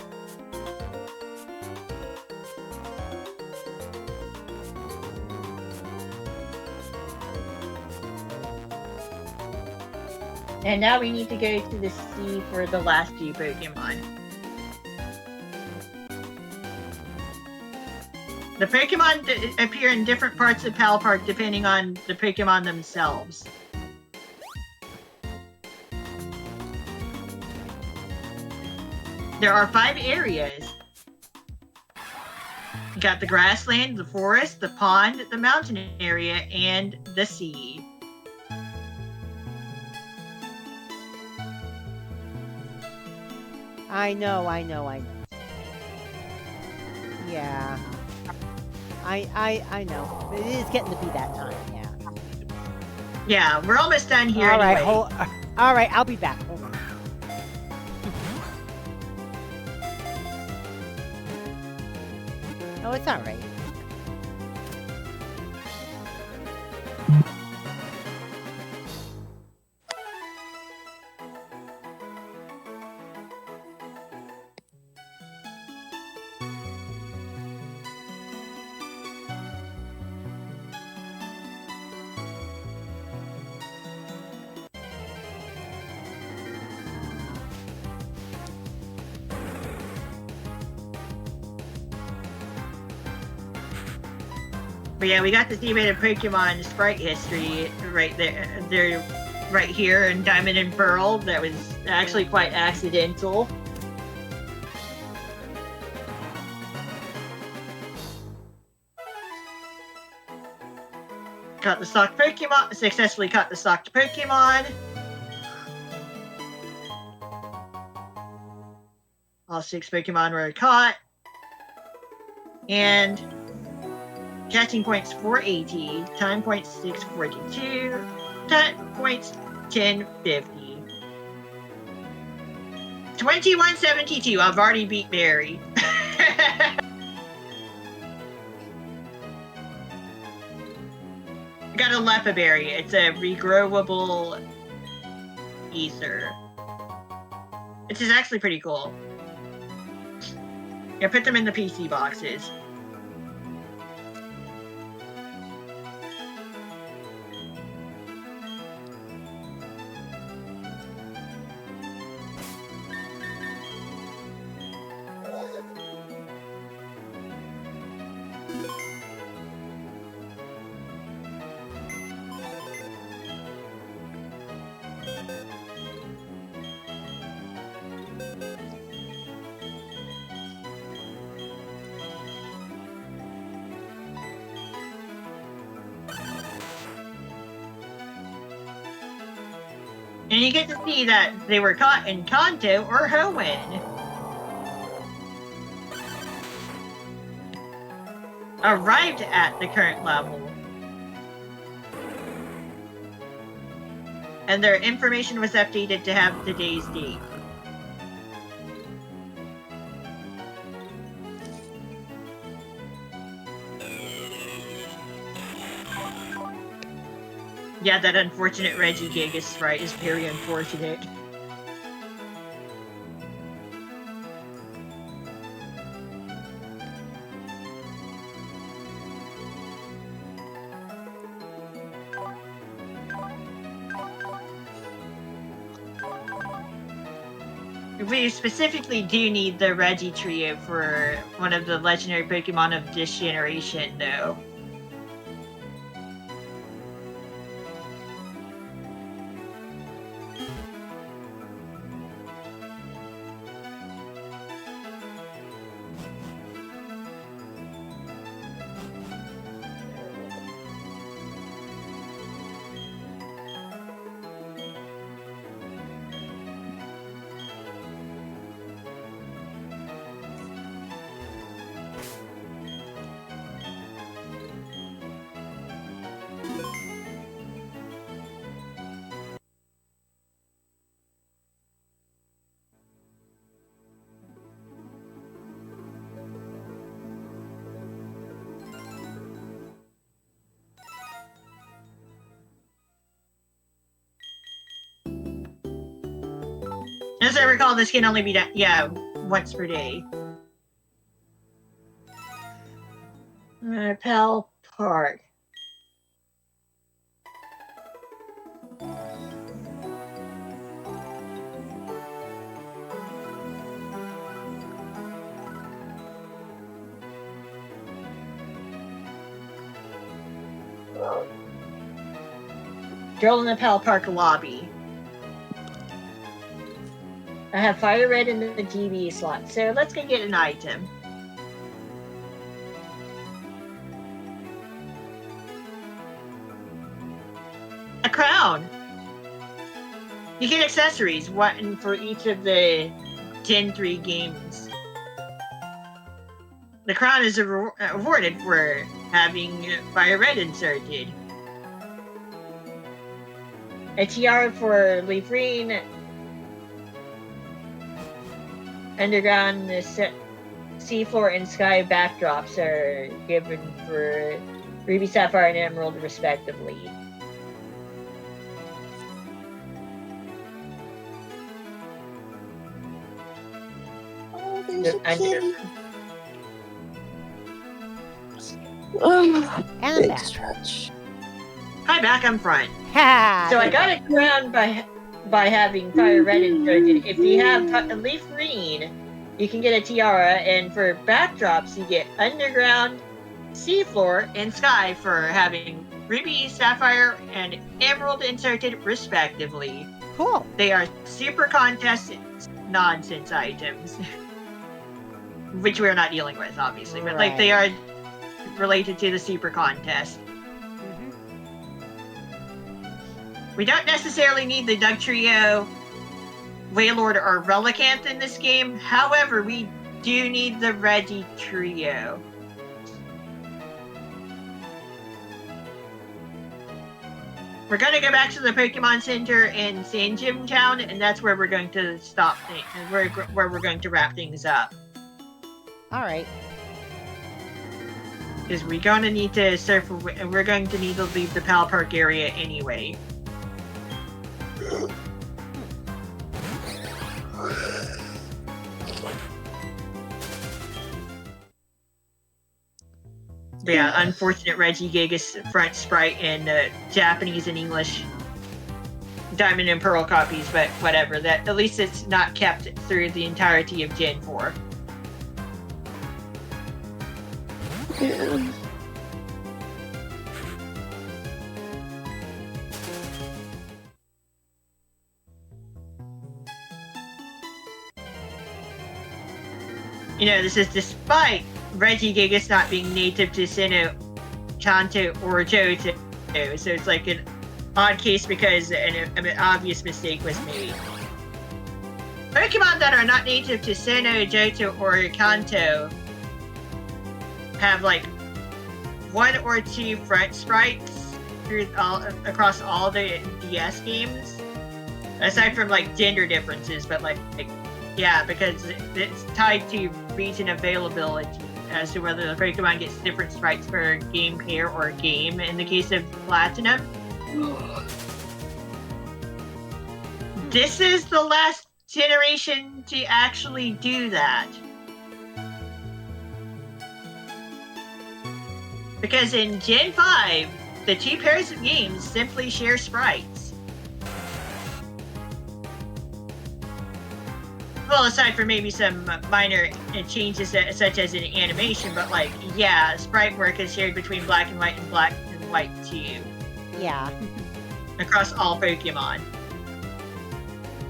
and now we need to go to the sea for the last few Pokemon. The Pokemon appear in different parts of Pal Park depending on the Pokemon themselves. There are 5 areas. You got the grassland, the forest, the pond, the mountain area, and the sea. I know. Yeah. I know. It is getting to be that time, yeah. Yeah, we're almost done here All right, anyway. all right, I'll be back. Hold on. Oh, it's all right. But yeah, we got to see a bit of Pokemon sprite history right there. They're right here in Diamond and Pearl. That was actually quite accidental. Caught the stocked Pokemon. Successfully caught the stocked Pokemon. All 6 Pokemon were caught. And catching points 480, time points 642, time points 1050. 2172. I've already beat Barry. I got a Lefaberry. It's a regrowable ether. Which is actually pretty cool. Yeah, put them in the PC boxes. And you get to see that they were caught in Kanto or Hoenn. Arrived at the current level. And their information was updated to have today's date. Yeah, that unfortunate Regigigas sprite is very unfortunate. We specifically do need the Regi Trio for one of the legendary Pokemon of this generation, though. As I recall, this can only be done, once per day. Pal Park. Girl in the Pal Park lobby. I have Fire Red in the GB slot, so let's go get an item. A crown! You get accessories, one for each of the Gen 3 games. The crown is awarded for having Fire Red inserted. A tiara for Leaf Green. Underground, seafloor, and sky backdrops are given for Ruby, Sapphire, and Emerald, respectively. Oh, there's a kitty. Oh, And I'm big back. stretch. Hi, back on front. Ha! So I got a crown by having Fire Red inserted. If you have Leaf Green, you can get a tiara, and for backdrops, you get Underground, Seafloor, and Sky for having Ruby, Sapphire, and Emerald inserted, respectively. Cool. They are super contest nonsense items, which we're not dealing with, obviously, but like they are related to the super contest. We don't necessarily need the Doug Trio, Wailord, or Relicanth in this game. However, we do need the Regi Trio. We're going to go back to the Pokemon Center in Sanjim Town, and that's where we're going to stop things, where we're going to wrap things up. All right. Because we're going to need to surf, we're going to need to leave the Pal Park area anyway. But yeah, unfortunate Regigigas front sprite in Japanese and English Diamond and Pearl copies, but whatever. That at least it's not kept through the entirety of Gen 4. Yeah. You know, this is despite Regigigas not being native to Sinnoh, Kanto, or Johto. So it's like an odd case because an obvious mistake was made. Pokemon that are not native to Sinnoh, Johto, or Kanto have like 1 or 2 front sprites across all the DS games. Aside from like gender differences, but yeah, because it's tied to region availability as to whether the Pokemon gets different sprites per game pair or game in the case of Platinum. This is the last generation to actually do that. Because in Gen 5, the 2 pairs of games simply share sprites. Well, aside from maybe some minor changes such as in animation, but like, yeah, sprite work is shared between Black and White and Black and White 2. Yeah. Across all Pokemon.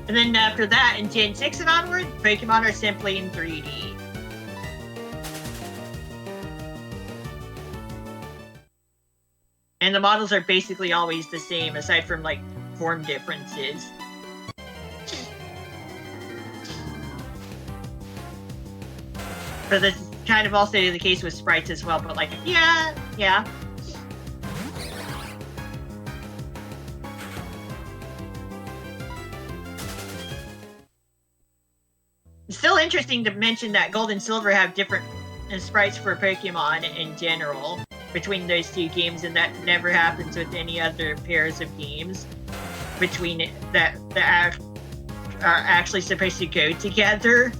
And then after that, in Gen 6 and onward, Pokemon are simply in 3D. And the models are basically always the same, aside from, like, form differences. But this is kind of also the case with sprites as well, but like, yeah. It's still interesting to mention that Gold and Silver have different sprites for Pokemon in general between those 2 games, and that never happens with any other pairs of games between that are actually supposed to go together.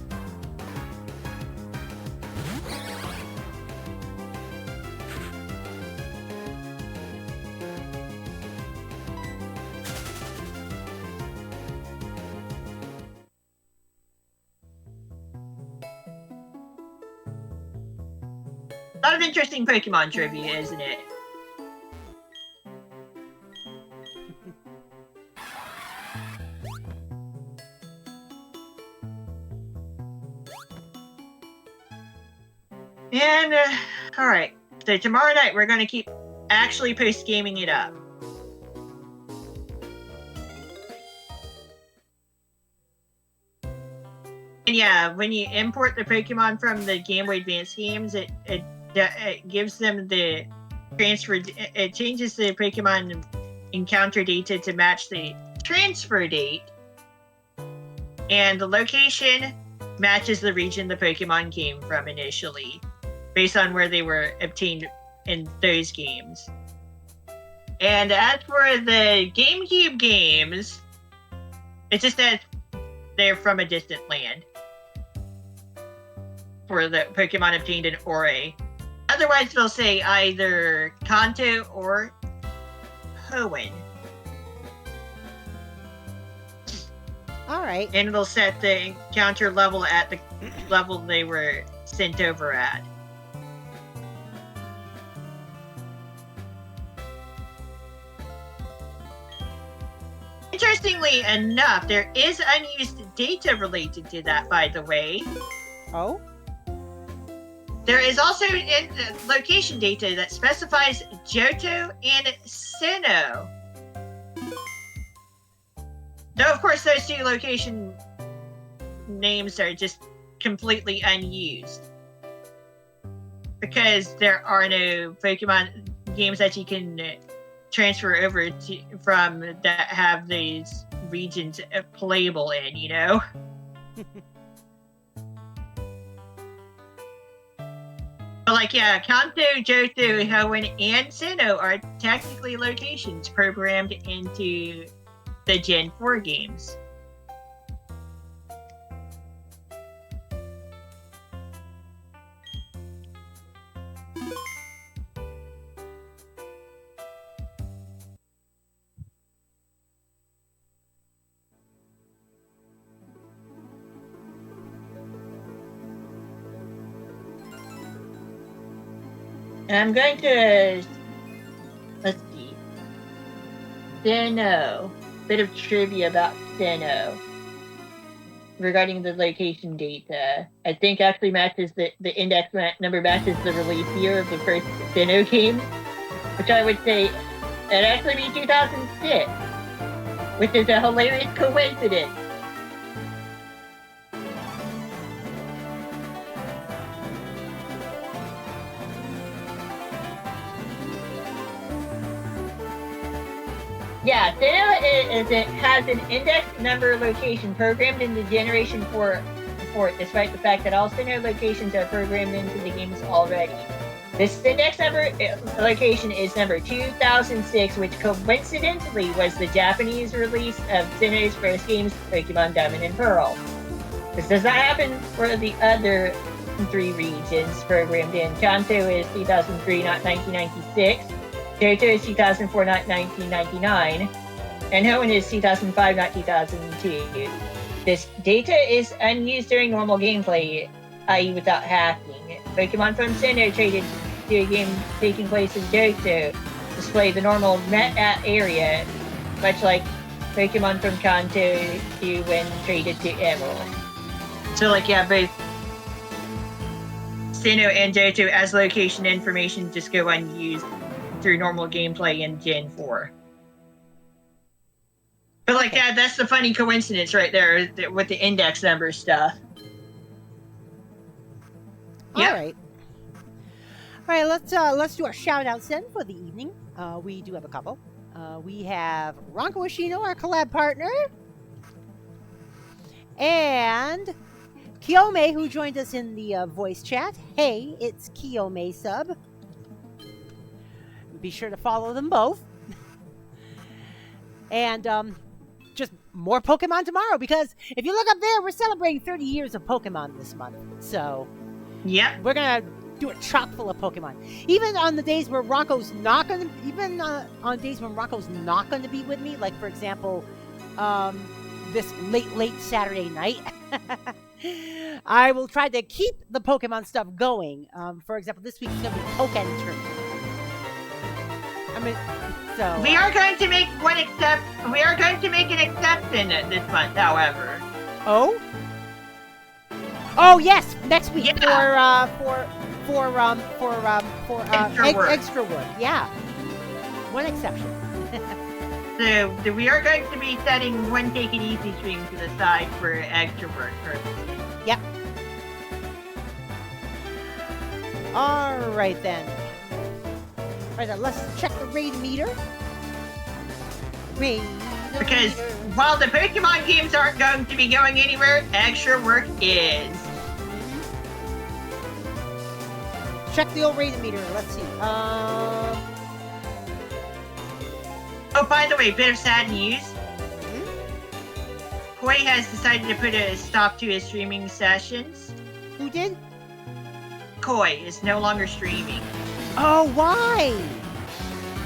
A lot of interesting Pokemon trivia, isn't it? And, alright. So tomorrow night we're gonna keep actually post-gaming it up. And yeah, when you import the Pokemon from the Game Boy Advance games, it gives them the transfer. It changes the Pokemon encounter data to match the transfer date, and the location matches the region the Pokemon came from initially, based on where they were obtained in those games. And as for the GameCube games, it's just that they're from a distant land for the Pokemon obtained in Ore. Otherwise, they'll say either Kanto or Hoenn. All right. And it'll set the encounter level at the level they were sent over at. Interestingly enough, there is unused data related to that, by the way. Oh? There is also location data that specifies Johto and Sinnoh. Though, of course, those 2 location names are just completely unused. Because there are no Pokemon games that you can transfer over to from that have these regions playable in, you know? But like, yeah, Kanto, Johto, Hoenn, and Sinnoh are technically locations programmed into the Gen 4 games. I'm going to, let's see, Sinnoh. Bit of trivia about Sinnoh regarding the location data. I think actually matches the index number matches the release year of the first Sinnoh game, which I would say It'd actually be 2006, which is a hilarious coincidence. Yeah, Sinnoh has an index number location programmed into Generation 4 port, despite the fact that all Sinnoh locations are programmed into the games already. This index number location is number 2006, which coincidentally was the Japanese release of Sinnoh's first games, Pokemon Diamond and Pearl. This does not happen for the other 3 regions programmed in. Kanto is 2003, not 1996. Johto is 2004, not 1999, and Hoenn is 2005, not 2002. This data is unused during normal gameplay, i.e. without hacking. Pokemon from Sinnoh traded to a game taking place in Johto display the normal met area, much like Pokemon from Kanto do when traded to Emerald. So, like, yeah, both Sinnoh and Johto as location information just go unused through normal gameplay in Gen 4. But like that's the funny coincidence right there with the index number stuff. All right. All right, let's do our shout outs then for the evening. We do have a couple. We have RankoHoshino, our collab partner, and Kiyome, who joined us in the voice chat. Hey, it's Kiyome sub. Be sure to follow them both. And just more Pokemon tomorrow, because if you look up there, we're celebrating 30 years of Pokemon this month. So, yeah, we're going to do a chock full of Pokemon. Even on the days where Rocco's not going to, on days when Rocco's not going to be with me, like, for example, this late Saturday night, I will try to keep the Pokemon stuff going. For example, this week is going to be Pokken Tournament. I mean, so we are going to make We are going to make an exception this month, however. Oh yes, next week for extra work. Yeah, one exception. So we are going to be setting one Take It Easy stream to the side for extra work purposes. Yep. All right then. All right, let's check the raid meter. Because while the Pokemon games aren't going to be going anywhere, extra work is. Check the old raid meter. Let's see. Oh, by the way, bit of sad news. Koi has decided to put a stop to his streaming sessions. Who did? Koi is no longer streaming. Oh, why?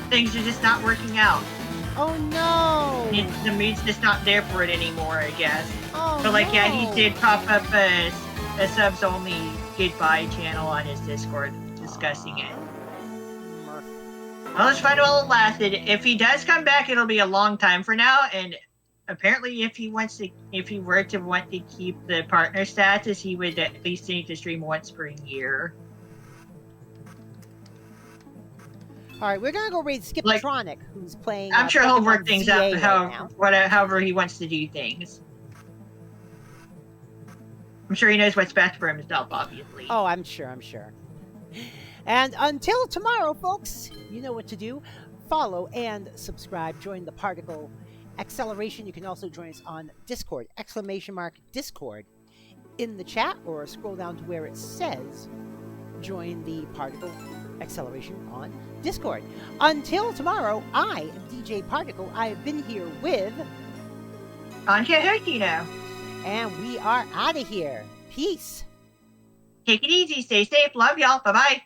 Things are just not working out. Oh no! The mood's just not there for it anymore, I guess. Oh, but like, no. yeah, he did pop up a subs only goodbye channel on his Discord discussing it. Well, let's find out while it lasted. If he does come back, it'll be a long time for now. And apparently, if he were to want to keep the partner status, he would at least need to stream once per year. All right, we're gonna go raid Skiptronic, who's playing. I'm sure he'll Pokemon work things ZA out however he wants to do things. I'm sure he knows what's best for himself, obviously. Oh, I'm sure. And until tomorrow, folks, you know what to do. Follow and subscribe. Join the Particle Acceleration. You can also join us on Discord, !Discord in the chat, or scroll down to where it says join the Particle Acceleration on Discord. Until tomorrow, I am DJ Particle. I have been here with RankoHoshino. And we are out of here. Peace. Take it easy. Stay safe. Love y'all. Bye-bye.